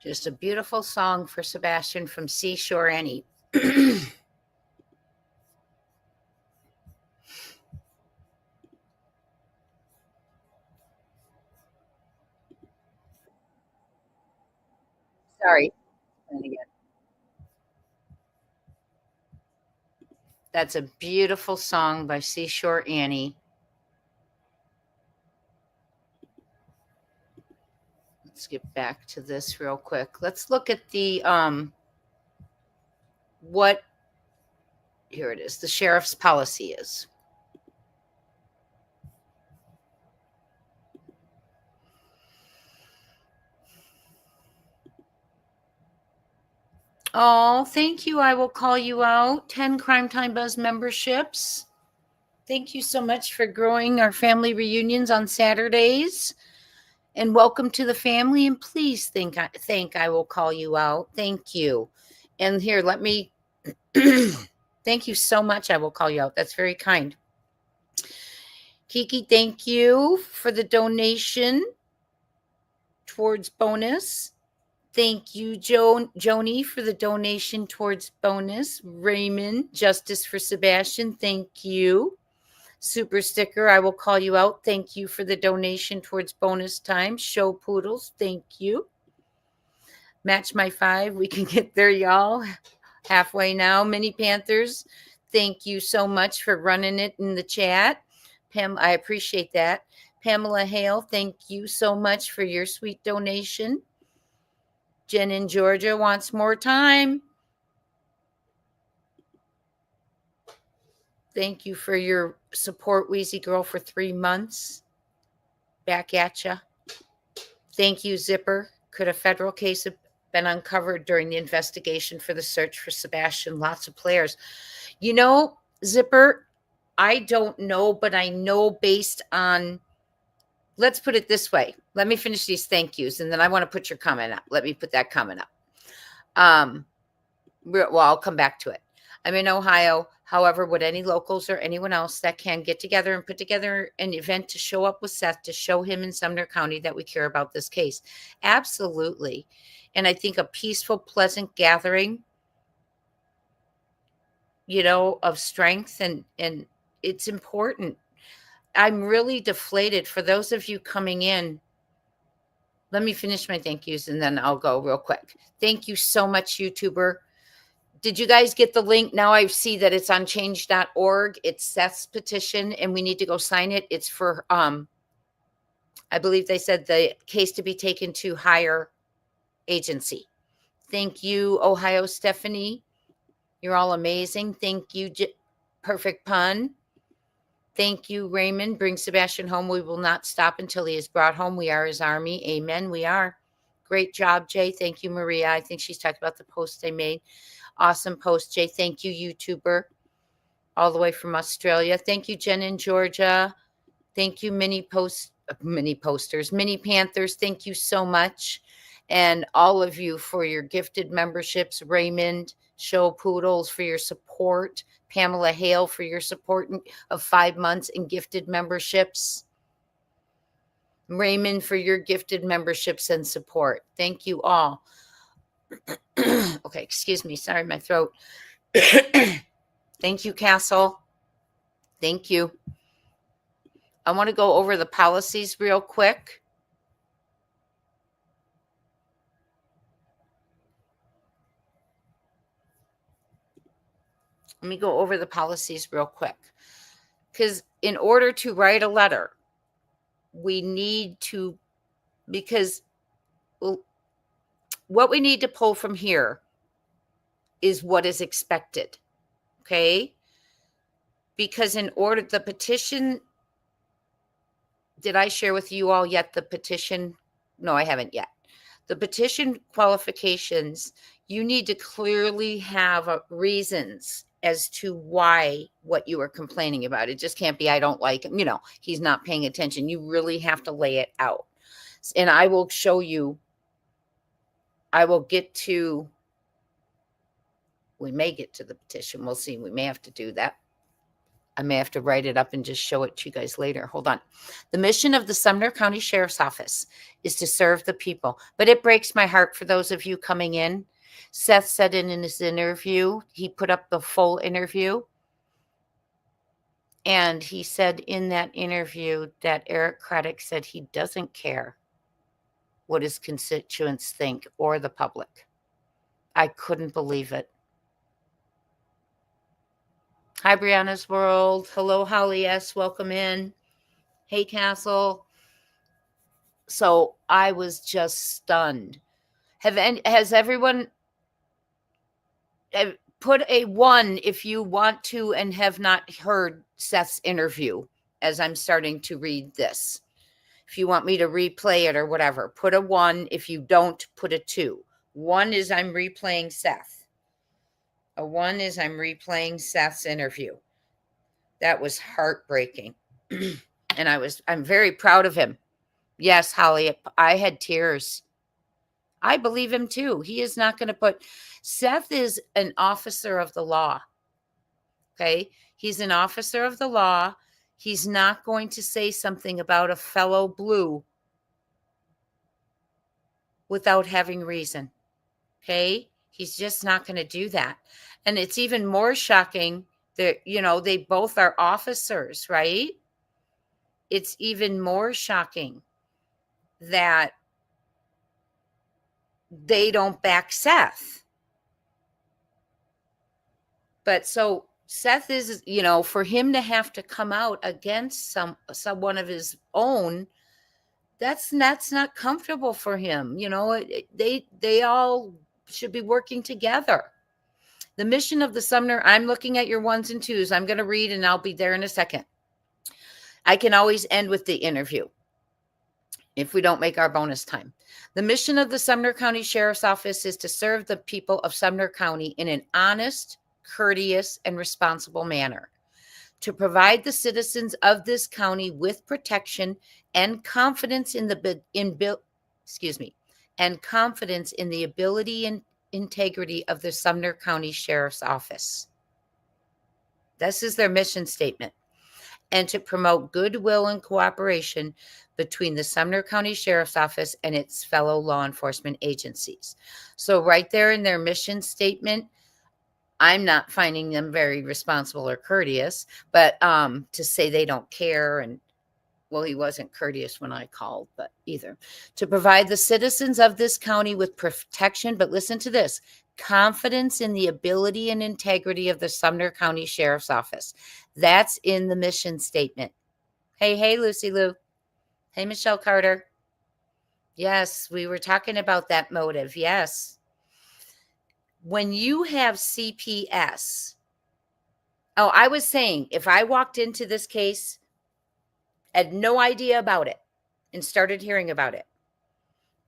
Just a beautiful song for Sebastian from Seashore Annie. Sorry. That's a beautiful song by Seashore Annie. Let's get back to this real quick. Let's look at the what, here it is, the sheriff's policy is. Oh, thank you. I will call you out. 10 Crime Time Buzz memberships. Thank you so much for growing our family reunions on Saturdays. And welcome to the family. And please think I will call you out. Thank you. And here, let me thank you so much. I will call you out. That's very kind. Kiki, thank you for the donation towards bonus. Thank you, Joni, for the donation towards bonus. Raymond, Justice for Sebastian, thank you. Super Sticker, I will call you out. Thank you for the donation towards bonus time. Show Poodles, thank you. Match my 5. We can get there, y'all. Halfway now. Mini Panthers, thank you so much for running it in the chat. Pam, I appreciate that. Pamela Hale, thank you so much for your sweet donation. Jen in Georgia wants more time. Thank you for your support, Wheezy Girl, for 3 months. Back at ya. Thank you, Zipper. Could a federal case have been uncovered during the investigation for the search for Sebastian? Lots of players. You know, Zipper, I don't know, but I know based on, let's put it this way. Let me finish these thank yous, and then I want to put your comment up. Let me put that comment up. Well, I'll come back to it. I'm in Ohio. However, would any locals or anyone else that can get together and put together an event to show up with Seth to show him in Sumner County that we care about this case? Absolutely. And I think a peaceful, pleasant gathering, you know, of strength and it's important. I'm really deflated for those of you coming in. Let me finish my thank yous and then I'll go real quick. Thank you so much, YouTuber. Did you guys get the link? Now I see that it's on change.org. It's Seth's petition and we need to go sign it. It's for, I believe they said the case to be taken to higher agency. Thank you, Ohio Stephanie. You're all amazing. Thank you, Perfect Pun. Thank you, Raymond. Bring Sebastian home. We will not stop until he is brought home. We are his army. Amen. We are. Great job, Jay. Thank you, Maria. I think she's talked about the post I made. Awesome post, Jay. Thank you, YouTuber. All the way from Australia. Thank you, Jen in Georgia. Thank you, Mini Posters, Mini Panthers. Thank you so much. And all of you for your gifted memberships. Raymond, Show Poodles for your support. Pamela Hale for your support of 5 months in gifted memberships. Raymond for your gifted memberships and support. Thank you all. Okay, excuse me. Sorry, my throat. Thank you, Castle. Thank you. I want to go over the policies real quick. Let me go over the policies real quick. Because in order to write a letter, we need to, because what we need to pull from here is what is expected. Okay? Because in order, the petition, did I share with you all yet the petition? No, I haven't yet. The petition qualifications, you need to clearly have reasons as to why what you are complaining about. It just can't be, I don't like him. You know, he's not paying attention. You really have to lay it out. And I will show you, I will get to, we may get to the petition. We'll see. We may have to do that. I may have to write it up and just show it to you guys later. Hold on. The mission of the Sumner County Sheriff's Office is to serve the people. But it breaks my heart for those of you coming in. Seth said in his interview, he put up the full interview. And he said in that interview that Eric Craddock said he doesn't care what his constituents think or the public. I couldn't believe it. Hi, Brianna's World. Hello, Holly S. Welcome in. Hey, Castle. So I was just stunned. Has everyone put a 1 if you want to and have not heard Seth's interview as I'm starting to read this? If you want me to replay it or whatever, put a 1. If you don't, put a 2. 1 is I'm replaying Seth. A 1 is I'm replaying Seth's interview. That was heartbreaking. And I'm very proud of him. Yes, Holly, I had tears. I believe him too. He is not going to put, Seth is an officer of the law. Okay. He's an officer of the law. He's not going to say something about a fellow blue without having reason. Okay. He's just not going to do that. And it's even more shocking that, they both are officers, right? It's even more shocking that they don't back Seth. But so Seth is, for him to have to come out against someone of his own, that's not comfortable for him. They all should be working together. The mission of the Sumner, I'm looking at your 1s and 2s. I'm going to read and I'll be there in a second. I can always end with the interview if we don't make our bonus time. The mission of the Sumner County Sheriff's Office is to serve the people of Sumner County in an honest, courteous, and responsible manner, to provide the citizens of this county with protection and confidence in the ability and integrity of the Sumner County Sheriff's Office. This is their mission statement. And to promote goodwill and cooperation between the Sumner County Sheriff's Office and its fellow law enforcement agencies. So right there in their mission statement, I'm not finding them very responsible or courteous, but to say they don't care, and well, he wasn't courteous when I called, but either. To provide the citizens of this county with protection, but listen to this, confidence in the ability and integrity of the Sumner County Sheriff's Office. That's in the mission statement. Hey, Lucy Lou. Hey, Michelle Carter. Yes, we were talking about that motive. Yes. When you have CPS, I was saying, if I walked into this case, had no idea about it, and started hearing about it,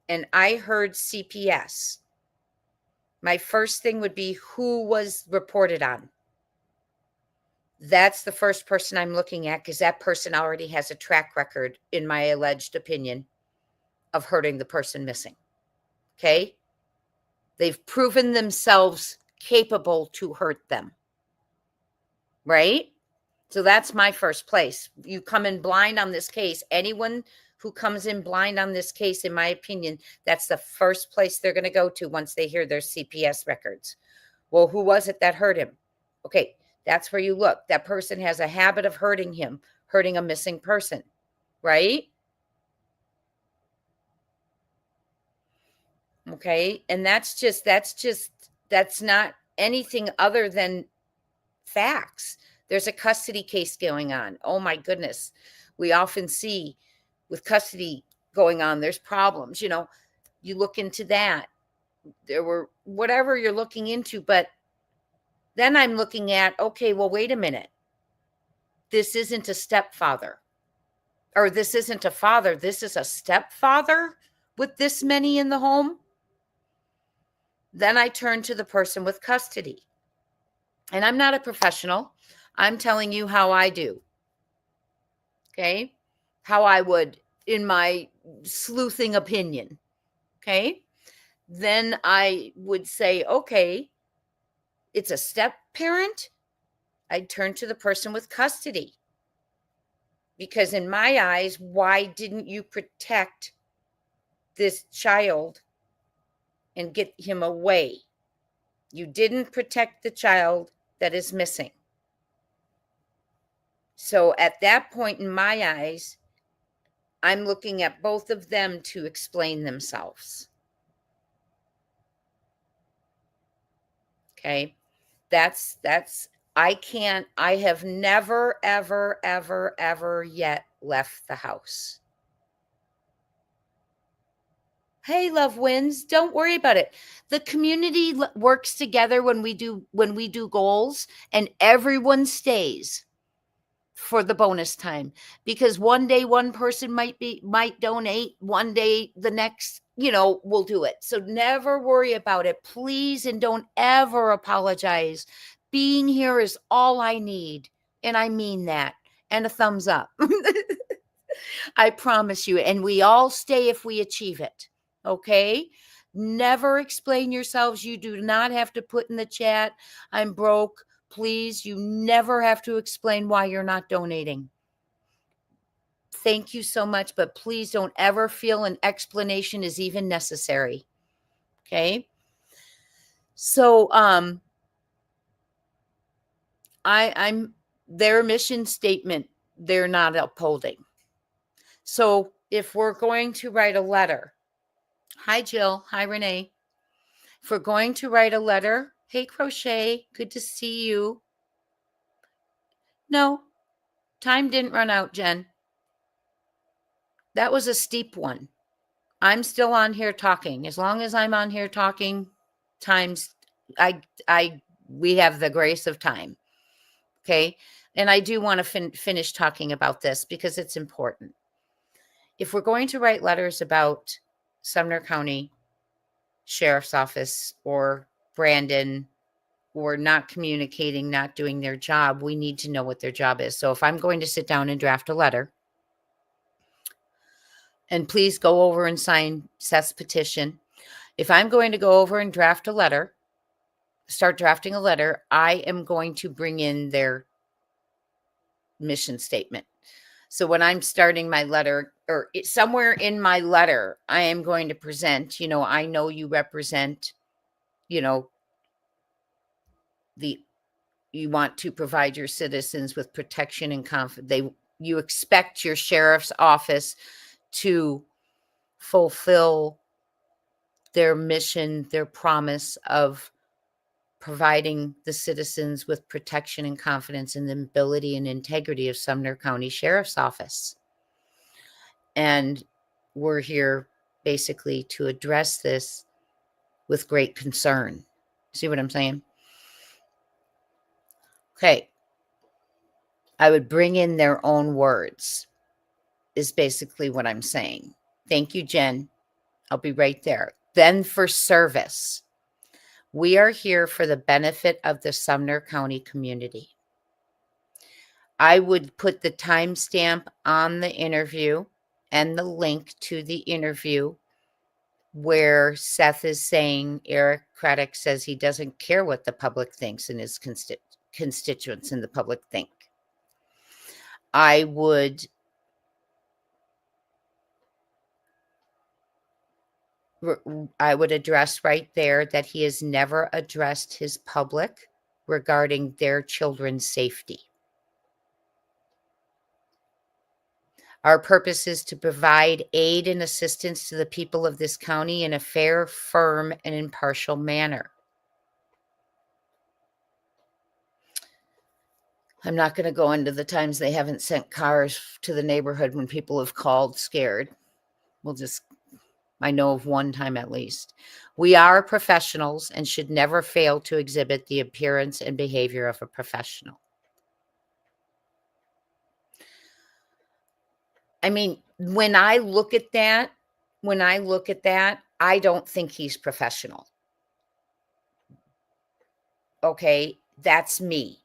and I heard CPS, my first thing would be who was reported on. That's the first person I'm looking at, because that person already has a track record, in my alleged opinion, of hurting the person missing. Okay? They've proven themselves capable to hurt them. Right? So that's my first place. You come in blind on this case. Anyone who comes in blind on this case, in my opinion, that's the first place they're going to go to once they hear their CPS records. Well, who was it that hurt him? Okay, that's where you look. That person has a habit of hurting a missing person, right? Okay, and that's not anything other than facts. There's a custody case going on. Oh my goodness. We often see with custody going on, there's problems. You look into that. There were whatever you're looking into, but then I'm looking at, okay, well, wait a minute. This isn't a stepfather, or this isn't a father. This is a stepfather with this many in the home. Then I turn to the person with custody. And I'm not a professional. I'm telling you how I do. Okay? How I would, in my sleuthing opinion. Okay? Then I would say, okay, it's a step parent. I'd turn to the person with custody. Because in my eyes, why didn't you protect this child and get him away? You didn't protect the child that is missing. So at that point, in my eyes, I'm looking at both of them to explain themselves. Okay. I have never, ever, ever, ever yet left the house. Hey, love wins. Don't worry about it. The community works together when we do goals, and everyone stays for the bonus time, because one day one person might donate, one day the next we'll do it. So never worry about it, please. And don't ever apologize. Being here is all I need. And I mean that. And a thumbs up. I promise you. And we all stay if we achieve it. Okay. Never explain yourselves. You do not have to put in the chat, I'm broke. Please. You never have to explain why you're not donating. Thank you so much, but please don't ever feel an explanation is even necessary. Okay. So, I'm their mission statement, they're not upholding. So if we're going to write a letter, hi, Jill. Hi, Renee. If we're going to write a letter, hey, Crochet, good to see you. No, time didn't run out, Jen. That was a steep one. I'm still on here talking. As long as I'm on here talking, we have the grace of time. Okay. And I do want to finish talking about this because it's important. If we're going to write letters about Sumner County Sheriff's Office or Brandon or not communicating, not doing their job, we need to know what their job is. So if I'm going to sit down and draft a letter, and please go over and sign Seth's petition. If I'm going to go over and draft a letter, start drafting a letter, I am going to bring in their mission statement. So when I'm starting my letter, or somewhere in my letter, I am going to present, I know you represent, you want to provide your citizens with protection and confidence. You expect your sheriff's office to fulfill their mission, their promise of providing the citizens with protection and confidence in the ability and integrity of Sumner County Sheriff's Office. And we're here basically to address this with great concern. See what I'm saying? Okay. I would bring in their own words is basically what I'm saying. Thank you, Jen. I'll be right there. Then for service, we are here for the benefit of the Sumner County community. I would put the timestamp on the interview and the link to the interview where Seth is saying Eric Craddock says he doesn't care what the public thinks and his constituents in the public think. I would address right there that he has never addressed his public regarding their children's safety. Our purpose is to provide aid and assistance to the people of this county in a fair, firm, and impartial manner. I'm not going to go into the times they haven't sent cars to the neighborhood when people have called scared. I know of one time at least. We are professionals and should never fail to exhibit the appearance and behavior of a professional. I mean, when I look at that, I don't think he's professional. Okay, that's me.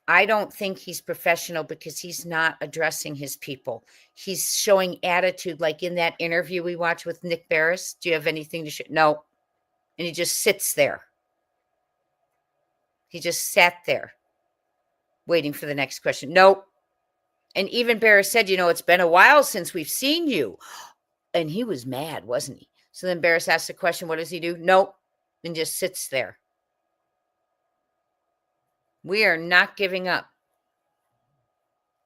I don't think he's professional because he's not addressing his people. He's showing attitude, like in that interview we watched with Nick Barris. Do you have anything to show? No. And he just sits there. He just sat there waiting for the next question. Nope. And even Barris said, it's been a while since we've seen you. And he was mad, wasn't he? So then Barris asked the question, what does he do? Nope. And just sits there. We are not giving up.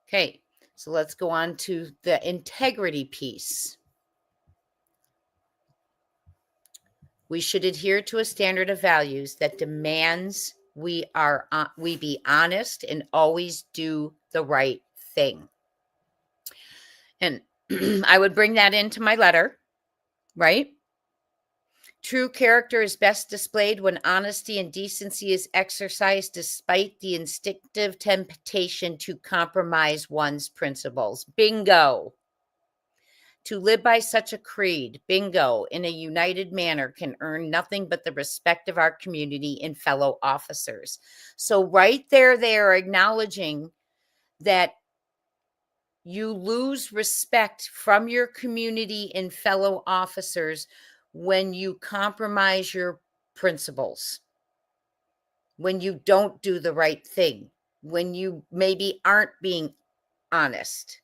Okay, so let's go on to the integrity piece. We should adhere to a standard of values that demands we be honest and always do the right thing. And I would bring that into my letter, right? True character is best displayed when honesty and decency is exercised despite the instinctive temptation to compromise one's principles. Bingo. To live by such a creed, bingo, in a united manner can earn nothing but the respect of our community and fellow officers. So right there, they are acknowledging that you lose respect from your community and fellow officers when you compromise your principles, when you don't do the right thing, when you maybe aren't being honest.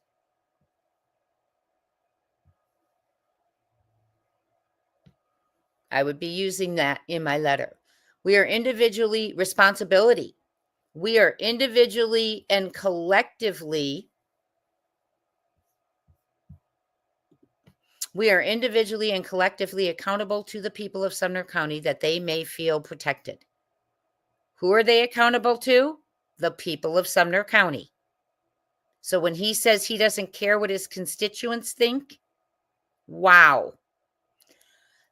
I would be using that in my letter. We are individually responsibility. We are individually and collectively. We are individually and collectively accountable to the people of Sumner County that they may feel protected. Who are they accountable to? The people of Sumner County. So when he says he doesn't care what his constituents think, wow.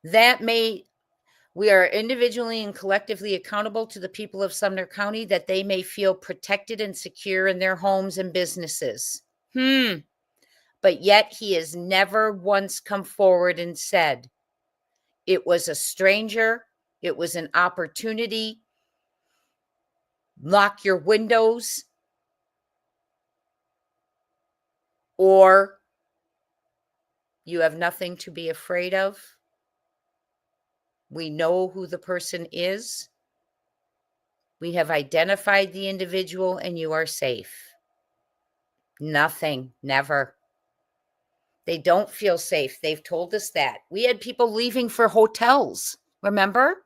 We are individually and collectively accountable to the people of Sumner County that they may feel protected and secure in their homes and businesses. But yet he has never once come forward and said, it was a stranger, it was an opportunity, lock your windows, or you have nothing to be afraid of. We know who the person is. We have identified the individual and you are safe. Nothing, never. They don't feel safe. They've told us that. We had people leaving for hotels. Remember?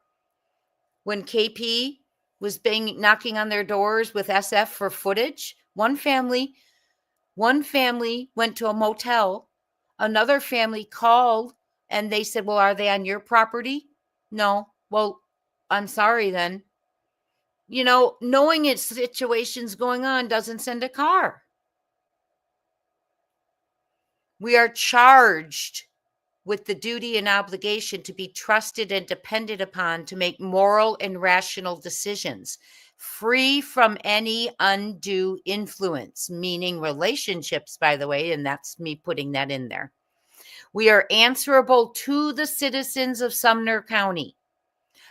When KP was knocking on their doors with SF for footage, one family went to a motel. Another family called and they said, well, are they on your property? No. Well, I'm sorry then. You know, knowing it's situations going on doesn't send a car. We are charged with the duty and obligation to be trusted and depended upon to make moral and rational decisions, free from any undue influence, meaning relationships, by the way, and that's me putting that in there. We are answerable to the citizens of Sumner County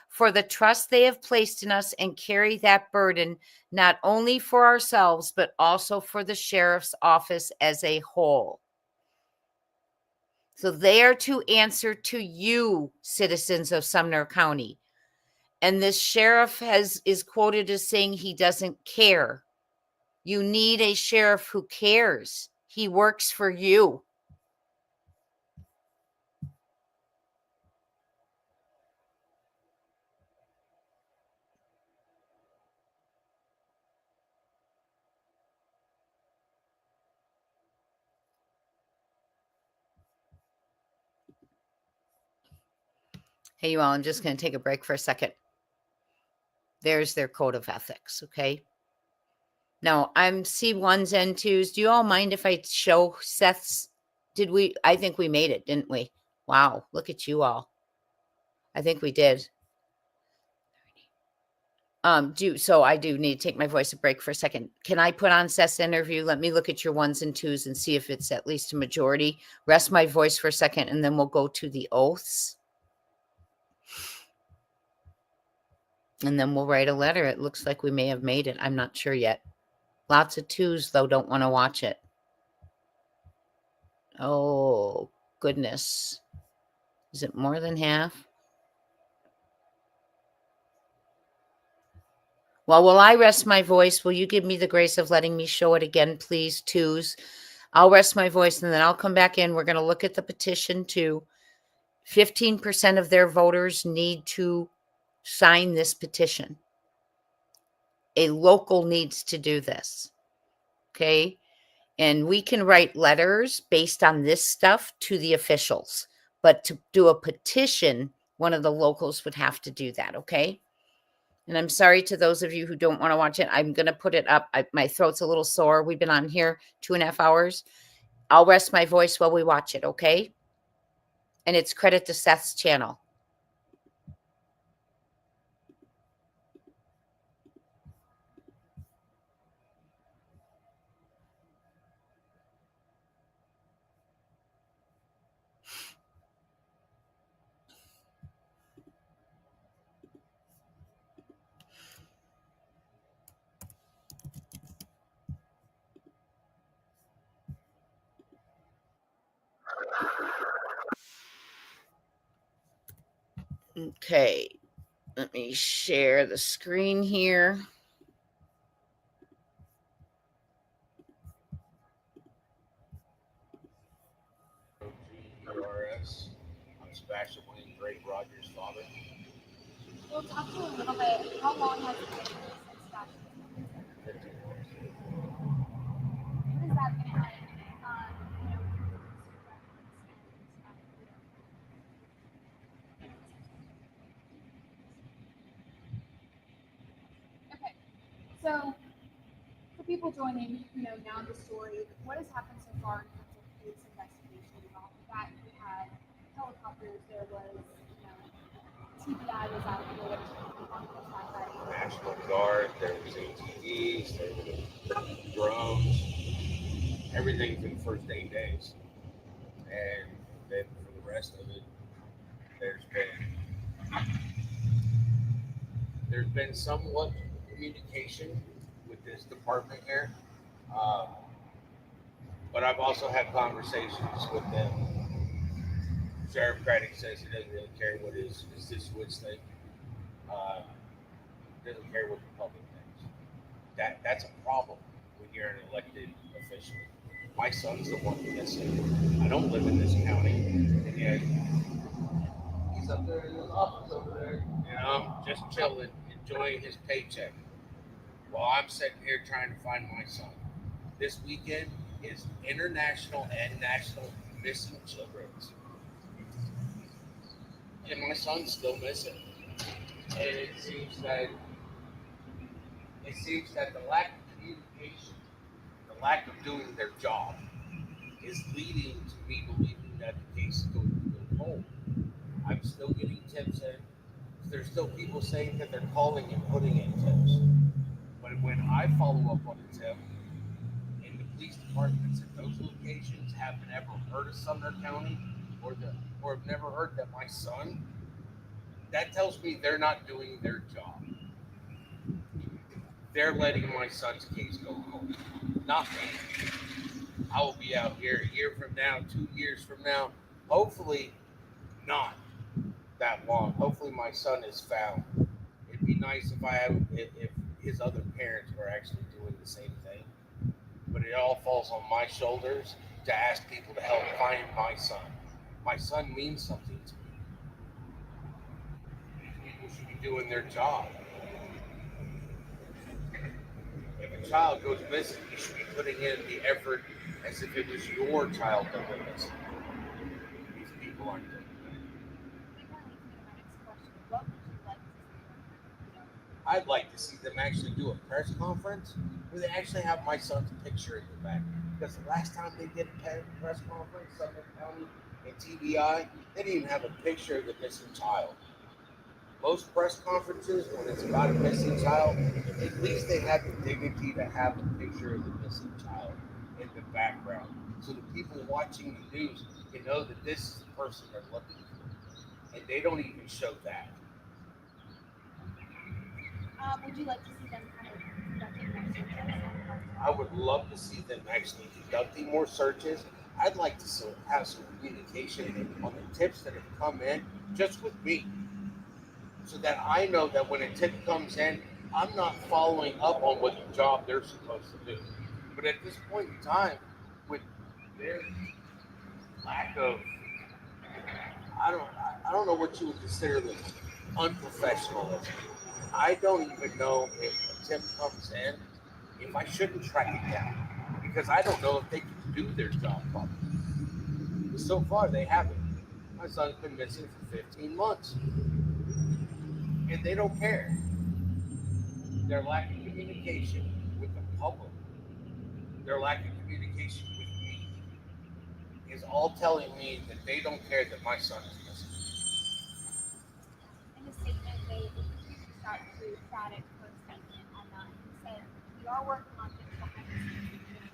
for the trust they have placed in us and carry that burden not only for ourselves, but also for the sheriff's office as a whole. So they are to answer to you, citizens of Sumner County. And this sheriff is quoted as saying he doesn't care. You need a sheriff who cares. He works for you. Hey, you all, I'm just going to take a break for a second. There's their code of ethics, okay? Now, I'm C1s and 2s. Do you all mind if I show Seth's? I think we made it, didn't we? Wow, look at you all. I think we did. So I do need to take my voice a break for a second. Can I put on Seth's interview? Let me look at your 1s and 2s and see if it's at least a majority. Rest my voice for a second, and then we'll go to the oaths. And then we'll write a letter. It looks like we may have made it. I'm not sure yet. Lots of 2s, though, don't want to watch it. Oh, goodness. Is it more than half? Well, while I rest my voice, will you give me the grace of letting me show it again, please, 2s? I'll rest my voice, and then I'll come back in. We're going to look at the petition, too. 15% of their voters need to sign this petition. A local needs to do this, okay? And we can write letters based on this stuff to the officials. But to do a petition, one of the locals would have to do that, okay? And I'm sorry to those of you who don't want to watch it. I'm going to put it up. My throat's a little sore. We've been on here 2.5 hours. I'll rest my voice while we watch it, okay? And it's credit to Seth's channel. Okay, let me share the screen here. GERS. I'm Sebastian William Drake Rogers' father. Well, talk to a little bit. How long has it been since that? 15 months. What has that been like? You know, okay. So, for people joining, now the story, what has happened so far in terms of police investigation? Off the bat, we had helicopters. There was, TBI was out there on horseback riding. National Guard, there was ATVs, there were drones, everything for the first 8 days. And then for the rest of it, there's been somewhat communication with this department here. But I've also had conversations with them. Sheriff Craddock says he doesn't really care what his constituents think. Doesn't care what the public thinks. That's a problem when you're an elected official. My son's the one missing. I don't live in this county, and yet he's up there in his office over there, just chilling, enjoying his paycheck, while I'm sitting here trying to find my son. This weekend is International and National Missing Children's, and my son's still missing. And it seems that the lack of communication, the lack of doing their job, is leading to me believing that the case is going to go cold. I'm still getting tips in. There's still people saying that they're calling and putting in tips. But when I follow up on a tip, and the police departments at those locations have never heard of Sumner County or have never heard that my son, that tells me they're not doing their job. They're letting my son's case go cold, not me. I will be out here a year from now, 2 years from now, hopefully not that long. Hopefully my son is found. It'd be nice if his other parents were actually doing the same thing. But it all falls on my shoulders to ask people to help find my son. My son means something to me. People should be doing their job. If a child goes missing, you should be putting in the effort as if it was your child that went missing. These people aren't doing that. I'd like to see them actually do a press conference where they actually have my son's picture in the back. Because the last time they did a press conference, Sumner County and TBI, they didn't even have a picture of the missing child. Most press conferences, when it's about a missing child, at least they have the dignity to have a picture of the missing child in the background. So the people watching the news can know that this is the person they're looking for. And they don't even show that. Would you like to see them kind of conducting more searches? I would love to see them actually conducting more searches. I'd like to have some communication on the tips that have come in just with me, so that I know that when a tip comes in, I'm not following up on what job they're supposed to do. But at this point in time, with their lack of, I don't know what you would consider the unprofessionalism. I don't even know if a tip comes in, if I shouldn't track it down, because I don't know if they can do their job properly. But so far, they haven't. My son's been missing for 15 months. And they don't care. Their lack of communication with the public, their lack of communication with me, is all telling me that they don't care that my son is missing. In the statement, they reached out to Craddock for a statement on that. He said, "We are working on things behind the scenes." Is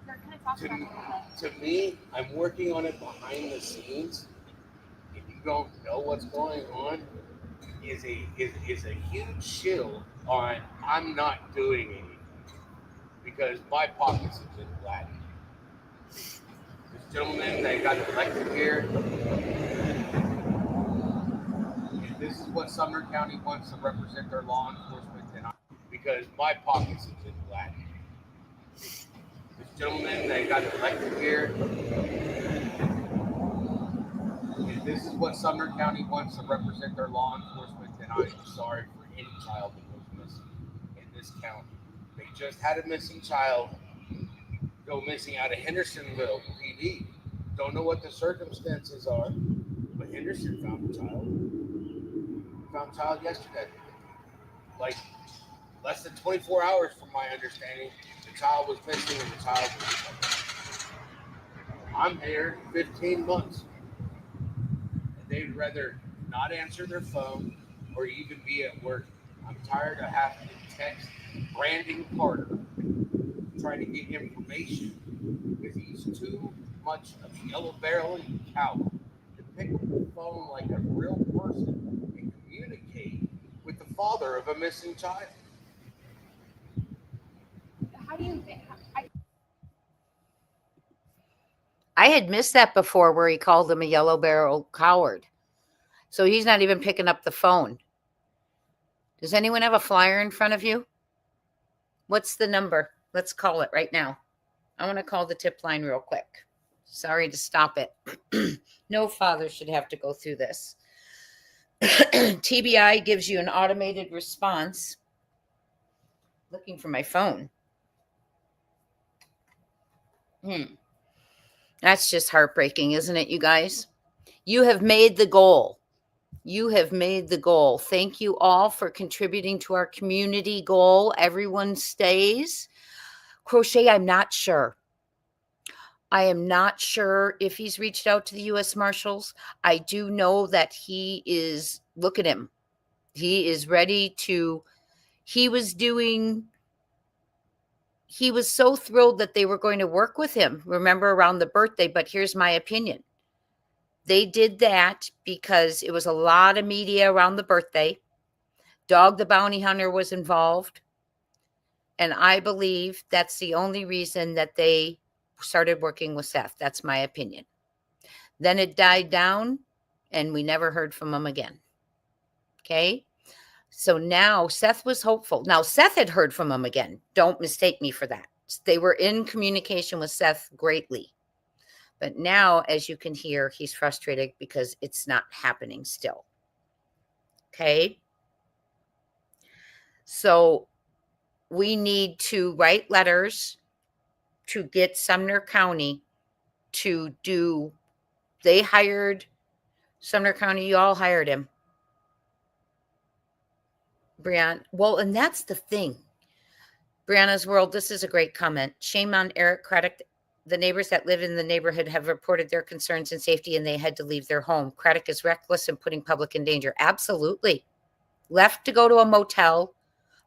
that what you're kind of talking about a little bit? To me, I'm working on it behind the scenes. If you don't know what's going on, is a huge shield on I'm not doing anything, because my pockets have been flattened. This gentleman that got elected here what Sumner County wants to represent their law enforcement, because my pockets is in black. This gentleman that got elected here, if this is what Sumner County wants to represent their law enforcement, then I'm sorry for any child that goes missing in this county. They just had a missing child go missing out of Hendersonville PD. Don't know what the circumstances are, but Henderson found a child. Found a child yesterday. Like less than 24 hours from my understanding, the child was missing and the child was missing. I'm here 15 months. They'd rather not answer their phone or even be at work. I'm tired of having to text Brandon Carter trying to get information because he's too much of a yellow barrel cow to pick up the phone like a real person and communicate with the father of a missing child. How do you think? I had missed that before where he called him a yellow barrel coward. So he's not even picking up the phone. Does anyone have a flyer in front of you? What's the number? Let's call it right now. I want to call the tip line real quick. Sorry to stop it. No father should have to go through this. TBI gives you an automated response. Looking for my phone. That's just heartbreaking, isn't it, you guys? You have made the goal. You have made the goal. Thank you all for contributing to our community goal. Everyone stays. Crochet, I'm not sure. I am not sure if he's reached out to the U.S. Marshals. I do know that he is, look at him. He is ready to, he was so thrilled that they were going to work with him, remember, around the birthday. But here's my opinion. They did that because it was a lot of media around the birthday. Dog the Bounty Hunter was involved. And I believe that's the only reason that they started working with Seth. That's my opinion. Then it died down and we never heard from him again. Okay. So now Seth was hopeful. Now Seth had heard from him again. Don't mistake me for that. They were in communication with Seth greatly. But now, as you can hear, he's frustrated because it's not happening still. Okay. So we need to write letters to get Sumner County to do, they hired Sumner County, you all hired him. Brianna, well, and that's the thing. Brianna's World, this is a great comment. Shame on Eric Craddock. The neighbors that live in the neighborhood have reported their concerns and safety and they had to leave their home. Craddock is reckless and putting public in danger. Absolutely. Left to go to a motel.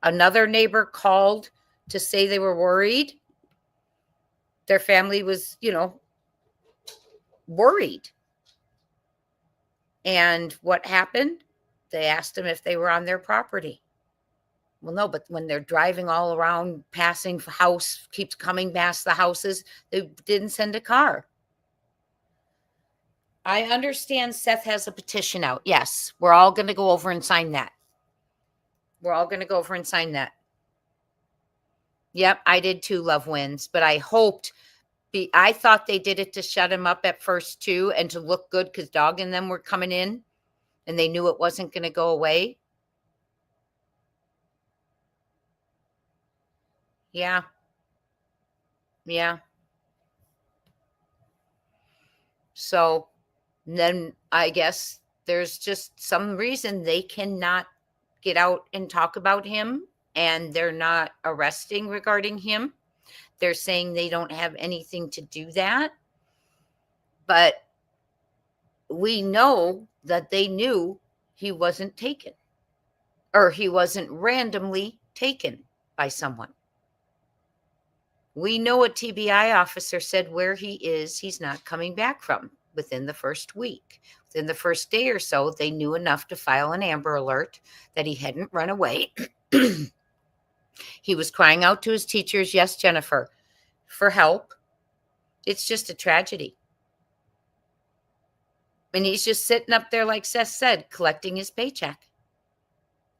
Another neighbor called to say they were worried. Their family was, worried. And what happened? They asked them if they were on their property. Well, no, but when they're driving all around, passing house, keeps coming past the houses, they didn't send a car. I understand Seth has a petition out. Yes, we're all going to go over and sign that. We're all going to go over and sign that. Yep, I did too, Love Wins. But I hoped, I thought they did it to shut him up at first too and to look good because Dog and them were coming in and they knew it wasn't going to go away. Yeah. Yeah. So then I guess there's just some reason they cannot get out and talk about him and they're not arresting regarding him. They're saying they don't have anything to do that. But we know that they knew he wasn't taken or he wasn't randomly taken by someone. We know a TBI officer said where he is, he's not coming back from within the first week. Within the first day or so, they knew enough to file an Amber Alert that he hadn't run away. He was crying out to his teachers, yes, Jennifer, for help. It's just a tragedy. And he's just sitting up there, like Seth said, collecting his paycheck.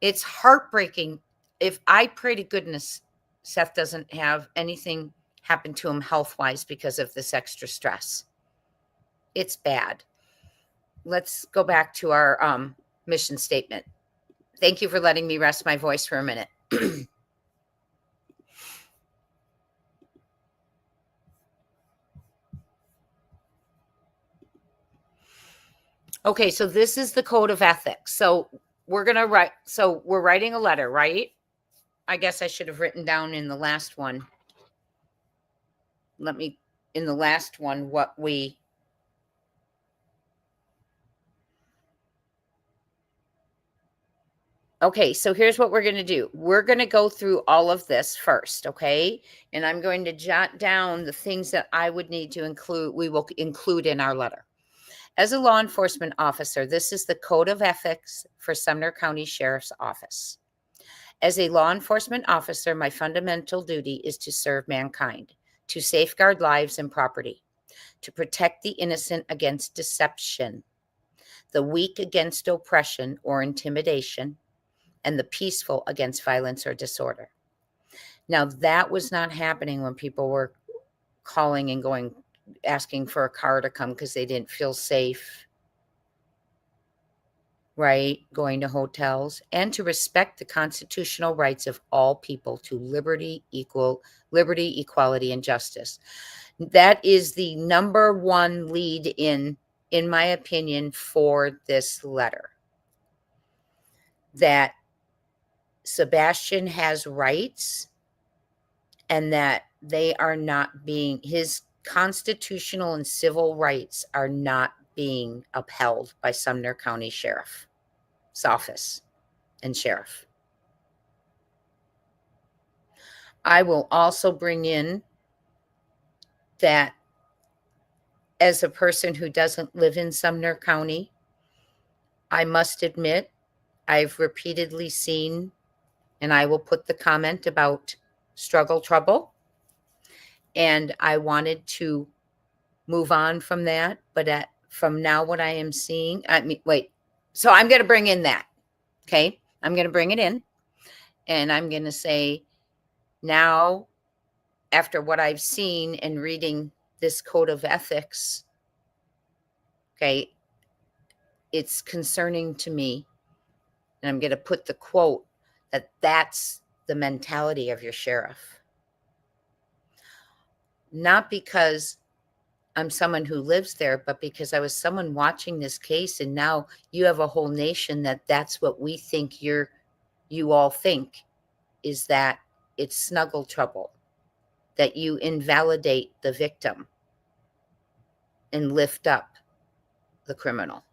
It's heartbreaking. If I pray to goodness Seth doesn't have anything happen to him health-wise because of this extra stress. It's bad. Let's go back to our mission statement. Thank you for letting me rest my voice for a minute. Okay, so this is the code of ethics. So we're going to write, so we're writing a letter, right? I guess I should have written down in the last one. In the last one, what we, okay, so here's what we're going to do. We're going to go through all of this first, okay? And I'm going to jot down the things that I would need to include, we will include in our letter. As a law enforcement officer, this is the code of ethics for Sumner County Sheriff's Office. As a law enforcement officer, my fundamental duty is to serve mankind, to safeguard lives and property, to protect the innocent against deception, the weak against oppression or intimidation, and the peaceful against violence or disorder. Now, that was not happening when people were calling and going, asking for a car to come because they didn't feel safe, right? Going to hotels, and to respect the constitutional rights of all people to liberty, equality, and justice. That is the number one lead in my opinion, for this letter. That Sebastian has rights and that they are not being, his constitutional and civil rights are not being upheld by Sumner County Sheriff's Office and Sheriff. I will also bring in that as a person who doesn't live in Sumner County, I must admit I've repeatedly seen, and I will put the comment about struggle trouble. And I wanted to move on from that. But from now, what I am seeing, so I'm going to bring in that. Okay. I'm going to bring it in. And I'm going to say now, after what I've seen and reading this code of ethics, okay, it's concerning to me. And I'm going to put the quote that that's the mentality of your sheriff. Not because I'm someone who lives there, but because I was someone watching this case, and now you have a whole nation that's what we think you all think is that it's snuggle trouble, that you invalidate the victim and lift up the criminal.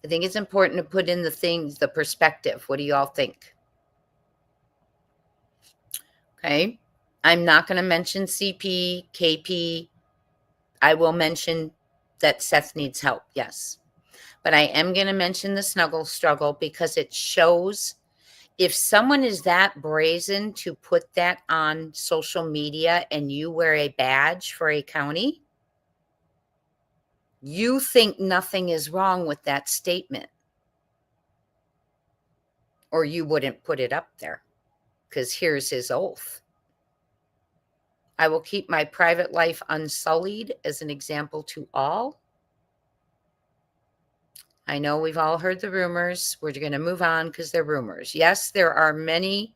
I think it's important to put in the perspective. What do you all think? Okay. I'm not going to mention CP, KP. I will mention that Seth needs help, yes. But I am going to mention the snuggle struggle because it shows if someone is that brazen to put that on social media and you wear a badge for a county, you think nothing is wrong with that statement. Or you wouldn't put it up there because here's his oath. I will keep my private life unsullied as an example to all. I know we've all heard the rumors. We're going to move on because they're rumors. Yes, there are many,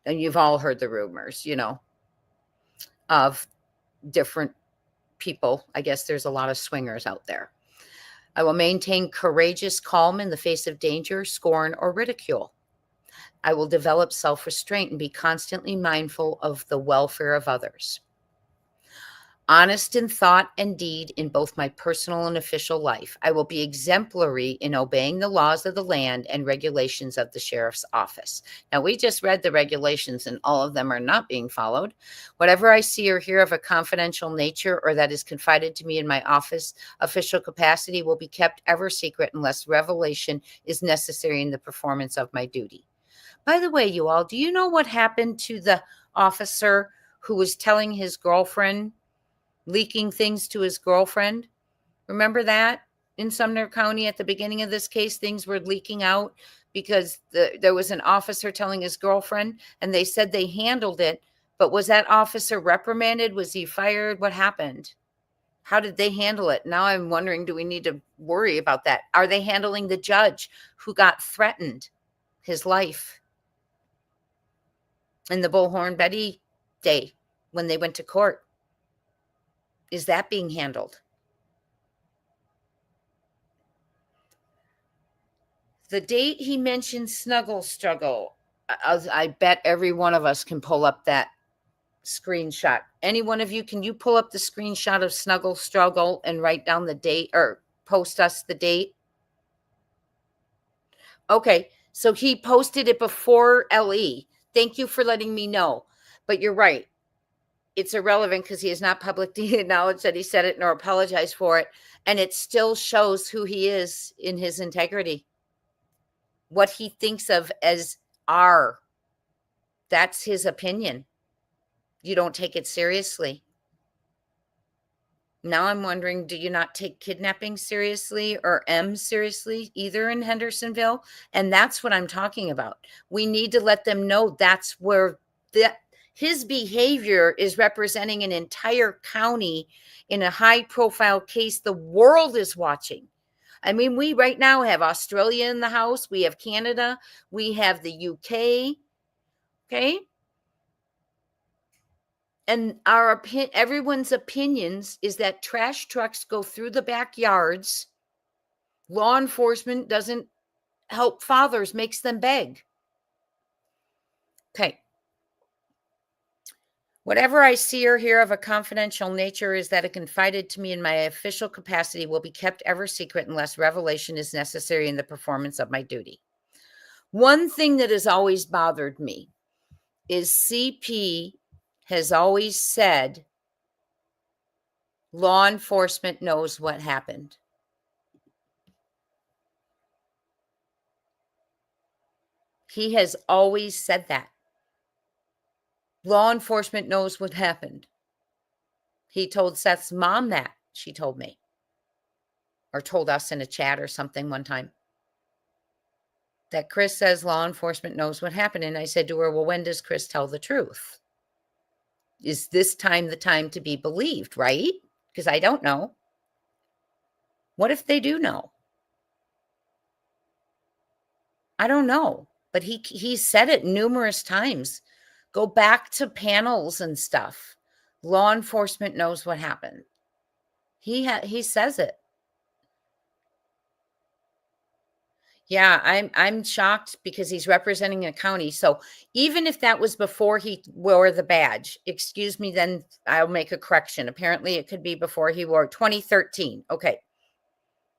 and you've all heard the rumors, of different people. I guess there's a lot of swingers out there. I will maintain courageous calm in the face of danger, scorn, or ridicule. I will develop self-restraint and be constantly mindful of the welfare of others. Honest in thought and deed in both my personal and official life. I will be exemplary in obeying the laws of the land and regulations of the sheriff's office. Now, we just read the regulations and all of them are not being followed. Whatever I see or hear of a confidential nature or that is confided to me in my office official capacity will be kept ever secret unless revelation is necessary in the performance of my duty. By the way, you all, do you know what happened to the officer who was telling his girlfriend, leaking things to his girlfriend? Remember that? in Sumner County at the beginning of this case? Things were leaking out because there was an officer telling his girlfriend, and they said they handled it. But was that officer reprimanded? Was he fired? What happened? How did they handle it? Now I'm wondering, do we need to worry about that? Are they handling the judge who got threatened his life in the Bullhorn Betty day when they went to court? Is that being handled? The date he mentioned, Snuggle Struggle, I bet every one of us can pull up that screenshot. Any one of you, can you pull up the screenshot of Snuggle Struggle and write down the date or post us the date? Okay, so he posted it before LE. Thank you for letting me know. But you're right. It's irrelevant because he has not publicly acknowledged that he said it nor apologized for it. And it still shows who he is in his integrity. What he thinks of as R. That's his opinion. You don't take it seriously. Now I'm wondering, do you not take kidnapping seriously or M seriously either in Hendersonville? And that's what I'm talking about. We need to let them know that's where his behavior is representing an entire county in a high profile case. The world is watching. I mean, we right now have Australia in the house. We have Canada. We have the UK. Okay. And everyone's opinions is that trash trucks go through the backyards. Law enforcement doesn't help fathers, makes them beg. Okay. Whatever I see or hear of a confidential nature is that it confided to me in my official capacity will be kept ever secret unless revelation is necessary in the performance of my duty. One thing that has always bothered me is CP has always said law enforcement knows what happened. He has always said that. Law enforcement knows what happened. He told Seth's mom that, she told me. Or told us in a chat or something one time. That Chris says law enforcement knows what happened. And I said to her, well, when does Chris tell the truth? Is this time the time to be believed, right? Because I don't know. What if they do know? I don't know. But he said it numerous times. Go back to panels and stuff. Law enforcement knows what happened. He says it. Yeah, I'm shocked because he's representing a county. So even if that was before he wore the badge, excuse me, then I'll make a correction. Apparently it could be before he wore 2013. Okay.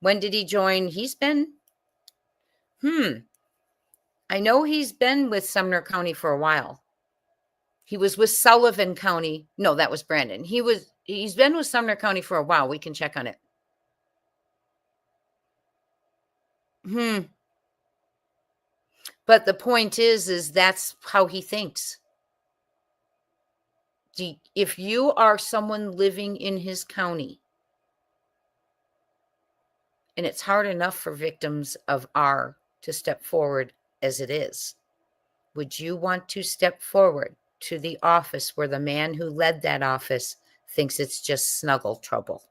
When did he join? He's been, I know he's been with Sumner County for a while. He was with Sullivan County. No, that was Brandon. He's been with Sumner County for a while. We can check on it. But the point is that's how he thinks. If you are someone living in his county, and it's hard enough for victims of R to step forward as it is, would you want to step forward to the office where the man who led that office thinks it's just snuggle trouble?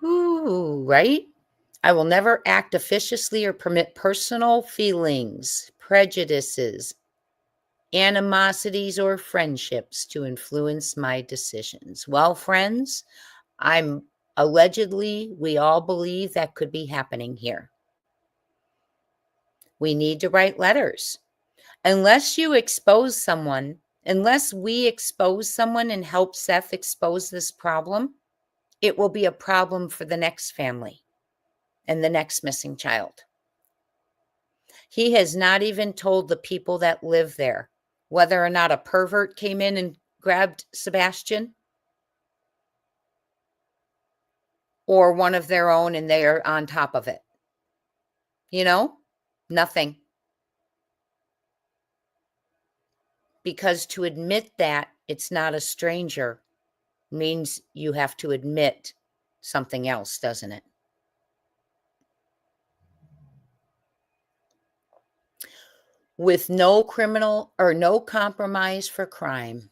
Ooh, right? I will never act officiously or permit personal feelings, prejudices, animosities, or friendships to influence my decisions. Well, friends, we all believe that could be happening here. We need to write letters. Unless we expose someone and help Seth expose this problem, it will be a problem for the next family and the next missing child. He has not even told the people that live there whether or not a pervert came in and grabbed Sebastian or one of their own and they are on top of it. Nothing. Because to admit that It's not a stranger. Means you have to admit something else, doesn't it? With no criminal or no compromise for crime,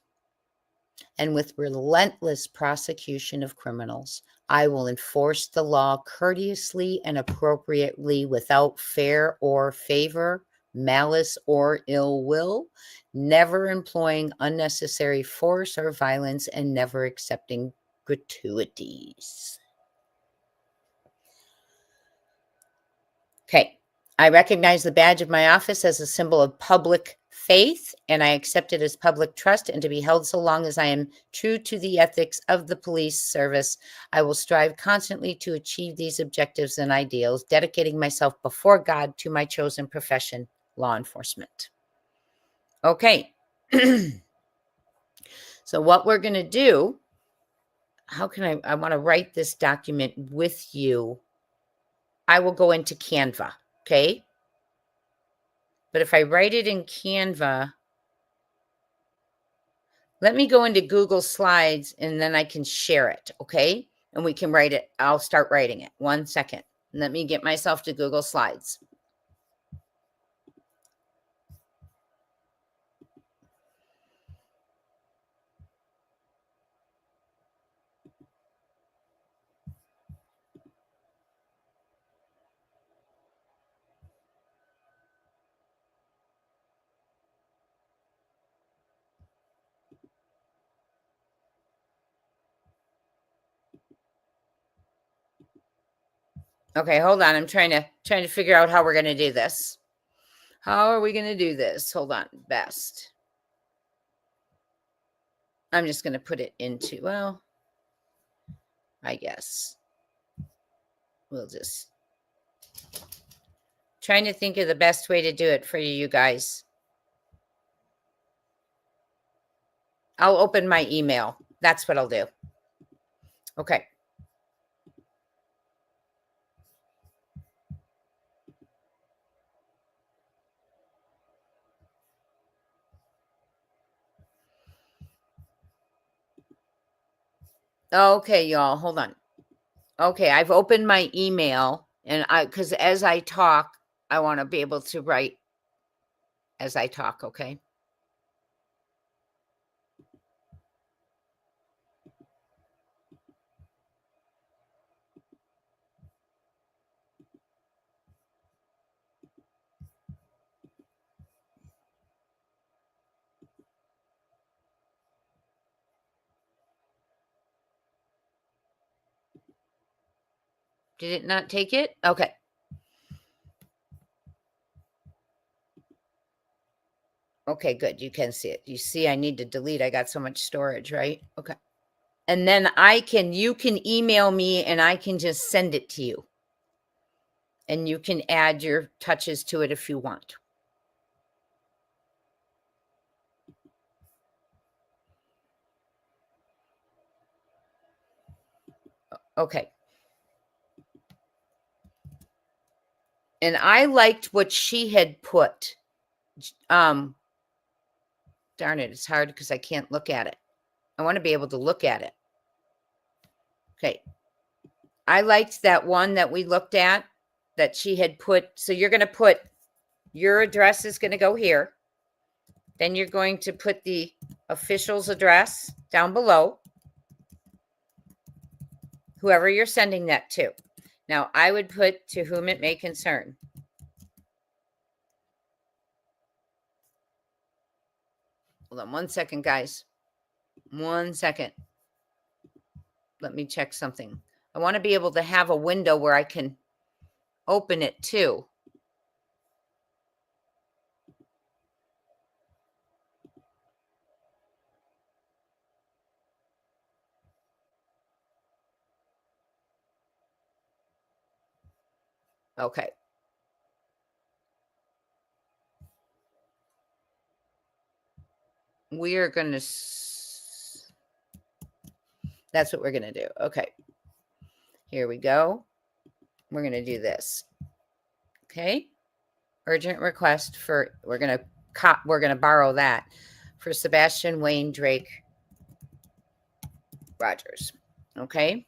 and with relentless prosecution of criminals, I will enforce the law courteously and appropriately without fear or favor, malice or ill will, never employing unnecessary force or violence, and never accepting gratuities. Okay. I recognize the badge of my office as a symbol of public faith, and I accept it as public trust and to be held so long as I am true to the ethics of the police service. I will strive constantly to achieve these objectives and ideals, dedicating myself before God to my chosen profession, law enforcement. Okay. So what we're going to do, how can I want to write this document with you. I will go into Canva, okay? But if I write it in Canva, let me go into Google Slides and then I can share it, okay? And we can write it. I'll start writing it. 1 second. Let me get myself to Google Slides. Okay, hold on. I'm trying to figure out how we're going to do this. How are we going to do this? Hold on. Best. I'm just going to put it into, well, I guess we'll just trying to think of the best way to do it for you guys. I'll open my email. That's what I'll do. Okay. Okay, y'all, hold on. Okay, I've opened my email, and because as I talk, I want to be able to write as I talk, okay? Did it not take it? Okay. Okay, good. You can see it. You see, I need to delete. I got so much storage, right? Okay. And then you can email me and I can just send it to you. And you can add your touches to it if you want. Okay. And I liked what she had put. Darn it, it's hard because I can't look at it. I want to be able to look at it. Okay. I liked that one that we looked at that she had put. So you're going to put your address is going to go here. Then you're going to put the official's address down below, whoever you're sending that to. Now, I would put to whom it may concern. Hold on 1 second, guys. 1 second. Let me check something. I want to be able to have a window where I can open it too. Okay. We are going to, that's what we're going to do. Okay. Here we go. We're going to do this. Okay. Urgent request for, we're going to borrow that for Sebastian Wayne Drake Rogers. Okay.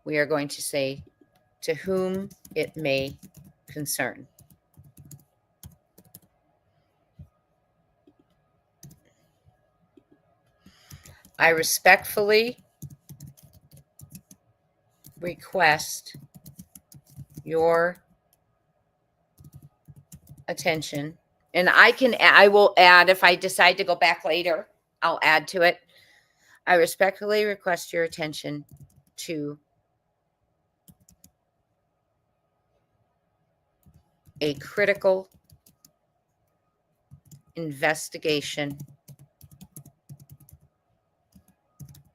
We are going to say, to whom it may concern. I respectfully request your attention. And I will add, if I decide to go back later, I'll add to it. I respectfully request your attention to a critical investigation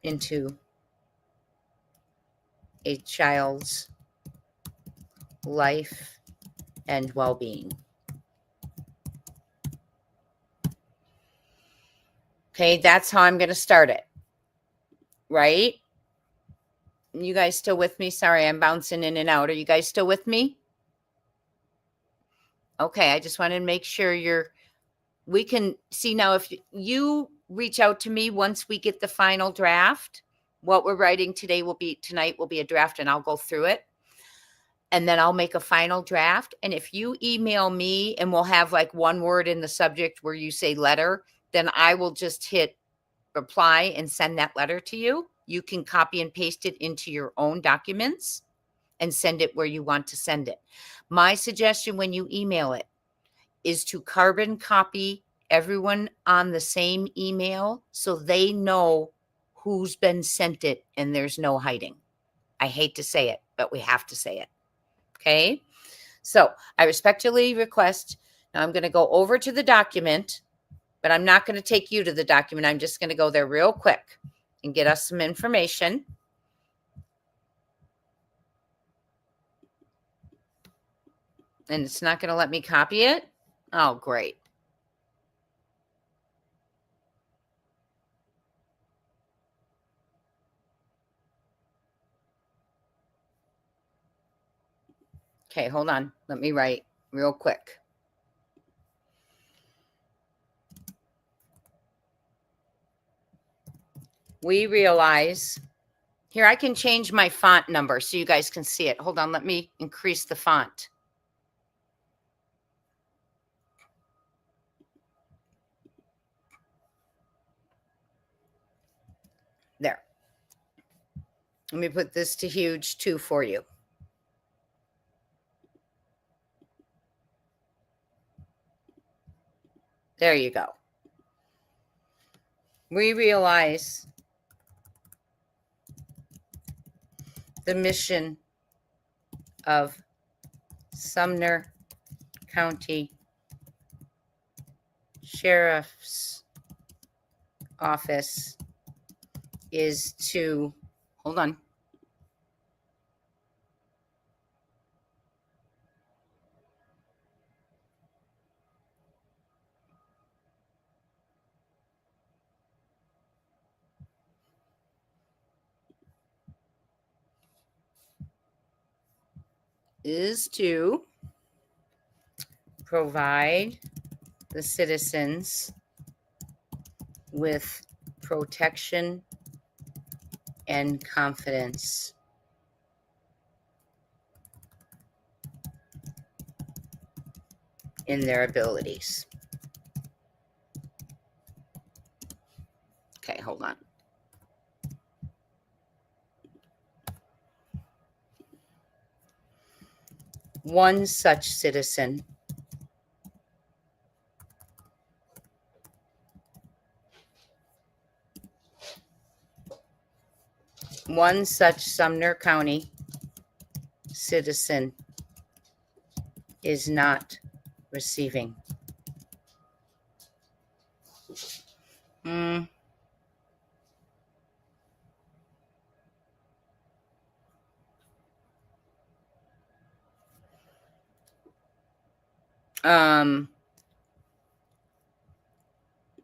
into a child's life and well-being. Okay, that's how I'm going to start it. Right? You guys still with me? Sorry, I'm bouncing in and out. Are you guys still with me? Okay, I just wanted to make sure we can see now. If you reach out to me once we get the final draft, what we're writing tonight will be a draft, and I'll go through it. And then I'll make a final draft. And if you email me and we'll have like one word in the subject where you say letter, then I will just hit reply and send that letter to you. You can copy and paste it into your own documents and send it where you want to send it. My suggestion when you email it is to carbon copy everyone on the same email so they know who's been sent it and there's no hiding. I hate to say it, but we have to say it. Okay? So I respectfully request, now I'm going to go over to the document, but I'm not going to take you to the document. I'm just going to go there real quick and get us some information. And it's not going to let me copy it. Oh, great. Okay, hold on. Let me write real quick. We realize, here I can change my font number so you guys can see it. Hold on, let me increase the font. There. Let me put this to huge too for you. There you go. We realize the mission of Sumner County Sheriff's Office is to, hold on. Is to provide the citizens with protection and confidence in their abilities. Okay, hold on. One such citizen Sumner County citizen is not receiving.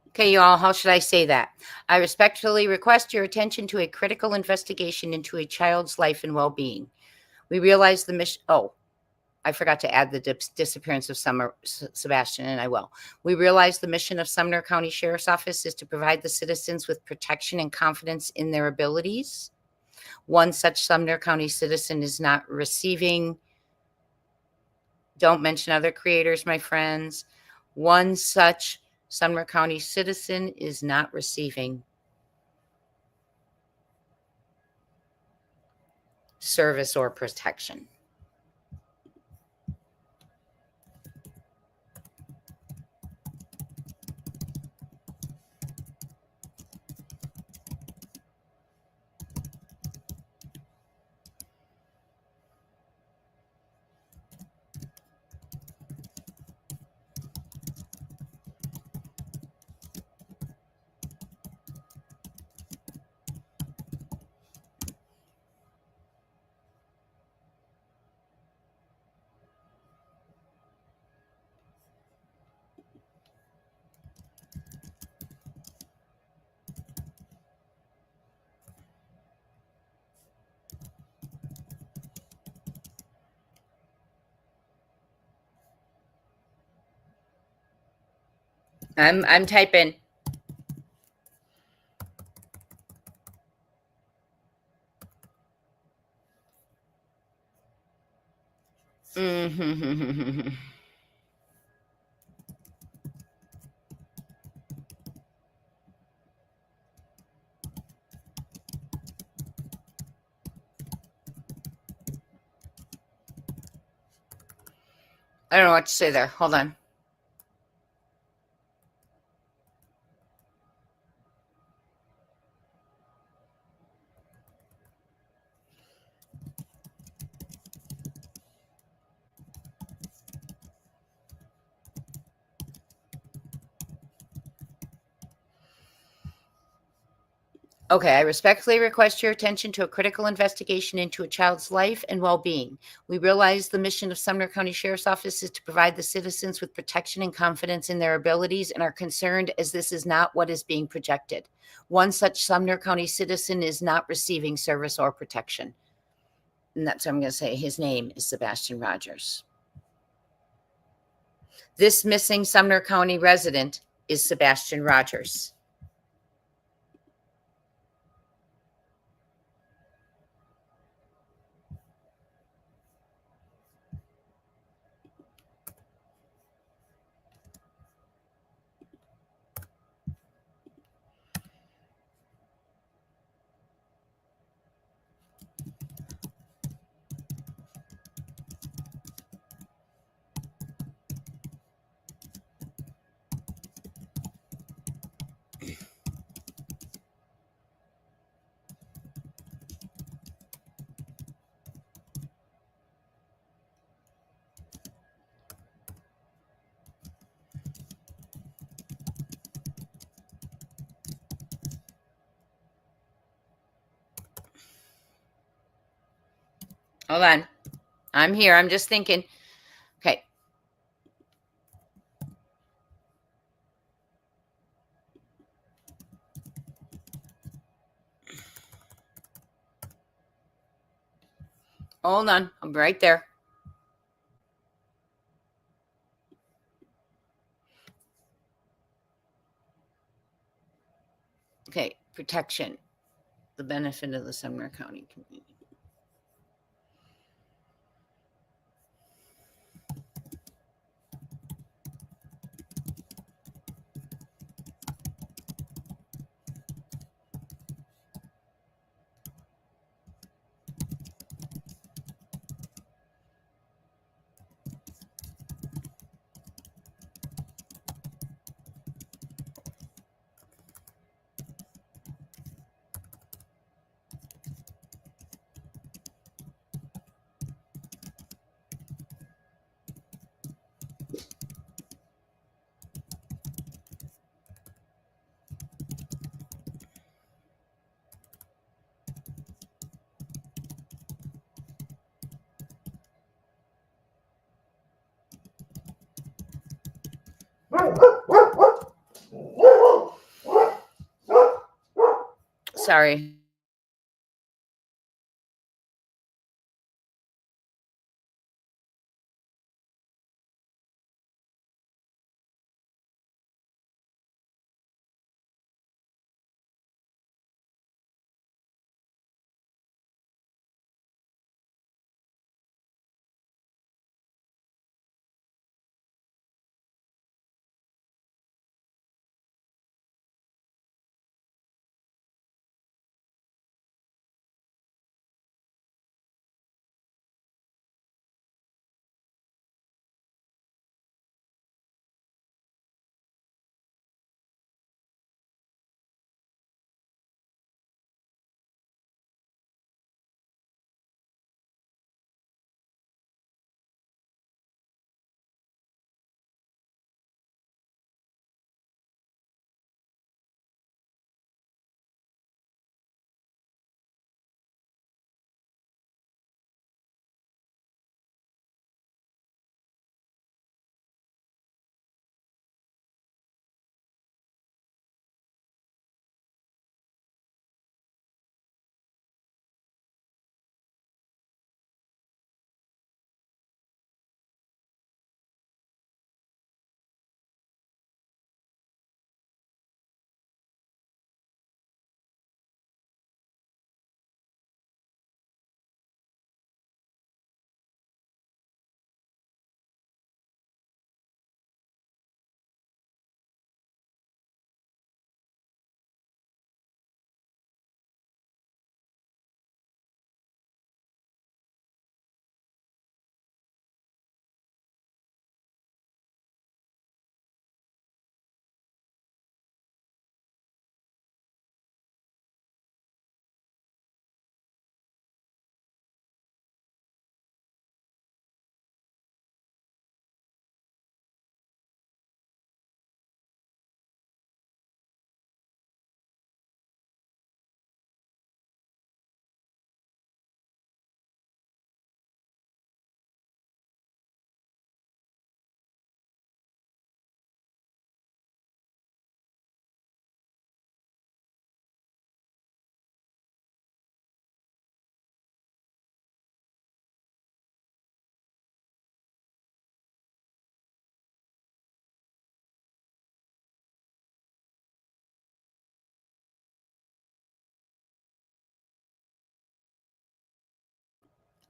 Okay, y'all, how should I say that? I respectfully request your attention to a critical investigation into a child's life and well-being. We realize the mission. Oh, I forgot to add the disappearance of Sebastian, and I will. We realize the mission of Sumner County Sheriff's Office is to provide the citizens with protection and confidence in their abilities. One such Sumner County citizen is not receiving. Don't mention other creators, my friends. One such Sumner County citizen is not receiving service or protection. I'm typing. Mm-hmm. I don't know what to say there. Hold on. Okay, I respectfully request your attention to a critical investigation into a child's life and well-being. We realize the mission of Sumner County Sheriff's Office is to provide the citizens with protection and confidence in their abilities and are concerned as this is not what is being projected. One such Sumner County citizen is not receiving service or protection. And that's what I'm going to say. His name is Sebastian Rogers. This missing Sumner County resident is Sebastian Rogers. Hold on. I'm here. I'm just thinking. Okay. Hold on. I'm right there. Okay. Protection. The benefit of the Sumner County community. Sorry.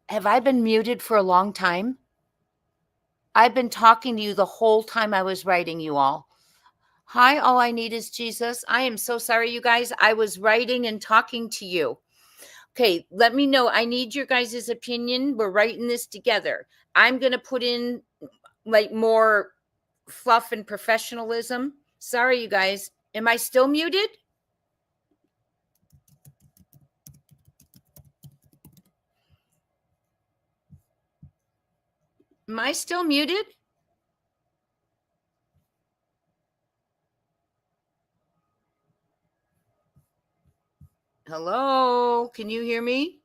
Have I been muted for a long time? I've been talking to you the whole time I was writing, you all. Hi, all I need is Jesus. I am so sorry, you guys. I was writing and talking to you. Okay, let me know. I need your guys' opinion. We're writing this together. I'm going to put in like more fluff and professionalism. Sorry, you guys. Am I still muted? Am I still muted? Hello, can you hear me?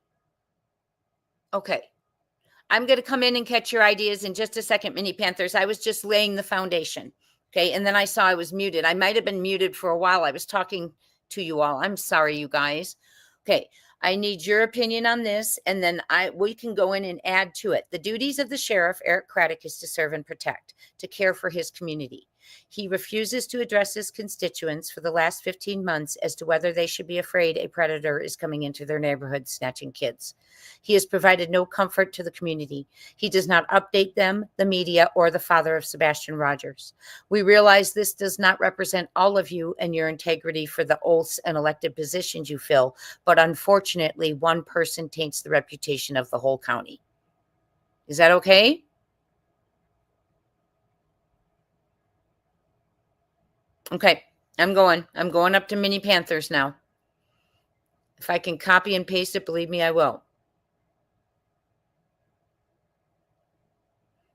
Okay. I'm going to come in and catch your ideas in just a second, Mini Panthers. I was just laying the foundation. Okay. And then I saw I was muted. I might have been muted for a while. I was talking to you all. I'm sorry, you guys. Okay. I need your opinion on this, and then we can go in and add to it. The duties of the sheriff, Eric Craddock, is to serve and protect, to care for his community. He refuses to address his constituents for the last 15 months as to whether they should be afraid a predator is coming into their neighborhood snatching kids. He has provided no comfort to the community. He does not update them, the media, or the father of Sebastian Rogers. We realize this does not represent all of you and your integrity for the oaths and elected positions you fill, but unfortunately, one person taints the reputation of the whole county. Is that okay? Okay, I'm going up to Mini Panthers now. If I can copy and paste it, believe me, I will.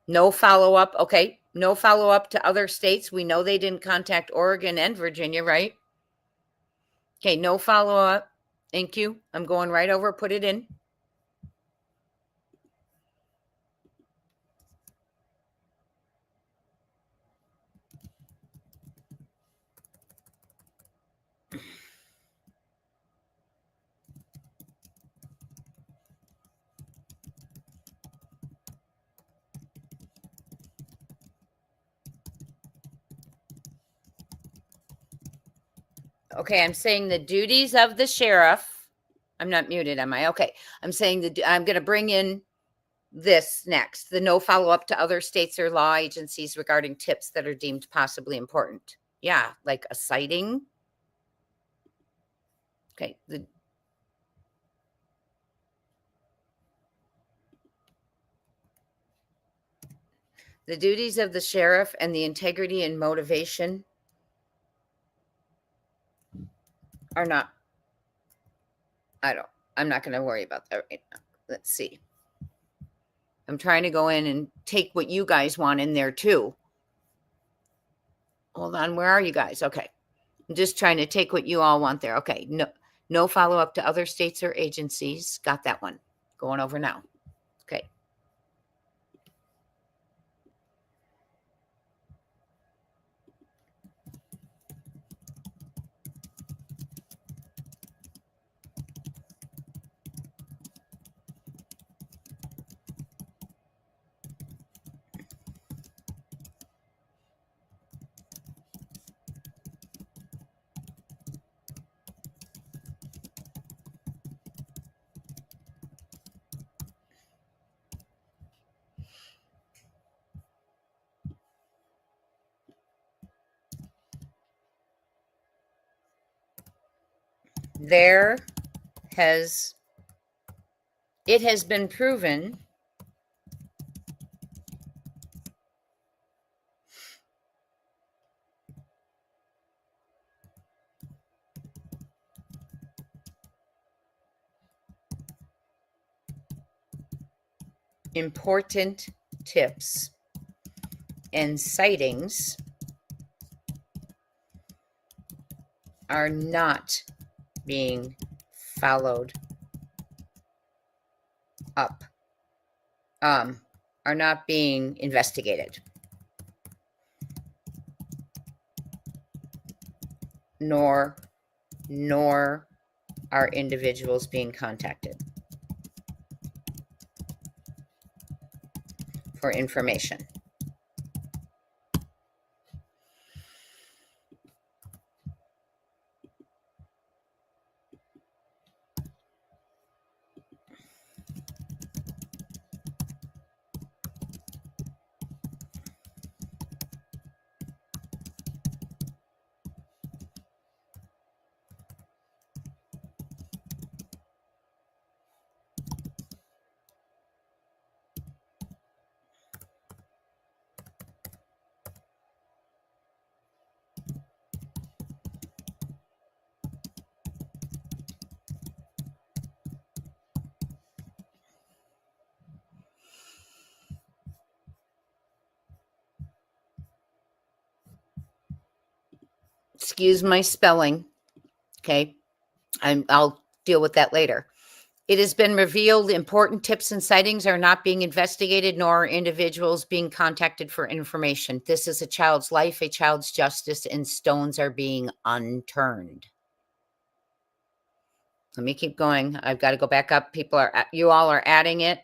No follow-up. Okay, no follow-up to other states. We know they didn't contact Oregon and Virginia, right? Okay, no follow-up. Thank you. I'm going right over, put it in. Okay, I'm saying the duties of the sheriff. I'm not muted, am I? Okay. I'm saying I'm going to bring in this next. The no follow-up to other states or law agencies regarding tips that are deemed possibly important. Yeah, like a sighting. Okay. The duties of the sheriff and the integrity and motivation are not, I'm not going to worry about that right now. Let's see. I'm trying to go in and take what you guys want in there too. Hold on. Where are you guys? Okay. I'm just trying to take what you all want there. Okay. No follow-up to other states or agencies. Got that one. Going over now. Okay. It has been proven important tips and sightings are not being followed up, are not being investigated, nor are individuals being contacted for information. Excuse my spelling. Okay. I'll deal with that later. It has been revealed important tips and sightings are not being investigated, nor are individuals being contacted for information. This is a child's life, a child's justice, and stones are being unturned. Let me keep going. I've got to go back up. You all are adding it.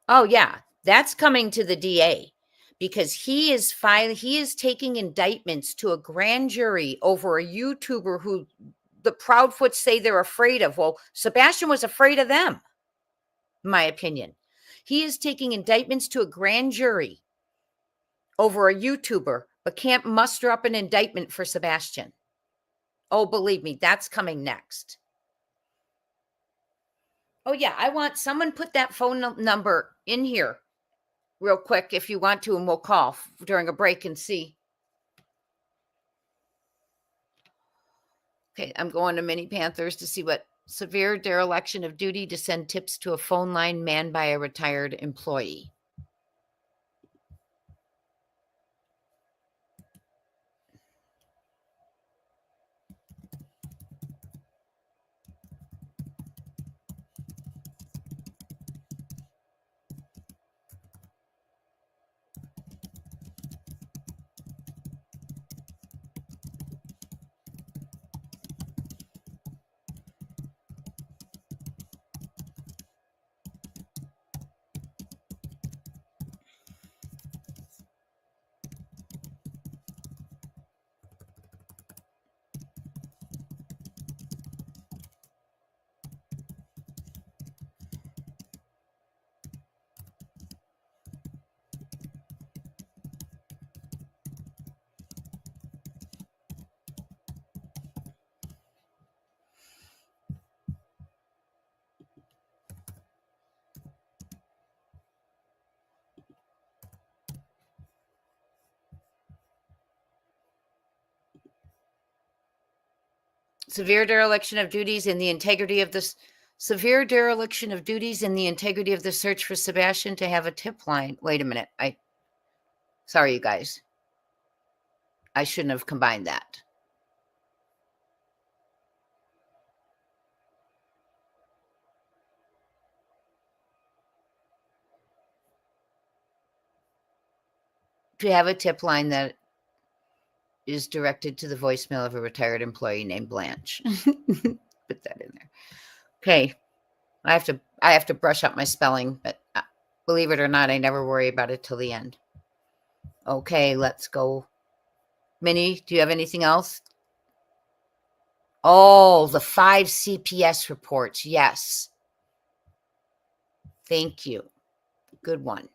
Oh yeah, that's coming to the DA because he is taking indictments to a grand jury over a YouTuber who the Proudfoots say they're afraid of. Well, Sebastian was afraid of them, in my opinion. He is taking indictments to a grand jury over a YouTuber, but can't muster up an indictment for Sebastian. Oh, believe me, that's coming next. Oh, yeah, I want someone put that phone number in here real quick if you want to, and we'll call during a break and see. Okay, I'm going to Mini Panthers to see what severe dereliction of duty to send tips to a phone line manned by a retired employee. Severe dereliction of duties in the integrity of this severe dereliction of duties in the integrity of the search for Sebastian to have a tip line. Wait a minute. Sorry, you guys. I shouldn't have combined that. To have a tip line that is directed to the voicemail of a retired employee named Blanche. Put that in there. Okay. I have to brush up my spelling, but believe it or not, I never worry about it till the end. Okay, let's go. Minnie, do you have anything else? Oh, the 5 CPS reports. Yes. Thank you. Good one.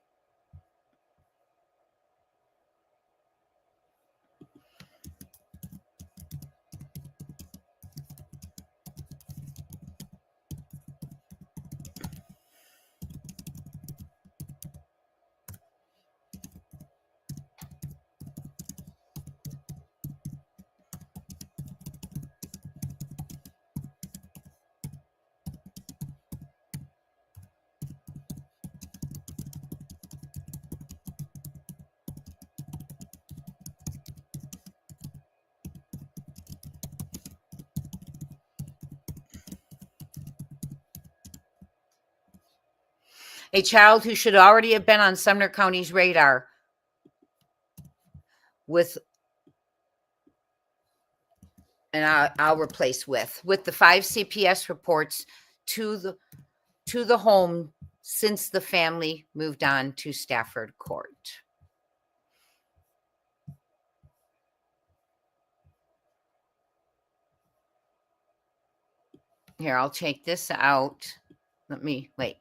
A child who should already have been on Sumner County's radar with, and I'll replace with the 5 CPS reports to the home since the family moved on to Stafford Court. Here, I'll take this out. Let me wait.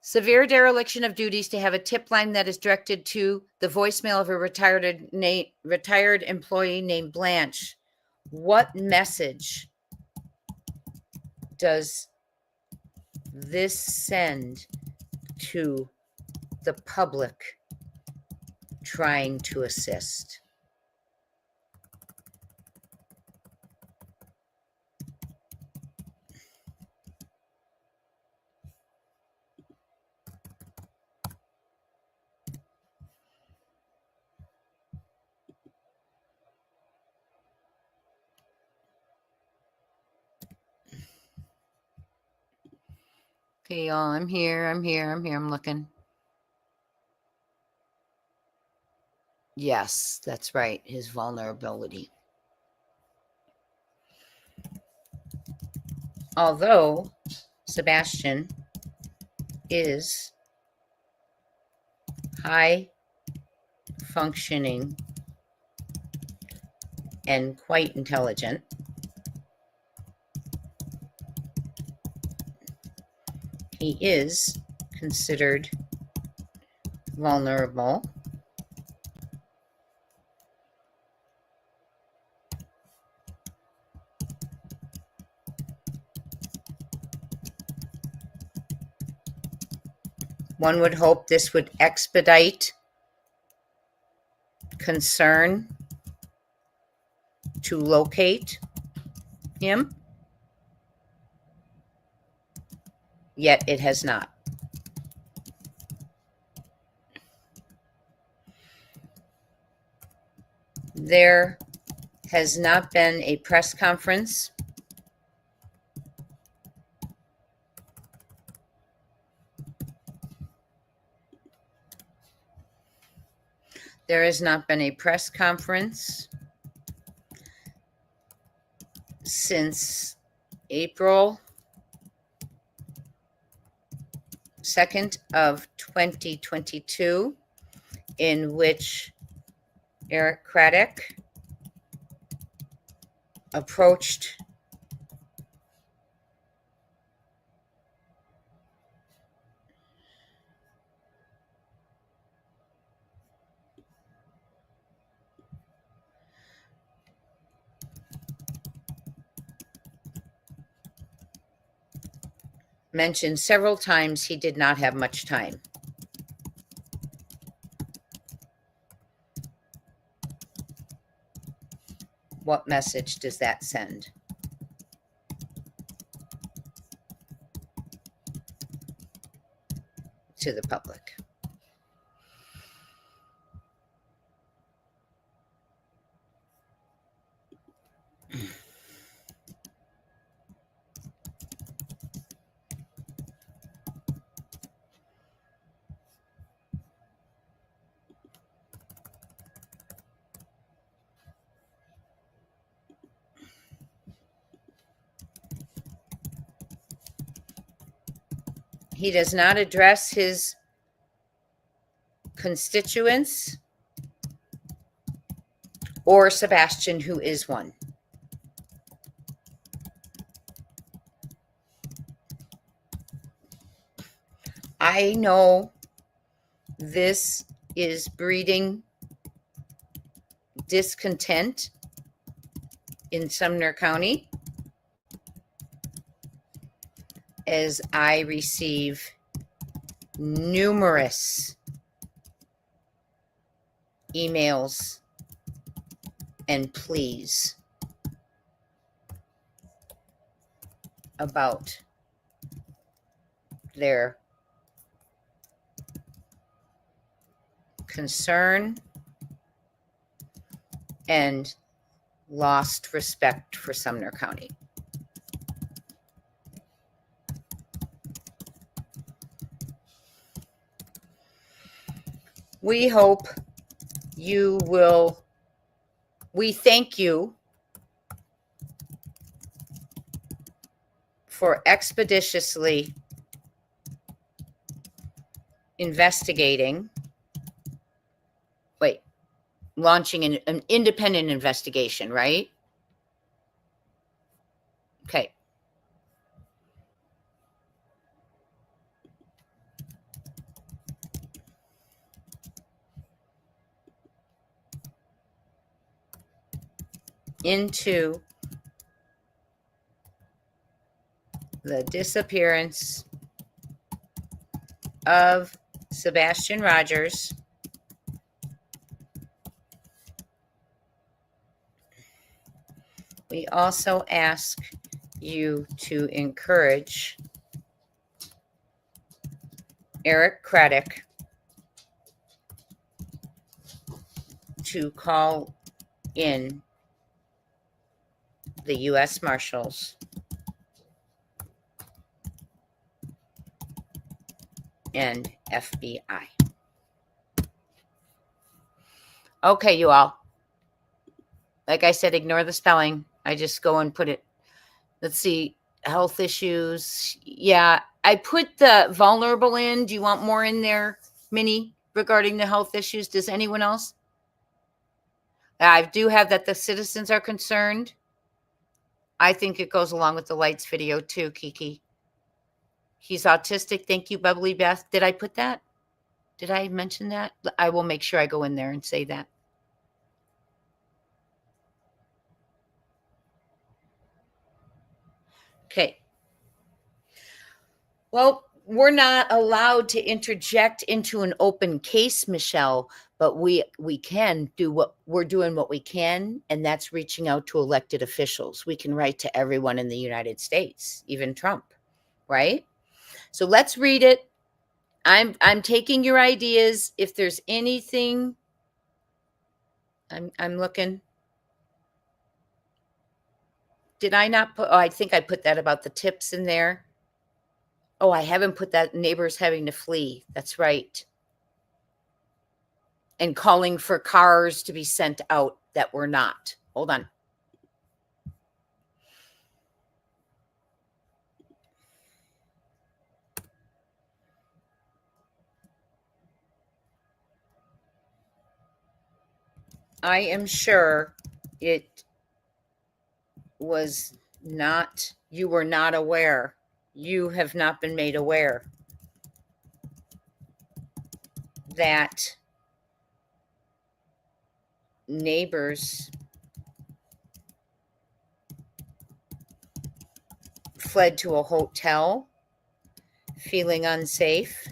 Severe dereliction of duties to have a tip line that is directed to the voicemail of a retired employee named Blanche. What message does this send to the public trying to assist? Okay, y'all, I'm here. I'm looking. Yes, that's right. His vulnerability. Although Sebastian is high functioning and quite intelligent, he is considered vulnerable. One would hope this would expedite concern to locate him, yet it has not. There has not been a press conference since April 2nd of 2022, in which Eric Craddock approached mentioned several times he did not have much time. What message does that send? To the public. He does not address his constituents or Sebastian, who is one. I know this is breeding discontent in Sumner County, as I receive numerous emails and pleas about their concern and lost respect for Sumner County. We hope you will, we thank you for expeditiously investigating, launching an independent investigation, right? Okay. Into the disappearance of Sebastian Rogers, we also ask you to encourage Eric Craddock to call in the U.S. Marshals and FBI. Okay, you all. Like I said, ignore the spelling. I just go and put it. Let's see. Health issues. Yeah, I put the vulnerable in. Do you want more in there, Minnie, regarding the health issues? Does anyone else? I do have that the citizens are concerned. I think it goes along with the lights video too, Kiki. He's autistic. Thank you, Bubbly Beth. Did I put that? Did I mention that? I will make sure I go in there and say that. Okay. Well, we're not allowed to interject into an open case, Michelle, but we can do what we're doing, what we can, and that's reaching out to elected officials. We can write to everyone in the United States, even Trump, right? So let's read it. I'm taking your ideas. If there's anything, I'm looking. Did I not put? Oh, I think I put that about the tips in there. Oh, I haven't put that neighbors having to flee. That's right. And calling for cars to be sent out that were not. Hold on. I am sure it was not, you were not aware. You have not been made aware that neighbors fled to a hotel feeling unsafe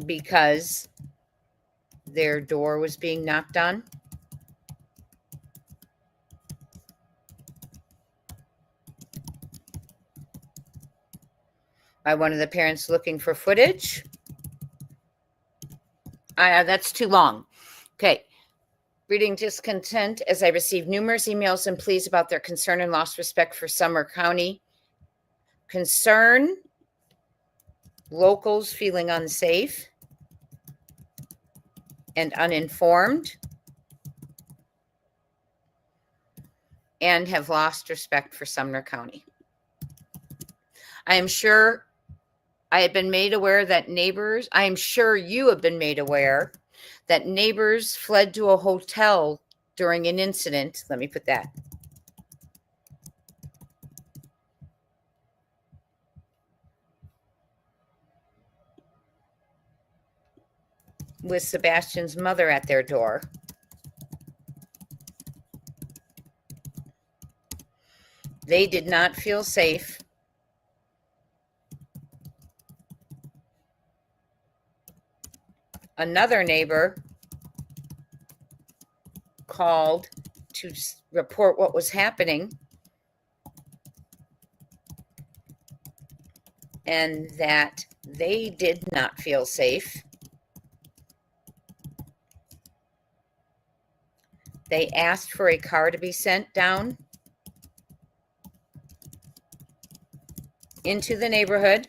because their door was being knocked on. By one of the parents looking for footage. That's too long. Okay. Reading discontent as I received numerous emails and pleas about their concern and lost respect for Sumner County. Concern, locals feeling unsafe and uninformed, and have lost respect for Sumner County. I am sure I have been made aware that neighbors, I am sure you have been made aware that neighbors fled to a hotel during an incident. Let me put that. With Sebastian's mother at their door. They did not feel safe. Another neighbor called to report what was happening and that they did not feel safe. They asked for a car to be sent down into the neighborhood.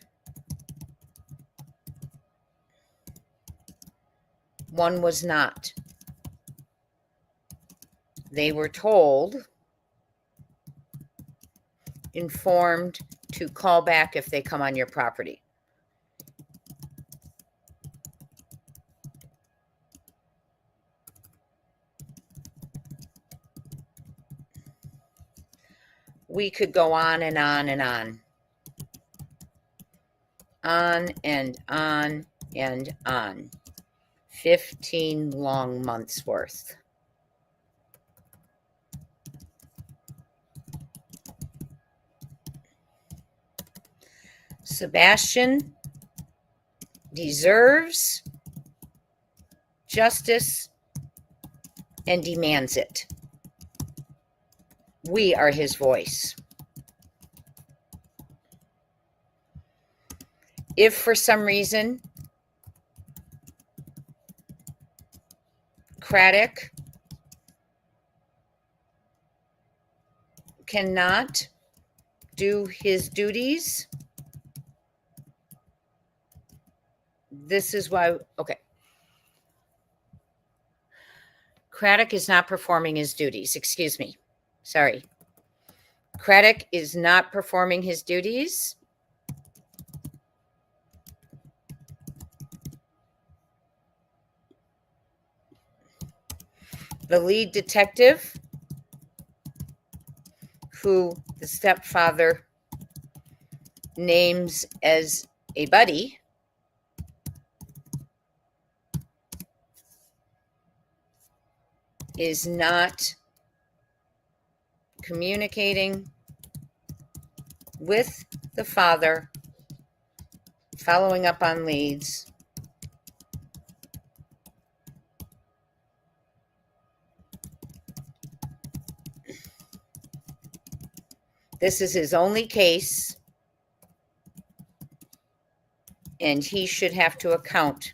One was not. They were told, informed to call back if they come on your property. We could go on and on and on. On and on and on. 15 long months worth. Sebastian deserves justice and demands it. We are his voice. If for some reason Craddock cannot do his duties. This is why, okay. Craddock is not performing his duties. Excuse me. Sorry. Craddock is not performing his duties. The lead detective, who the stepfather names as a buddy, is not communicating with the father, following up on leads. This is his only case, and he should have to account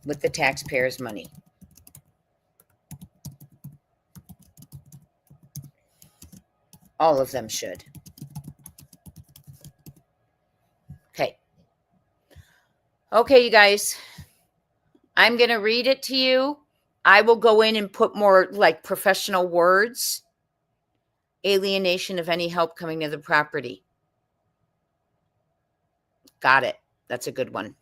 with the taxpayers' money. All of them should. Okay. Okay, you guys. I'm going to read it to you. I will go in and put more like professional words. Alienation of any help coming to the property. Got it. That's a good one.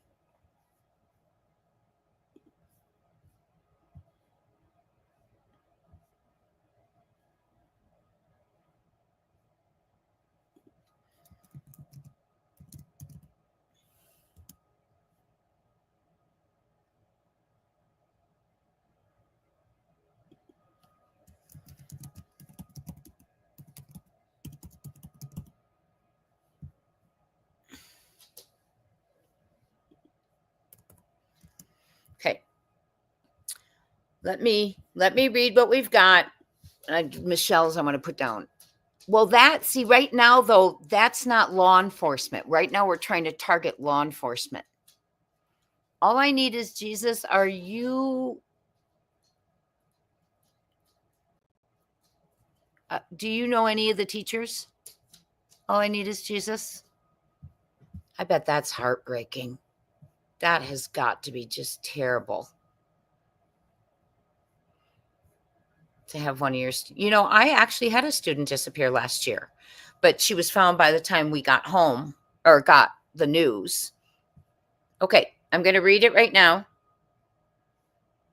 Okay. Let me read what we've got. Michelle's I'm going to put down. Well, see, right now, though, that's not law enforcement. Right now, we're trying to target law enforcement. All I need is Jesus. Are you... do you know any of the teachers? All I need is Jesus. I bet that's heartbreaking. That has got to be just terrible. To have one of your, I actually had a student disappear last year, but she was found by the time we got home or got the news. Okay, I'm going to read it right now.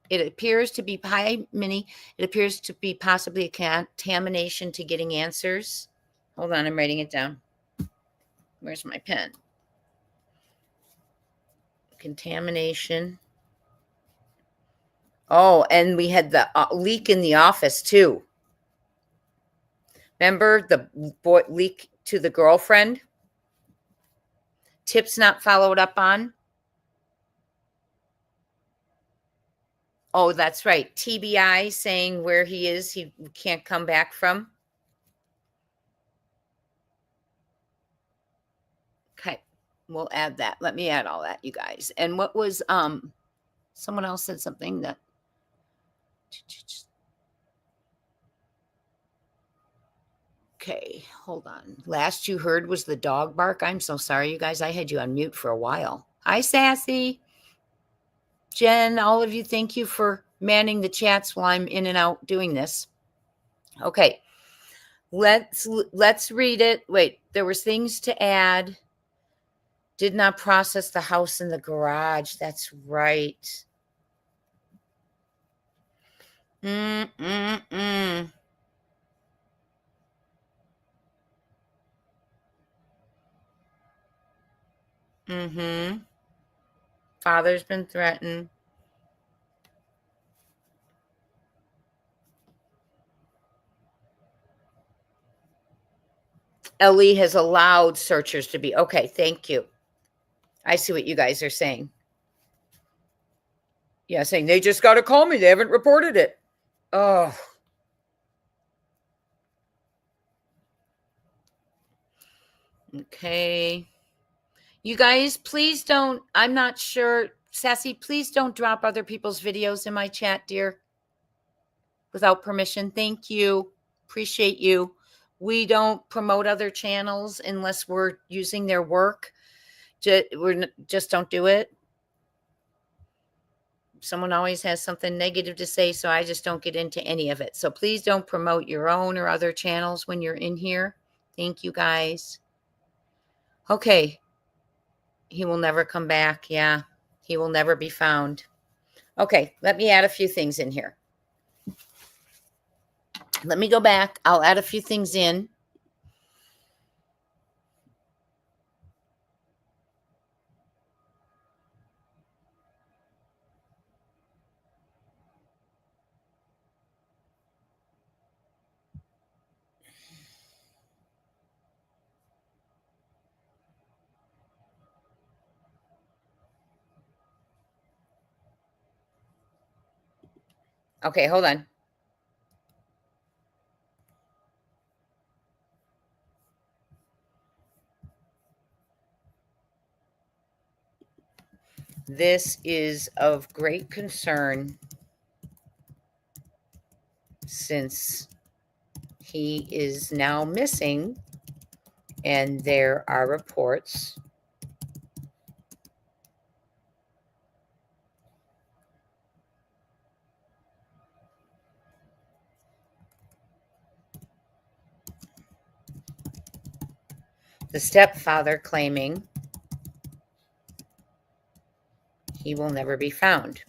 It appears to be it appears to be possibly a contamination to getting answers. Hold on, I'm writing it down. Where's my pen? Contamination. Oh, and we had the leak in the office too. Remember the leak to the girlfriend? Tips not followed up on. Oh, that's right. TBI saying where he is, he can't come back from. Okay, we'll add that. Let me add all that, you guys. And what was, someone else said something that, okay, hold on. Last you heard was the dog bark. I'm so sorry, you guys. I had you on mute for a while. Hi, Sassy. Jen, all of you, thank you for manning the chats while I'm in and out doing this. Okay, let's read it. Wait, there was things to add. Did not process the house in the garage. That's right. Mm-hmm. Father's been threatened. Ellie has allowed searchers to be. Okay, thank you. I see what you guys are saying. Yeah, saying they just got to call me. They haven't reported it. Oh. Okay. You guys, please don't. I'm not sure. Sassy, please don't drop other people's videos in my chat, dear, without permission. Thank you. Appreciate you. We don't promote other channels unless we're using their work. Just don't do it. Someone always has something negative to say, so I just don't get into any of it. So please don't promote your own or other channels when you're in here. Thank you, guys. Okay. He will never come back. Yeah, he will never be found. Okay, let me add a few things in here. Let me go back. I'll add a few things in. Okay, hold on. This is of great concern since he is now missing, and there are reports the stepfather claiming he will never be found.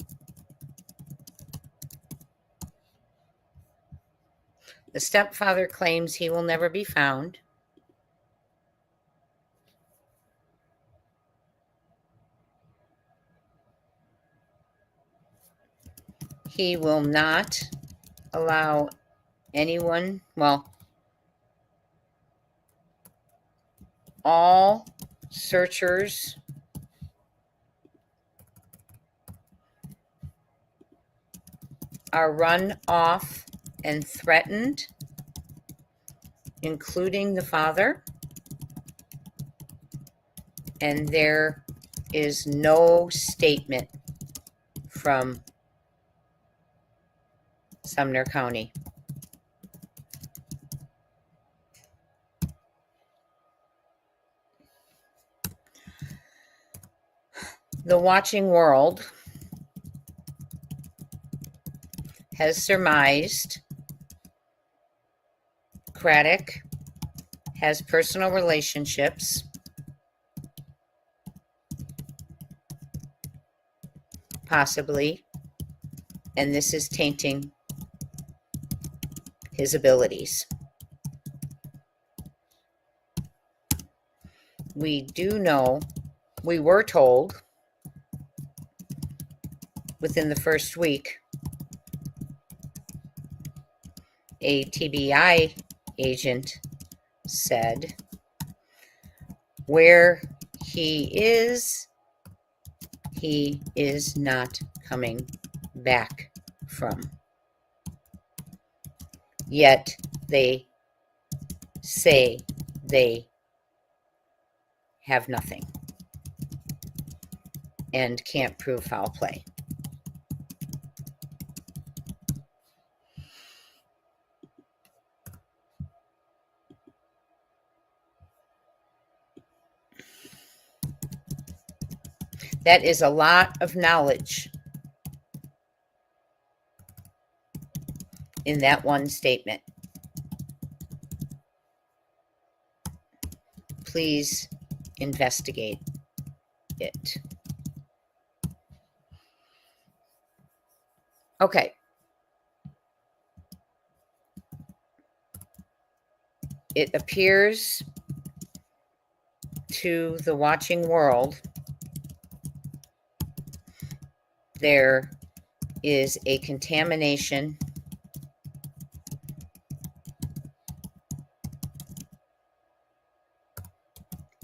The stepfather claims he will never be found. He will not allow anyone, well, all searchers are run off and threatened, including the father, and there is no statement from Sumner County. The watching world has surmised Craddock has personal relationships possibly, and this is tainting his abilities. We do know, we were told within the first week, a TBI agent said where he is not coming back from. Yet they say they have nothing and can't prove foul play. That is a lot of knowledge in that one statement. Please investigate it. Okay. It appears to the watching world there is a contamination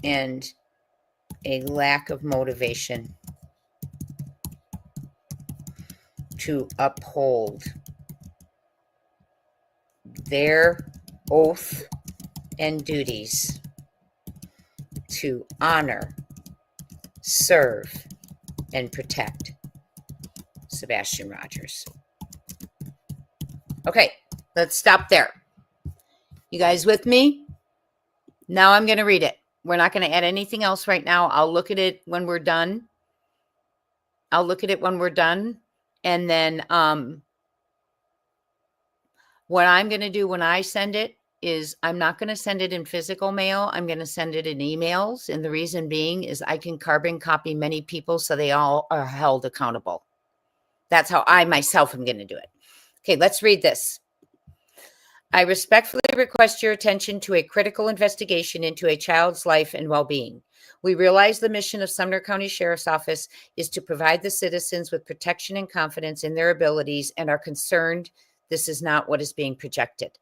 and a lack of motivation to uphold their oath and duties to honor, serve, and protect Sebastian Rogers. Okay, let's stop there. You guys with me? Now I'm going to read it. We're not going to add anything else right now. I'll look at it when we're done. And then what I'm going to do when I send it is I'm not going to send it in physical mail. I'm going to send it in emails. And the reason being is I can carbon copy many people so they all are held accountable. That's how I myself am going to do it. Okay, let's read this. I respectfully request your attention to a critical investigation into a child's life and well-being. We realize the mission of Sumner County Sheriff's Office is to provide the citizens with protection and confidence in their abilities and are concerned this is not what is being projected.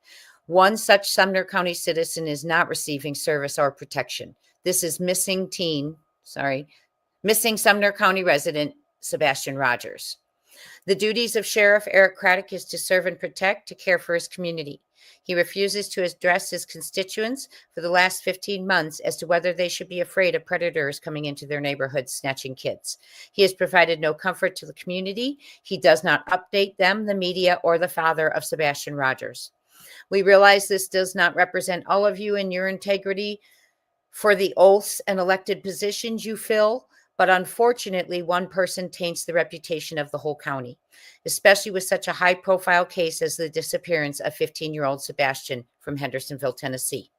One such Sumner County citizen is not receiving service or protection. This is missing Sumner County resident Sebastian Rogers. The duties of Sheriff Eric Craddock is to serve and protect, to care for his community. He refuses to address his constituents for the last 15 months as to whether they should be afraid of predators coming into their neighborhoods snatching kids. He has provided no comfort to the community. He does not update them, the media, or the father of Sebastian Rogers. We realize this does not represent all of you in your integrity for the oaths and elected positions you fill, but unfortunately, one person taints the reputation of the whole county, especially with such a high-profile case as the disappearance of 15-year-old Sebastian from Hendersonville, Tennessee.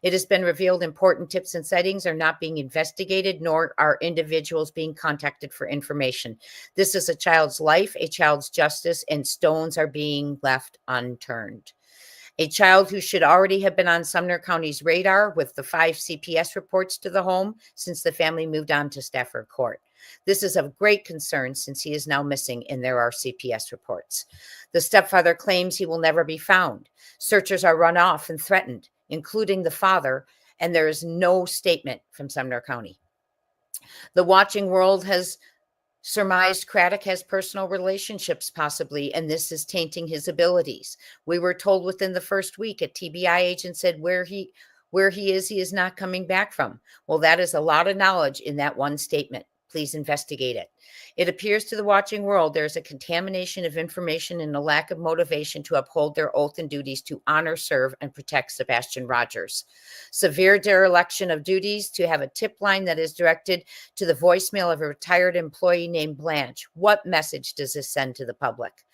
It has been revealed important tips and sightings are not being investigated, nor are individuals being contacted for information. This is a child's life, a child's justice, and stones are being left unturned. A child who should already have been on Sumner County's radar with the 5 CPS reports to the home since the family moved on to Stafford Court. This is of great concern since he is now missing and there are CPS reports. The stepfather claims he will never be found. Searchers are run off and threatened, including the father, and there is no statement from Sumner County. The watching world has surmised Craddock has personal relationships possibly, and this is tainting his abilities. We were told within the first week a TBI agent said where he is not coming back from. Well, that is a lot of knowledge in that one statement. Please investigate it. It appears to the watching world there is a contamination of information and a lack of motivation to uphold their oath and duties to honor, serve, and protect Sebastian Rogers. Severe dereliction of duties to have a tip line that is directed to the voicemail of a retired employee named Blanche. What message does this send to the public?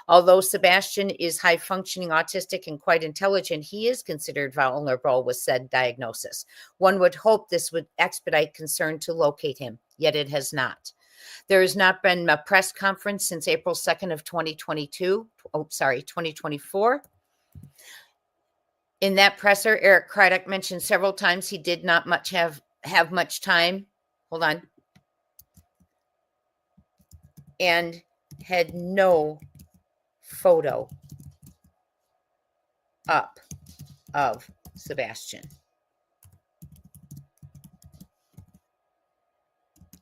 Although Sebastian is high-functioning autistic and quite intelligent, he is considered vulnerable with said diagnosis. One would hope this would expedite concern to locate him, yet it has not. There has not been a press conference since April 2nd of 2024. In that presser, Eric Craddock mentioned several times he did not have much time. Hold on. And had no photo up of Sebastian.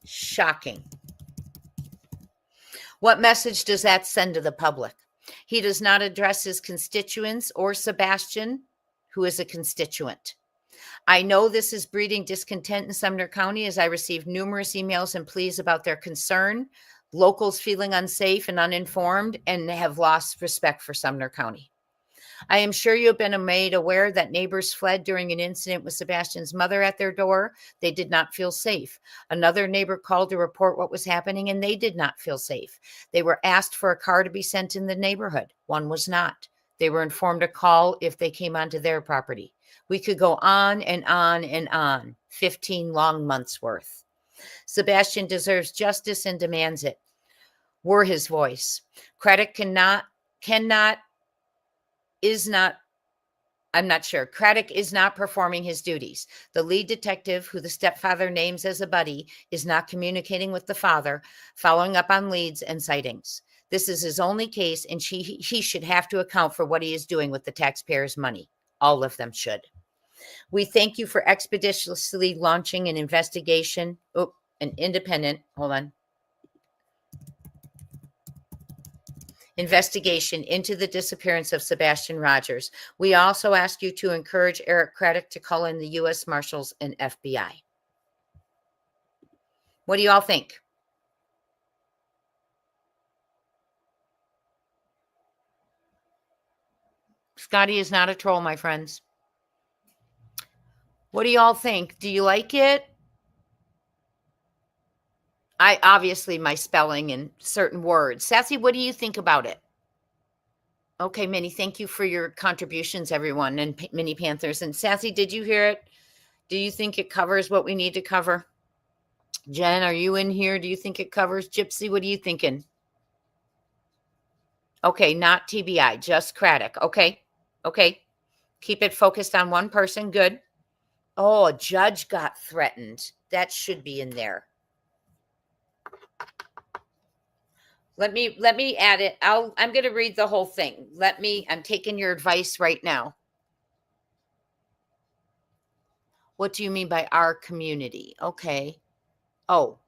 Shocking. What message does that send to the public? He does not address his constituents or Sebastian, who is a constituent. I know this is breeding discontent in Sumner County as I receive numerous emails and pleas about their concern, locals feeling unsafe and uninformed, and have lost respect for Sumner County. I am sure you have been made aware that neighbors fled during an incident with Sebastian's mother at their door. They did not feel safe. Another neighbor called to report what was happening, and they did not feel safe. They were asked for a car to be sent in the neighborhood. One was not. They were informed to call if they came onto their property. We could go on and on and on, 15 long months worth. Sebastian deserves justice and demands it. We're his voice. Craddock Craddock is not performing his duties. The lead detective, who the stepfather names as a buddy, is not communicating with the father, following up on leads and sightings. This is his only case, and he should have to account for what he is doing with the taxpayers' money. All of them should. We thank you for expeditiously launching an investigation, investigation into the disappearance of Sebastian Rogers. We also ask you to encourage Eric Craddock to call in the U.S. Marshals and FBI. What do you all think? Scotty is not a troll, my friends. What do y'all think? Do you like it? Obviously my spelling and certain words. Sassy, what do you think about it? Okay, Minnie, thank you for your contributions, everyone, and Minnie Panthers. And Sassy, did you hear it? Do you think it covers what we need to cover? Jen, are you in here? Do you think it covers? Gypsy, what are you thinking? Okay, not TBI, just Craddock. Okay, okay. Keep it focused on one person. Good. Oh, a judge got threatened. That should be in there. Let me add it. I'm going to read the whole thing. I'm taking your advice right now. What do you mean by our community? Okay. Oh,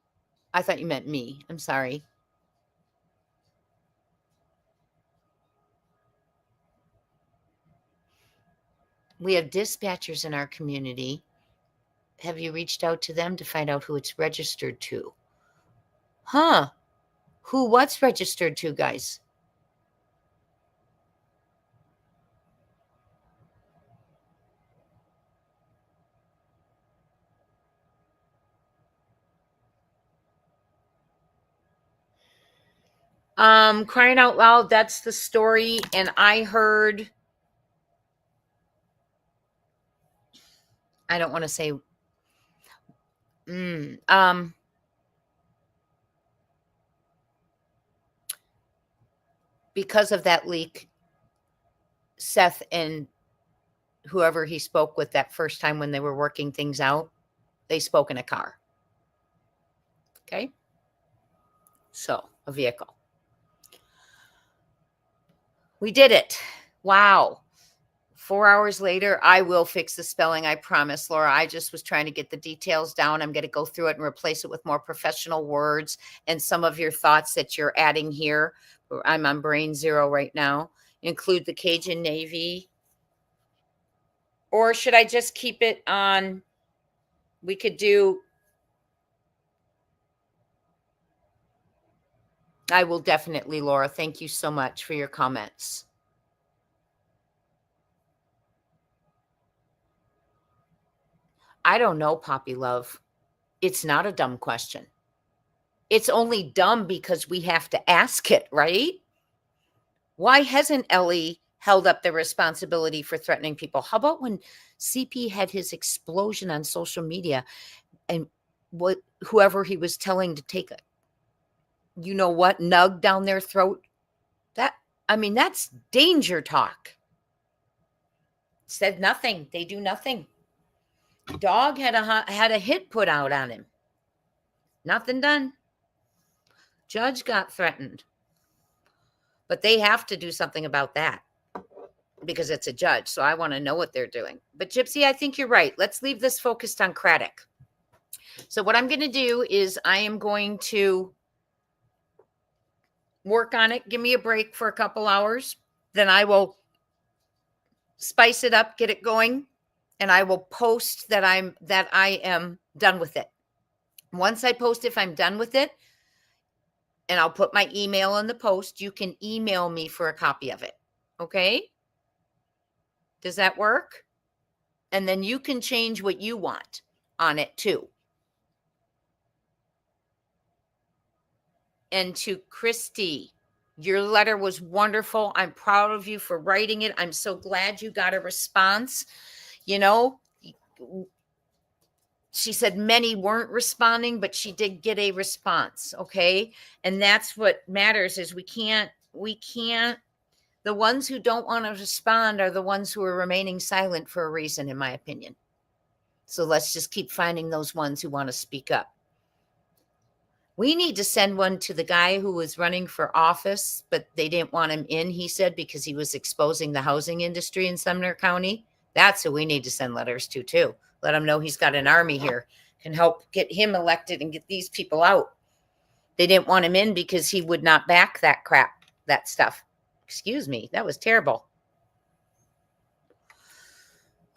I thought you meant me. I'm sorry. We have dispatchers in our community. Have you reached out to them to find out who it's registered to? Huh. What's registered to, guys? Crying out loud, that's the story. And I heard, I don't want to say, because of that leak, Seth and whoever he spoke with that first time when they were working things out, they spoke in a car. Okay. So a vehicle. We did it. Wow. 4 hours later, I will fix the spelling. I promise, Laura. I just was trying to get the details down. I'm going to go through it and replace it with more professional words and some of your thoughts that you're adding here. I'm on brain zero right now. Include the Cajun Navy. Or should I just keep it on? We could do. I will definitely, Laura. Thank you so much for your comments. I don't know, Poppy Love. It's not a dumb question. It's only dumb because we have to ask it, right? Why hasn't Ellie held up the responsibility for threatening people? How about when CP had his explosion on social media and whoever he was telling to take it, you know what, nug down their throat? That's danger talk. Said nothing. They do nothing. Dog had a hit put out on him. Nothing done. Judge got threatened. But they have to do something about that because it's a judge. So I want to know what they're doing. But Gypsy, I think you're right. Let's leave this focused on Craddock. So what I'm going to do is I am going to work on it. Give me a break for a couple hours. Then I will spice it up, get it going, and I will post that I am done with it. Once I post if I'm done with it, and I'll put my email in the post, you can email me for a copy of it. Okay? Does that work? And then you can change what you want on it too. And to Christy, your letter was wonderful. I'm proud of you for writing it. I'm so glad you got a response. You know, she said many weren't responding, but she did get a response. Okay. And that's what matters is we can't, the ones who don't want to respond are the ones who are remaining silent for a reason, in my opinion. So let's just keep finding those ones who want to speak up. We need to send one to the guy who was running for office, but they didn't want him in, he said, because he was exposing the housing industry in Sumner County. That's who we need to send letters to, too. Let him know he's got an army here, can help get him elected and get these people out. They didn't want him in because he would not back that crap, that stuff. Excuse me, that was terrible.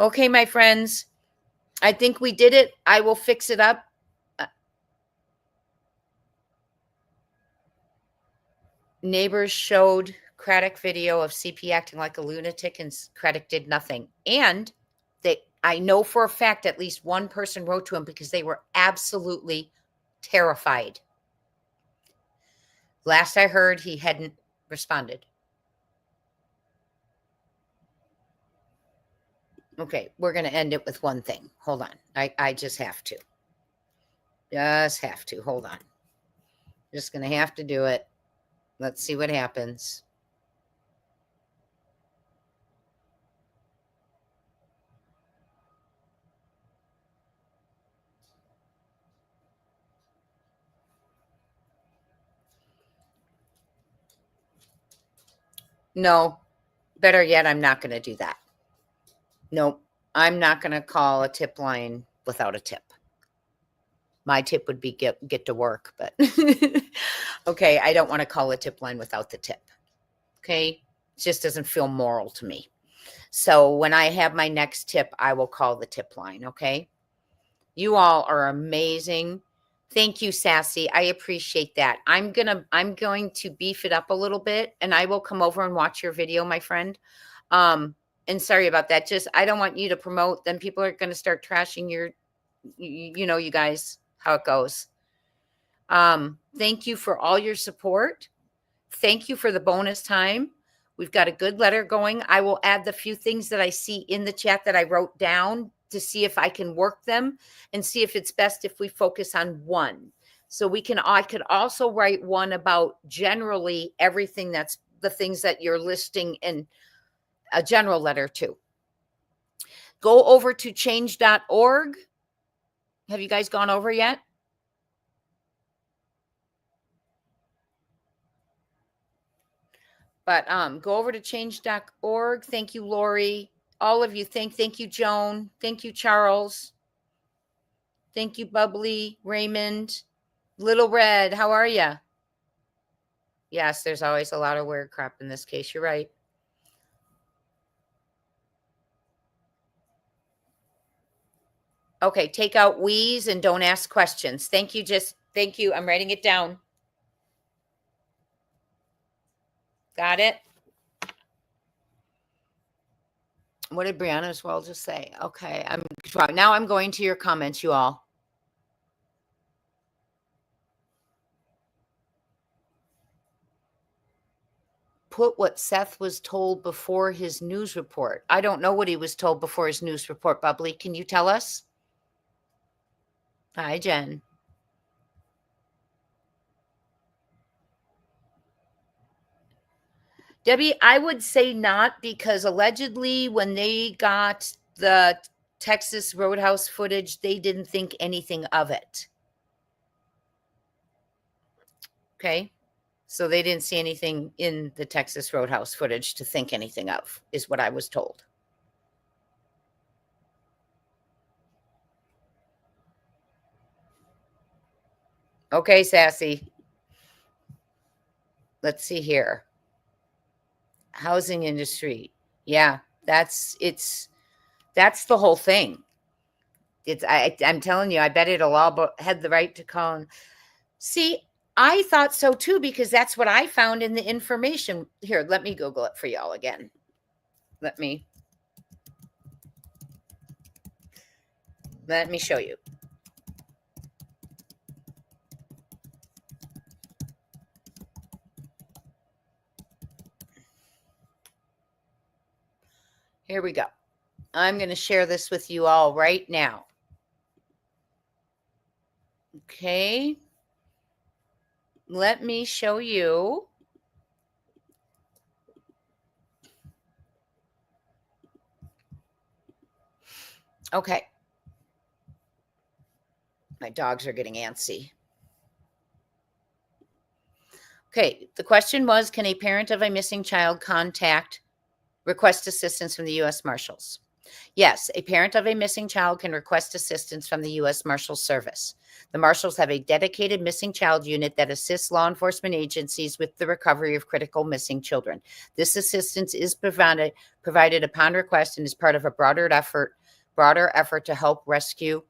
Okay, my friends, I think we did it. I will fix it up. Neighbors showed Craddock video of CP acting like a lunatic, and Craddock did nothing. And I know for a fact at least one person wrote to him because they were absolutely terrified. Last I heard, he hadn't responded. Okay, we're going to end it with one thing. Hold on. I just have to. Just have to. Hold on. Just going to have to do it. Let's see what happens. No, better yet, I'm not going to do that. Nope, I'm not going to call a tip line without a tip. My tip would be get to work, but okay, I don't want to call a tip line without the tip. Okay, it just doesn't feel moral to me. So when I have my next tip, I will call the tip line, okay? You all are amazing. Thank you, Sassy. I appreciate that. I'm going to beef it up a little bit, and I will come over and watch your video, my friend. And sorry about that. Just, I don't want you to promote. Then people are going to start trashing your, you know, you guys, how it goes. Thank you for all your support. Thank you for the bonus time. We've got a good letter going. I will add the few things that I see in the chat that I wrote down to see if I can work them and see if it's best if we focus on one. So I could also write one about generally everything that's the things that you're listing in a general letter too. Go over to change.org. Have you guys gone over yet? But go over to change.org. Thank you, Lori. All of you. Thank you, Joan. Thank you, Charles. Thank you, Bubbly, Raymond. Little Red, how are you? Yes, there's always a lot of weird crap in this case. You're right. Okay, take out wheeze and don't ask questions. Thank you. Thank you. I'm writing it down. Got it? What did Brianna as well just say? Okay, now I'm going to your comments, you all. Put what Seth was told before his news report. I don't know what he was told before his news report, Bubbly. Can you tell us? Hi, Jen. Debbie, I would say not, because allegedly when they got the Texas Roadhouse footage, they didn't think anything of it. Okay. So they didn't see anything in the Texas Roadhouse footage to think anything of, is what I was told. Okay, Sassy. Let's see here. Housing industry. Yeah, that's the whole thing. I'm telling you, I bet it'll all had the right to call. See, I thought so too, because that's what I found in the information. Here, let me Google it for y'all again. Let me show you. Here we go. I'm going to share this with you all right now. Okay. Let me show you. Okay. My dogs are getting antsy. Okay. The question was, can a parent of a missing child request assistance from the U.S. Marshals? Yes, a parent of a missing child can request assistance from the U.S. Marshals Service. The Marshals have a dedicated missing child unit that assists law enforcement agencies with the recovery of critical missing children. This assistance is provided upon request and is part of a broader effort to help rescue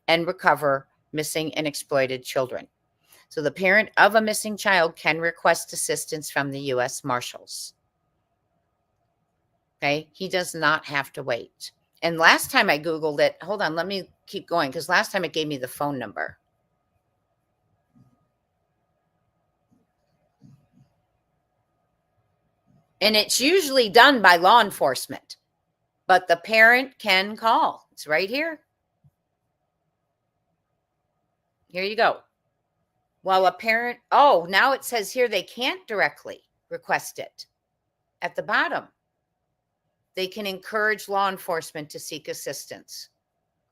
and recover missing and exploited children. So the parent of a missing child can request assistance from the U.S. Marshals. Okay, he does not have to wait. And last time I Googled it, hold on, let me keep going, because last time it gave me the phone number. And it's usually done by law enforcement, but the parent can call. It's right here. Here you go. Well, a parent, oh, now it says here they can't directly request it. At the bottom, they can encourage law enforcement to seek assistance.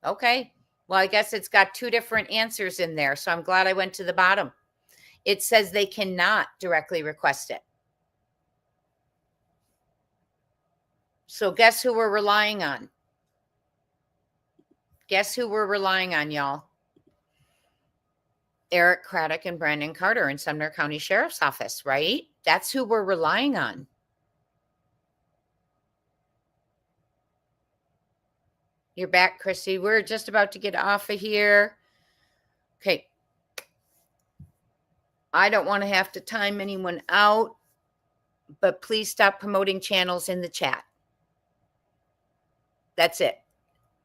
Okay, well, I guess it's got two different answers in there, so I'm glad I went to the bottom. It says they cannot directly request it. So guess who we're relying on? Guess who we're relying on, y'all? Eric Craddock and Brandon Carter in Sumner County Sheriff's Office, right? That's who we're relying on. You're back, Christy. We're just about to get off of here. Okay. I don't want to have to time anyone out, but please stop promoting channels in the chat. That's it.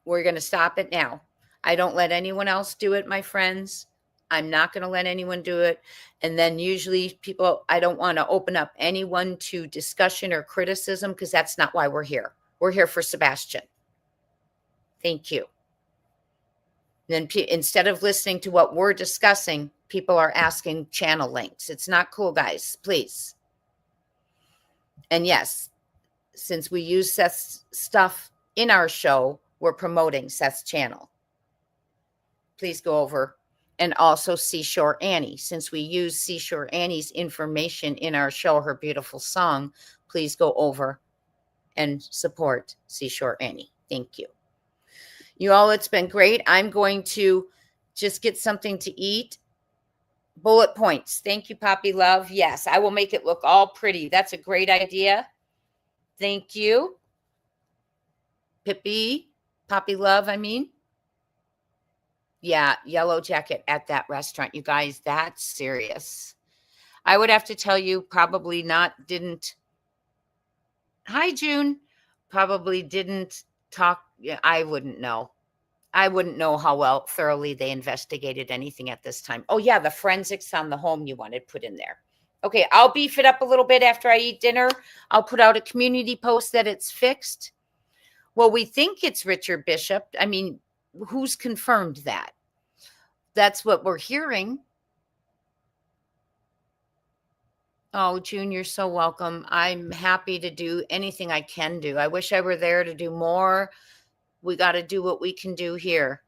We're going to stop it now. I don't let anyone else do it, my friends. I'm not going to let anyone do it. And then usually people, I don't want to open up anyone to discussion or criticism, because that's not why we're here. We're here for Sebastian. Thank you. Then instead of listening to what we're discussing, people are asking channel links. It's not cool, guys. Please. And yes, since we use Seth's stuff in our show, we're promoting Seth's channel. Please go over and also Seashore Annie. Since we use Seashore Annie's information in our show, her beautiful song, please go over and support Seashore Annie. Thank you. You all, it's been great. I'm going to just get something to eat. Bullet points. Thank you, Poppy Love. Yes, I will make it look all pretty. That's a great idea. Thank you. Pippi, Poppy Love, I mean. Yeah, yellow jacket at that restaurant. You guys, that's serious. I would have to tell you, probably not, didn't. Hi, June. Probably didn't talk. I wouldn't know. I wouldn't know how well thoroughly they investigated anything at this time. Oh, yeah, the forensics on the home you wanted put in there. Okay, I'll beef it up a little bit after I eat dinner. I'll put out a community post that it's fixed. Well, we think it's Richard Bishop. I mean, who's confirmed that? That's what we're hearing. Oh, June, you're so welcome. I'm happy to do anything I can do. I wish I were there to do more. We got to do what we can do here.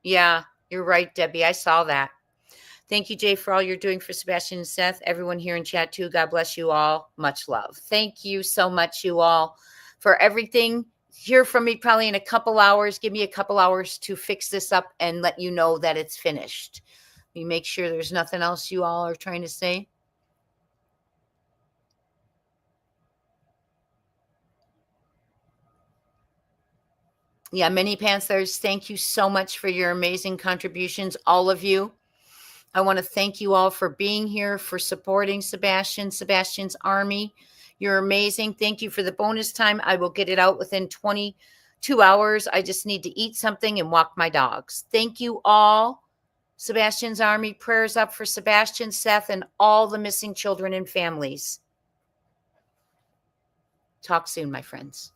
Yeah, you're right, Debbie. I saw that. Thank you, Jay, for all you're doing for Sebastian and Seth. Everyone here in chat, too. God bless you all. Much love. Thank you so much, you all, for everything. Hear from me probably in a couple hours. Give me a couple hours to fix this up and let you know that it's finished. You make sure there's nothing else you all are trying to say. Yeah, Mini Panthers, thank you so much for your amazing contributions, all of you. I want to thank you all for being here, for supporting Sebastian's Army. You're amazing. Thank you for the bonus time. I will get it out within 22 hours. I just need to eat something and walk my dogs. Thank you all. Sebastian's Army, prayers up for Sebastian, Seth, and all the missing children and families. Talk soon, my friends.